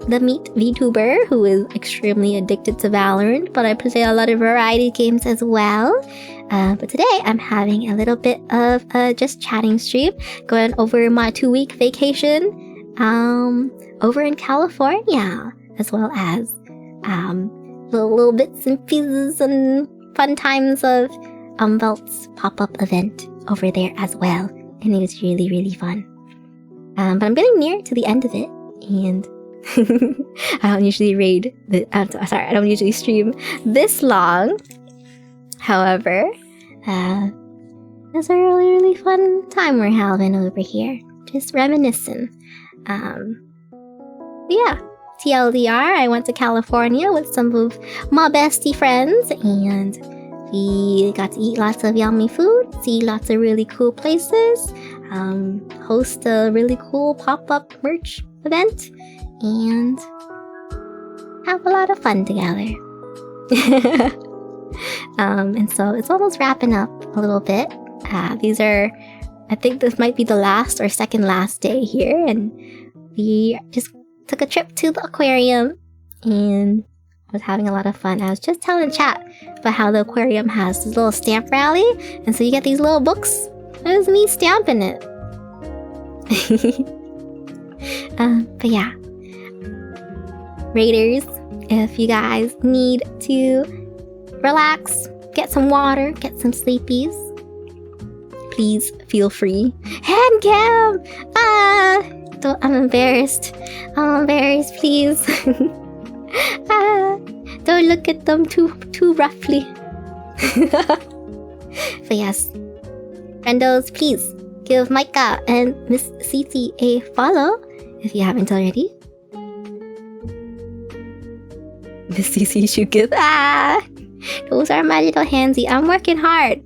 the meat VTuber who is extremely addicted to Valorant, but I play a lot of variety games as well. But today I'm having a little bit of a just chatting stream, going over my 2-week vacation over in California, as well as little bits and pieces and fun times of UMVVELT's pop-up event over there as well. And it was really, really fun. But I'm getting near to the end of it, and I don't usually I don't usually stream this long. However, it's a really, really fun time we're having over here. Just reminiscing Yeah, TLDR, I went to California with some of my bestie friends, and we got to eat lots of yummy food, see lots of really cool places, host a really cool pop-up merch event, and have a lot of fun together. And so it's almost wrapping up a little bit. I think this might be the last or second last day here, and we just took a trip to the aquarium and was having a lot of fun. I was just telling chat about how the aquarium has this little stamp rally, and so you get these little books. It was me stamping it. But yeah, Raiders, if you guys need to relax, get some water, get some sleepies, please feel free. Hand cam! I'm embarrassed. Please. Don't look at them too roughly. But yes, friendos, please give Micah and Miss Cece a follow if you haven't already. Miss Cece should give. Those are my little handsy. I'm working hard.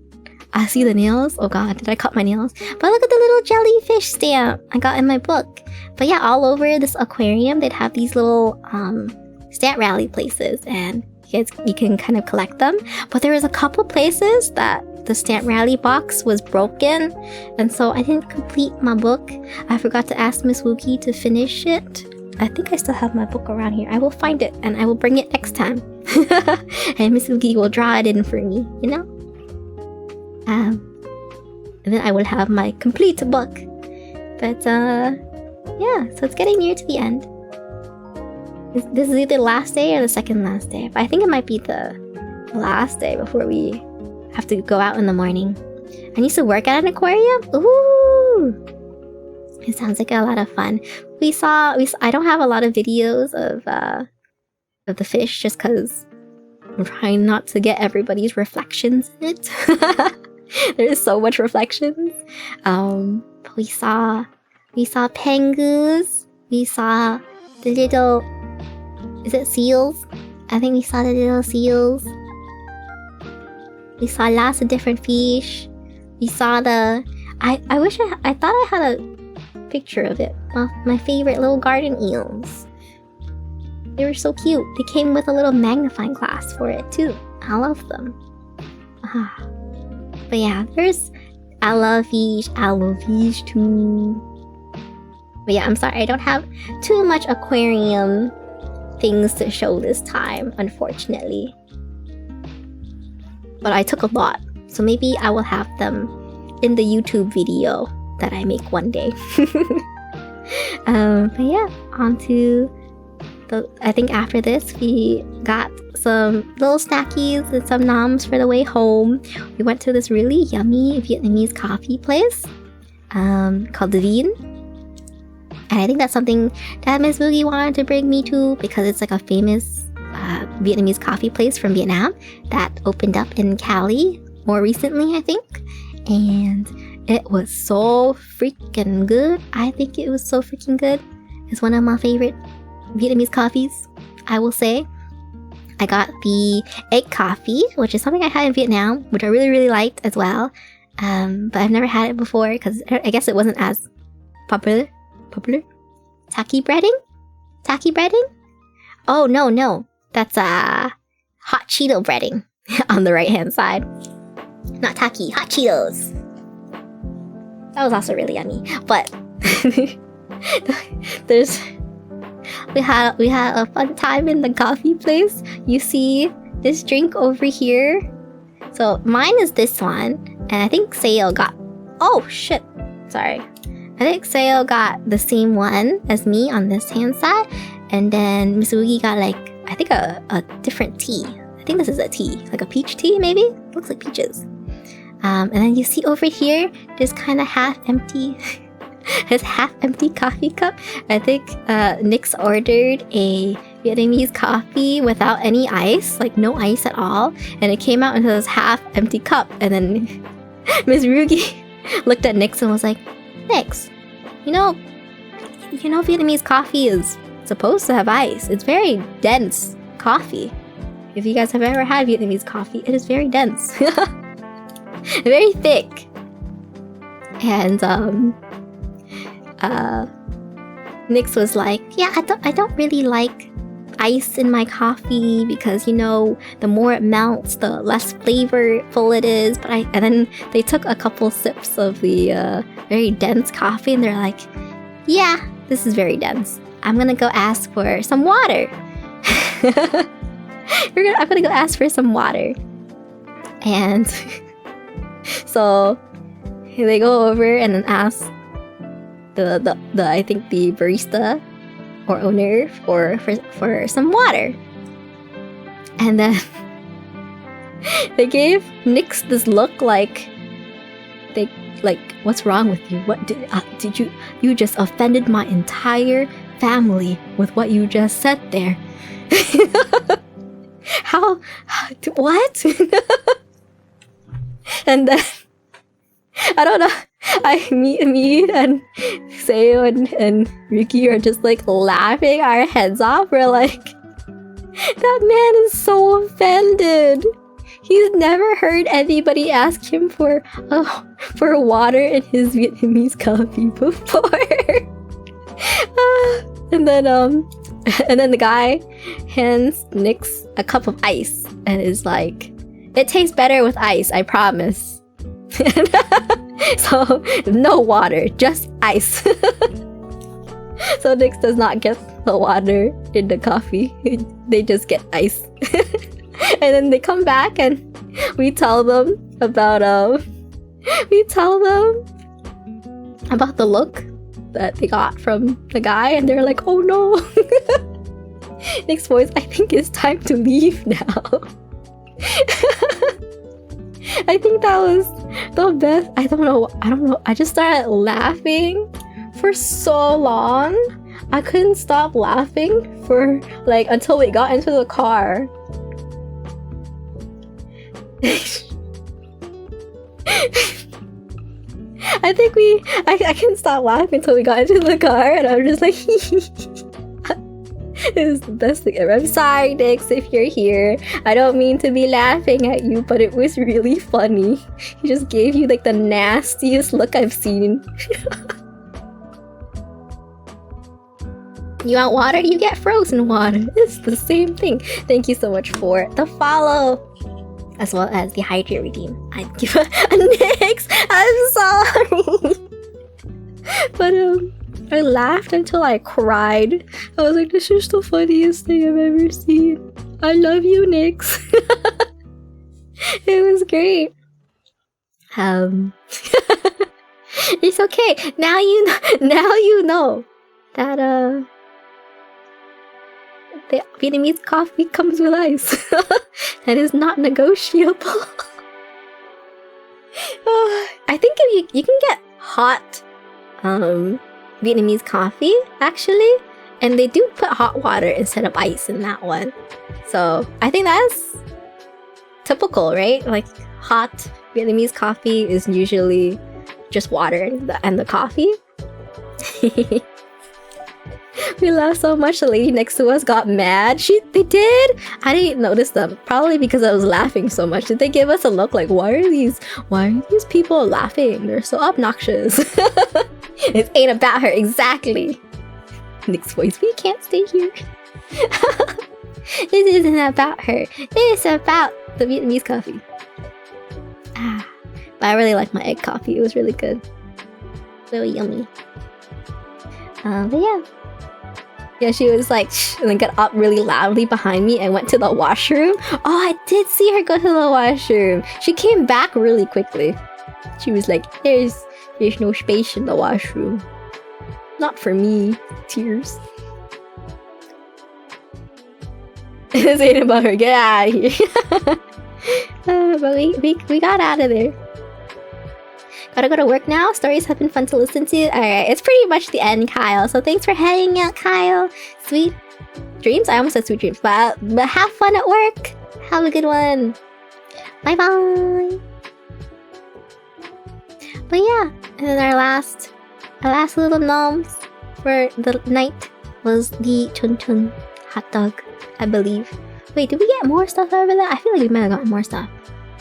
I see the nails. Oh god, did I cut my nails? But look at the little jellyfish stamp I got in my book. But yeah, all over this aquarium, they'd have these little stamp rally places, and you can kind of collect them. But there was a couple places that the stamp rally box was broken, and so I didn't complete my book. I forgot to ask Miss Wookie to finish it. I think I still have my book around here. I will find it and I will bring it next time. And Miss Wookie will draw it in for me, you know? And then I will have my complete book. But yeah, so it's getting near to the end. This is either the last day or the second last day. But I think it might be the last day before we have to go out in the morning. I used to work at an aquarium. Ooh! It sounds like a lot of fun. I don't have a lot of videos of the fish just because I'm trying not to get everybody's reflections in it. There's so much reflections. But we saw pengus. We saw the little, is it seals? I think we saw the little seals. We saw lots of different fish. We saw I thought I had a picture of it. My favorite little garden eels. They were so cute. They came with a little magnifying glass for it too. I love them. But yeah, there's aloe-fish too. But yeah, I'm sorry, I don't have too much aquarium things to show this time, unfortunately. But I took a lot, so maybe I will have them in the YouTube video that I make one day. But yeah, on to I think after this we got some little snackies and some noms for the way home. We went to this really yummy Vietnamese coffee place called The Vien. And I think that's something that Miss Boogie wanted to bring me to because it's like a famous Vietnamese coffee place from Vietnam that opened up in Cali more recently, I think. And it was so freaking good. I think it was so freaking good. It's one of my favorite Vietnamese coffees, I will say. I got the egg coffee, which is something I had in Vietnam, which I really, really liked as well. But I've never had it before because I guess it wasn't as popular. Taki breading? Oh, no. That's hot Cheeto breading on the right hand side. Not Taki, hot Cheetos. That was also really yummy. But we had a fun time in the coffee place. You see this drink over here. So mine is this one, and I think Sayo got. Oh shit! Sorry. I think Sayo got the same one as me on this hand side, and then Miss Woogie got I think a different tea. I think this is a tea, like a peach tea maybe. Looks like peaches. And then you see over here, this kind of half empty coffee cup. I think Nyx ordered a Vietnamese coffee without any ice, like no ice at all, and it came out into this half empty cup. And then Miss Rugi looked at Nyx and was like, "Nyx, you you know, Vietnamese coffee is supposed to have ice. It's very dense coffee. If you guys have ever had Vietnamese coffee, it is very dense. Very thick. And Nix was like, yeah, I don't really like ice in my coffee because, you know, the more it melts, the less flavorful it is. And then they took a couple sips of the very dense coffee and they're like, yeah, this is very dense. I'm gonna go ask for some water. I'm gonna go ask for some water. And so they go over and then ask the I think the barista or owner for some water. And then they gave Nix this look like what's wrong with you? What did you just offended my entire family with what you just said there? How what? And then I don't know. Me and Seo and Ricky are just like laughing our heads off. We're like, that man is so offended. He's never heard anybody ask him for water in his Vietnamese coffee before. And then the guy hands Nix a cup of ice and is like, it tastes better with ice, I promise. So no water, just ice. So Nix does not get the water in the coffee. They just get ice. And then they come back and we tell them about the look that they got from the guy, and they're like, oh no. Nix's voice, I think it's time to leave now. I think that was the best. I don't know. I just started laughing for so long. I couldn't stop laughing for like until we got into the car. I couldn't stop laughing until we got into the car, and I was just like, it was the best thing ever. I'm sorry, Nix, if you're here. I don't mean to be laughing at you, but it was really funny. He just gave you like the nastiest look I've seen. You want water? You get frozen water. It's the same thing. Thank you so much for the follow, as well as the hydrate redeem. I'd give a Nix. I'm sorry. But I laughed until I cried. I was like, this is the funniest thing I've ever seen. I love you, Nix. It was great. It's okay. Now you know that the Vietnamese coffee comes with ice. And is not negotiable. I think if you can get hot Vietnamese coffee, actually, and they do put hot water instead of ice in that one. So I think that's typical, right? Like hot Vietnamese coffee is usually just water and the coffee. We laughed so much the lady next to us got mad. They did? I didn't notice them. Probably because I was laughing so much. Did they give us a look like, why are these people laughing? They're so obnoxious. It ain't about her, exactly. Nix's voice, we can't stay here. This isn't about her. It's about the Vietnamese coffee. But I really like my egg coffee. It was really good. Really yummy. But yeah. Yeah, she was like, shh, and then got up really loudly behind me and went to the washroom. Oh, I did see her go to the washroom. She came back really quickly. She was like, there's no space in the washroom. Not for me. Tears. This ain't about her. Get out of here. But we got out of there. Gotta go to work now. Stories have been fun to listen to. Alright, it's pretty much the end, Kyle. So thanks for hanging out, Kyle. Sweet dreams? I almost said sweet dreams. But have fun at work. Have a good one. Bye-bye. But yeah, and then our last little noms for the night was the chun chun hot dog, I believe. Wait, did we get more stuff over there? I feel like we might have gotten more stuff.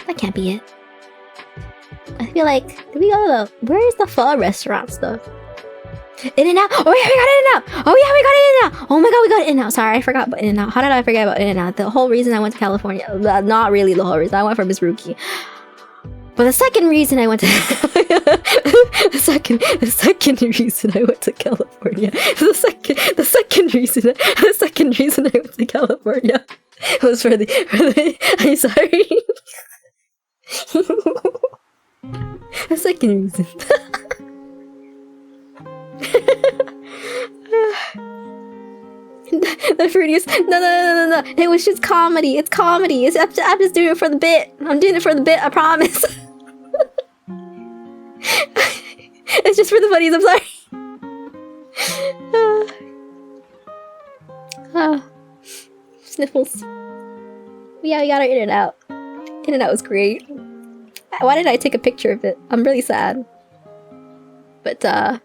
That can't be it. I feel like, did we go to the, where is the pho restaurant stuff? In-N-Out! Oh yeah, we got In-N-Out! Oh yeah, we got In-N-Out! Oh my god, we got In-N-Out! Sorry, I forgot about In-N-Out. How did I forget about In-N-Out? The whole reason I went to California, not really the whole reason, I went for Miss Rookie. But the second reason I went to the second reason I went to California. The second reason I went to California was for the I'm sorry. The second reason. The fruitiest. No. It was just comedy. It's comedy. I'm just doing it for the bit. I'm doing it for the bit. I promise. It's just for the funnies. I'm sorry. Sniffles. Yeah, we got our In-N-Out. In-N-Out was great. Why did I take a picture of it? I'm really sad. But yeah,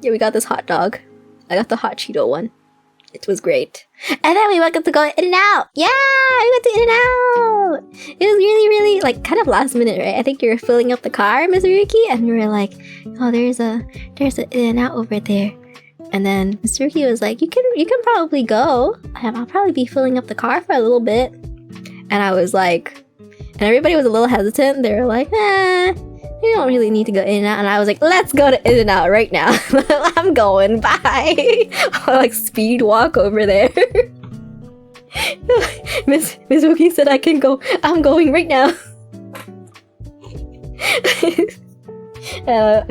we got this hot dog. I got the hot Cheeto one. It was great. And then we went to go In-N-Out. Yeah, we went to In-N-Out. It was really like kind of last minute, right? I think you were filling up the car, Miss Ruki, and we were like, oh, there's a In-N-Out over there. And then Mr. Ruki was like, you can probably go. I'll probably be filling up the car for a little bit. And I was like, and everybody was a little hesitant. They were like, you don't really need to go In-N-Out. And I was like, let's go to In-N-Out right now. I'm going, bye. I'll like speed walk over there. Miss Wookie said I can go. I'm going right now.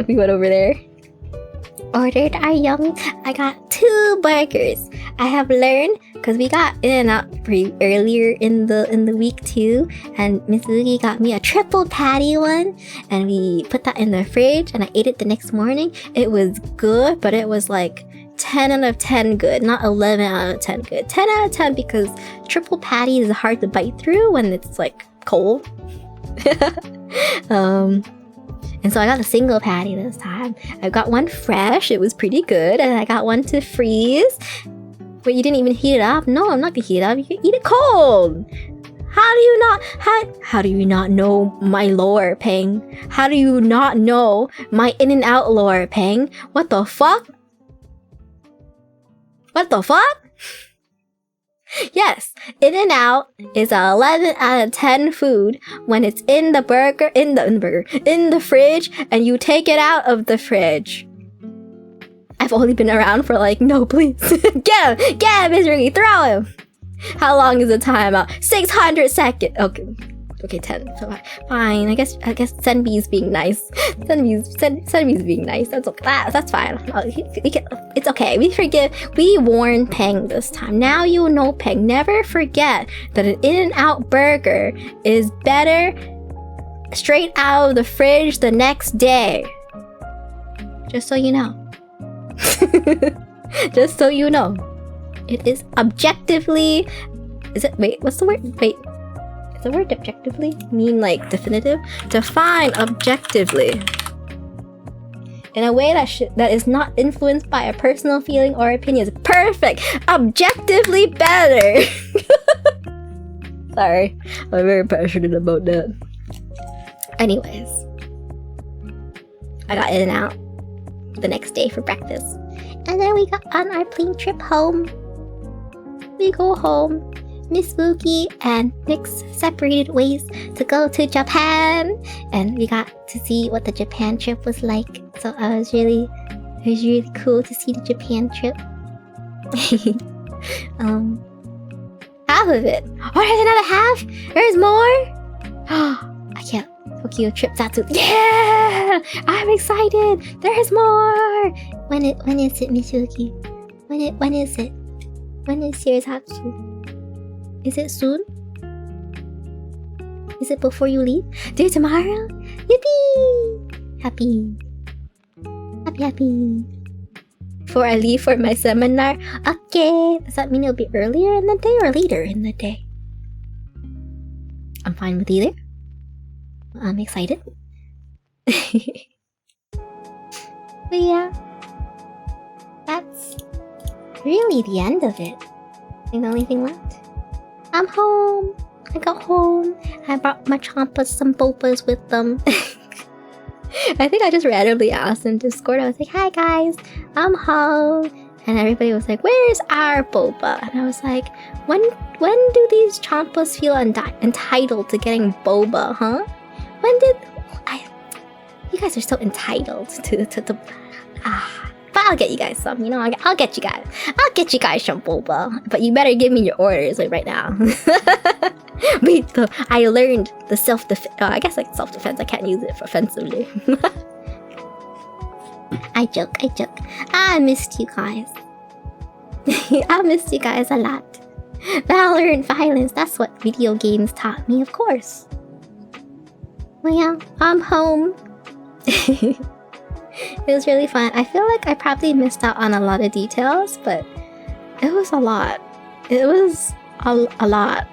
We went over there. Ordered our yummy. I got 2 burgers. I have learned, because we got In-N-Out pretty earlier in the week too, and Miss Woogie got me a triple patty one, and we put that in the fridge, and I ate it the next morning. It was good, but it was like 10 out of 10 good, not 11 out of 10 good. 10 out of 10 because triple patty is hard to bite through when it's like cold. And so I got a single patty this time. I got one fresh, it was pretty good, and I got one to freeze. Wait, you didn't even heat it up? No, I'm not gonna heat it up. You can eat it cold. How do you not know my lore, Peng? How do you not know my In-N-Out lore, Peng? What the fuck? What the fuck? Yes, In-N-Out is a 11 out of 10 food when it's in the fridge and you take it out of the fridge. I've only been around for like, no, please. Get him, Miss Ricky, throw him. How long is the timeout? 600 seconds. Okay, 10. So fine. I guess Senbi's being nice. Senbi's being nice. That's okay. That's fine. It's okay. We forgive. We warned Peng this time. Now you know, Peng. Never forget that an In-N-Out burger is better straight out of the fridge the next day. Just so you know. Just so you know. It is objectively. What's the word? Wait. Is the word objectively mean like definitive? Define objectively. In a way that is not influenced by a personal feeling or opinion. Perfect! Objectively better! Sorry. I'm very passionate about that. Anyways. I got In-N-Out the next day for breakfast. And then we got on our plane trip home. We go home. Miss Wookie and Nyx separated ways to go to Japan, and we got to see what the Japan trip was like. So it was really cool to see the Japan trip. Half of it. Oh, there's another half. There's more. I can't. Tokyo trip ZATSU. Yeah, I'm excited. There's more. When is it, Miss Wookie? When is it? When is your ZATSU? Is it soon? Is it before you leave? Do tomorrow? Yippee! Happy. Before I leave for my seminar. Okay. Does that mean it'll be earlier in the day or later in the day? I'm fine with either. I'm excited. But yeah. really the end of it. I think the only thing left. I'm home. I got home. I brought my chompas some bobas with them. I think I just randomly asked in Discord. I was like, "Hi guys, I'm home," and everybody was like, "Where's our boba?" And I was like, "When do these chompas feel entitled to getting boba, huh? When did you guys are so entitled to the But I'll get you guys some, you know. I'll get you guys some boba. But you better give me your orders like right now." I learned the self-defense. I guess like self-defense. I can't use it offensively. I joke. I missed you guys. I missed you guys a lot. Valorant violence. That's what video games taught me, of course. Well, yeah, I'm home. It was really fun. I feel like I probably missed out on a lot of details, but it was a lot. It was a lot.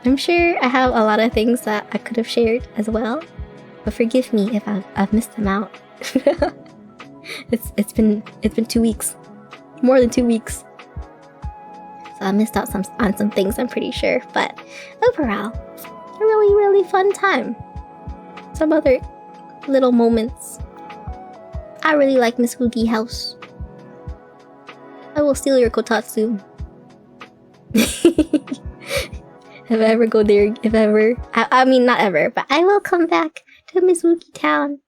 I'm sure I have a lot of things that I could have shared as well, but forgive me if I've missed them out. It's been 2 weeks, more than 2 weeks, so I missed out on some things, I'm pretty sure. But overall, a really fun time. Some other little moments. I really like Miss Woogie House. I will steal your kotatsu. If I ever go there, I mean not ever, but I will come back to Miss Woogie Town,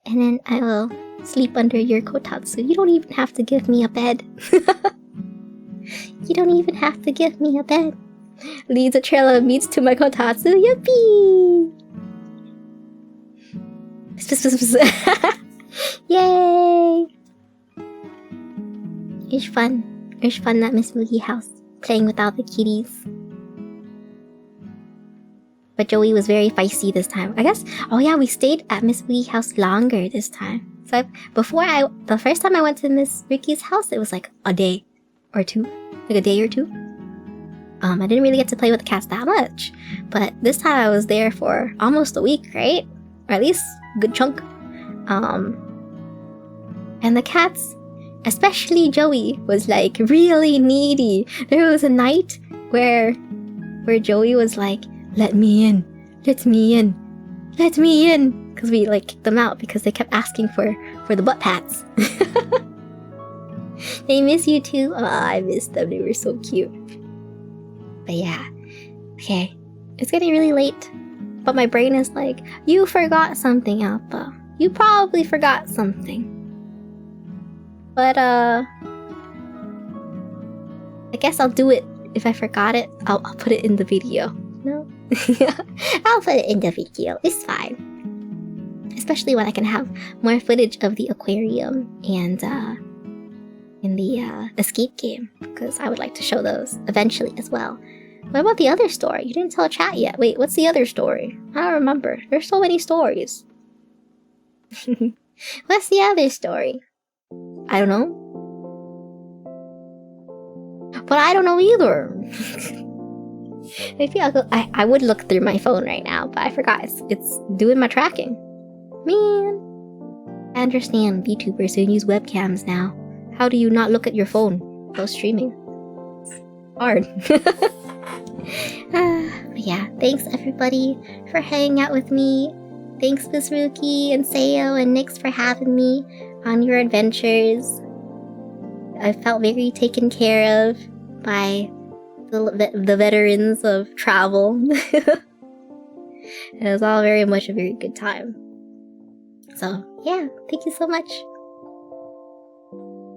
and then I will sleep under your kotatsu. You don't even have to give me a bed. You don't even have to give me a bed. Leads a trail of meats to my kotatsu. Yippee! Yay! It's fun. It's fun at Miss Woogie House, playing with all the kitties. But Joey was very feisty this time. I guess, oh yeah, we stayed at Miss Woogie House longer this time. So the first time I went to Miss Ricky's house, it was like a day or two. Like a day or two. I didn't really get to play with the cats that much. But this time I was there for almost a week, right? Or at least a good chunk. And the cats, especially Joey, was like really needy. There was a night where Joey was like, let me in. Because we like kicked them out because they kept asking for the butt pats. They miss you too. Oh, I miss them. They were so cute. But yeah. Okay. It's getting really late. But my brain is like, you forgot something, Alpha. You probably forgot something. But I guess I'll do it. If I forgot it, I'll put it in the video. No? I'll put it in the video. It's fine. Especially when I can have more footage of the aquarium and in the escape game, because I would like to show those eventually as well. What about the other story? You didn't tell chat yet. Wait, what's the other story? I don't remember. There's so many stories. What's the other story? I don't know. But I don't know either. Maybe I'll go. I would look through my phone right now, but I forgot. It's doing my tracking. Man. I understand VTubers who use webcams now. How do you not look at your phone while streaming? It's hard. But yeah, thanks everybody for hanging out with me. Thanks Miss Ruki and Sayo and Nyx for having me on your adventures. I felt very taken care of by the veterans of travel. It was all very much a very good time. So yeah, thank you so much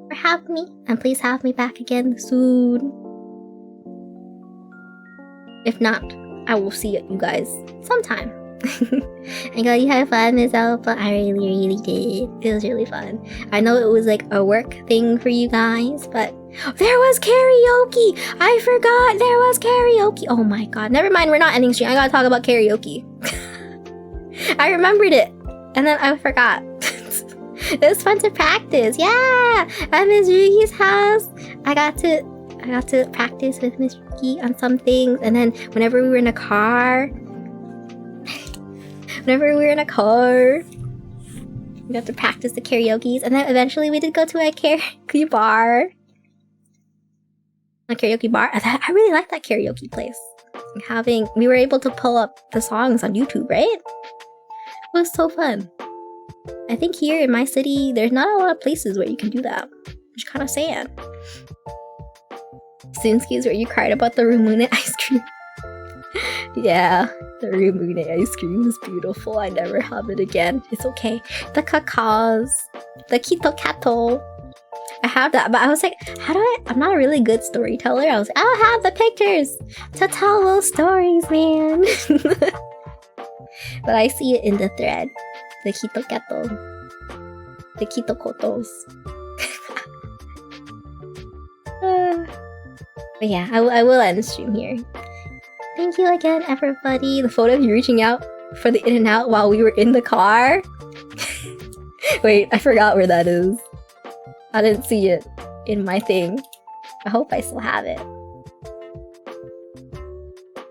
for having me, and please have me back again soon. If not, I will see you guys sometime. I know you had fun, Miss Alpha. I really did. It was really fun. I know it was like a work thing for you guys, but there was karaoke! I forgot there was karaoke! Oh my god. Never mind, we're not ending stream. I gotta talk about karaoke. I remembered it, and then I forgot. It was fun to practice. Yeah! At Miss Ruki's house, I got to practice with Miss Ruki on some things, and then whenever we were in a car, we got to practice the karaoke's, and then eventually we did go to a karaoke bar. a karaoke bar. I really like that karaoke place. We were able to pull up the songs on YouTube, right? It was so fun. I think here in my city, there's not a lot of places where you can do that. Which is kind of sad. Sinski's where you cried about the Rumune ice cream. Yeah, the Rumune ice cream is beautiful. I never have it again. It's okay. The cacaos, the Kito Kato. I have that, but I was like, I'm not a really good storyteller. I was like, I'll have the pictures to tell those stories, man. But I see it in the thread. The Kito Kato. The Kito Kotos. But yeah, I will end the stream here. Thank you again, everybody. The photo of you reaching out for the in and out while we were in the car. Wait, I forgot where that is. I didn't see it in my thing. I hope I still have it.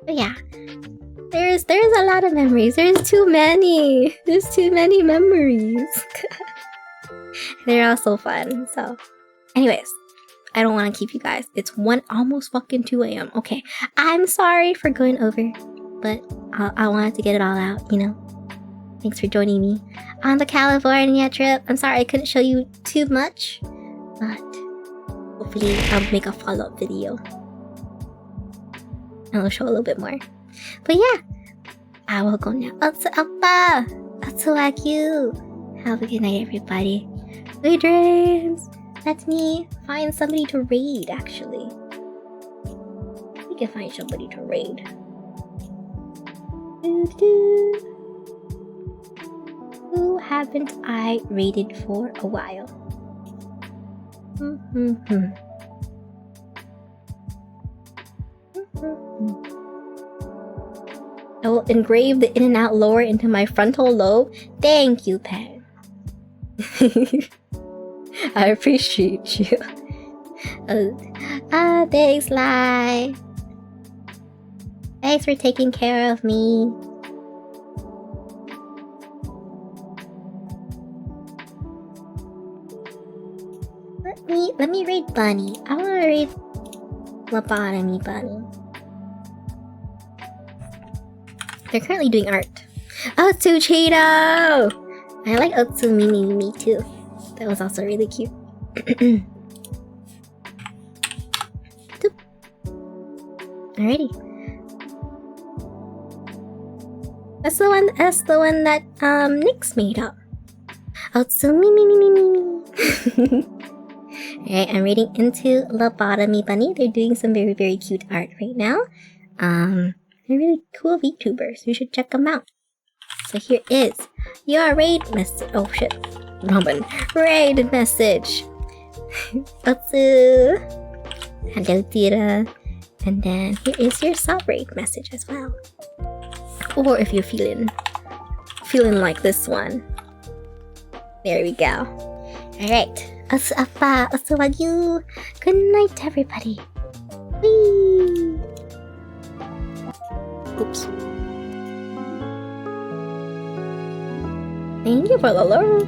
But yeah, there's a lot of memories. There's too many. There's too many memories. They're all so fun. So, anyways, I don't want to keep you guys. It's almost fucking 2 a.m. Okay, I'm sorry for going over, but I wanted to get it all out, you know? Thanks for joining me on the California trip. I'm sorry I couldn't show you too much, but hopefully I'll make a follow-up video. And I'll show a little bit more. But yeah, I will go now. Otsu appa! Otsuwaku! Have a good night, everybody. Sweet dreams! Let me find somebody to raid, actually. We can find somebody to raid. Who haven't I raided for a while? I will engrave the in and out lower into my frontal lobe. Thank you, Pen. I appreciate you. Thanks, Lai. Thanks for taking care of me. Let me raid Bunny. I want to raid Lobotomy Bunny. They're currently doing art. Otsu Cheeto! I like Otsu Mimi too. That was also really cute. Alrighty. That's the one that Nyx made up. Otsu Mimi. Alright, I'm reading into Lobotomy Bunny. They're doing some very, very cute art right now. They're really cool VTubers. You should check them out. So here is your raid message. Oh shit. Robin. Raid message. Otsu. Hello, Tira. And then here is your sub raid message as well. Or if you're feeling like this one. There we go. Alright. Otsu appa, otsu wagyu. Good night, everybody. Whee! Oops. Thank you for the lurk.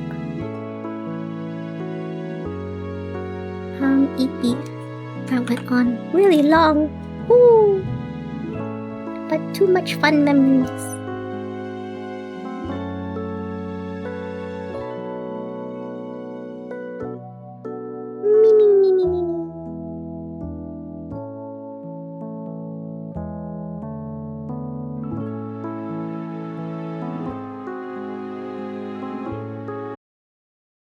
EP. That went on really long. Woo! But too much fun memories.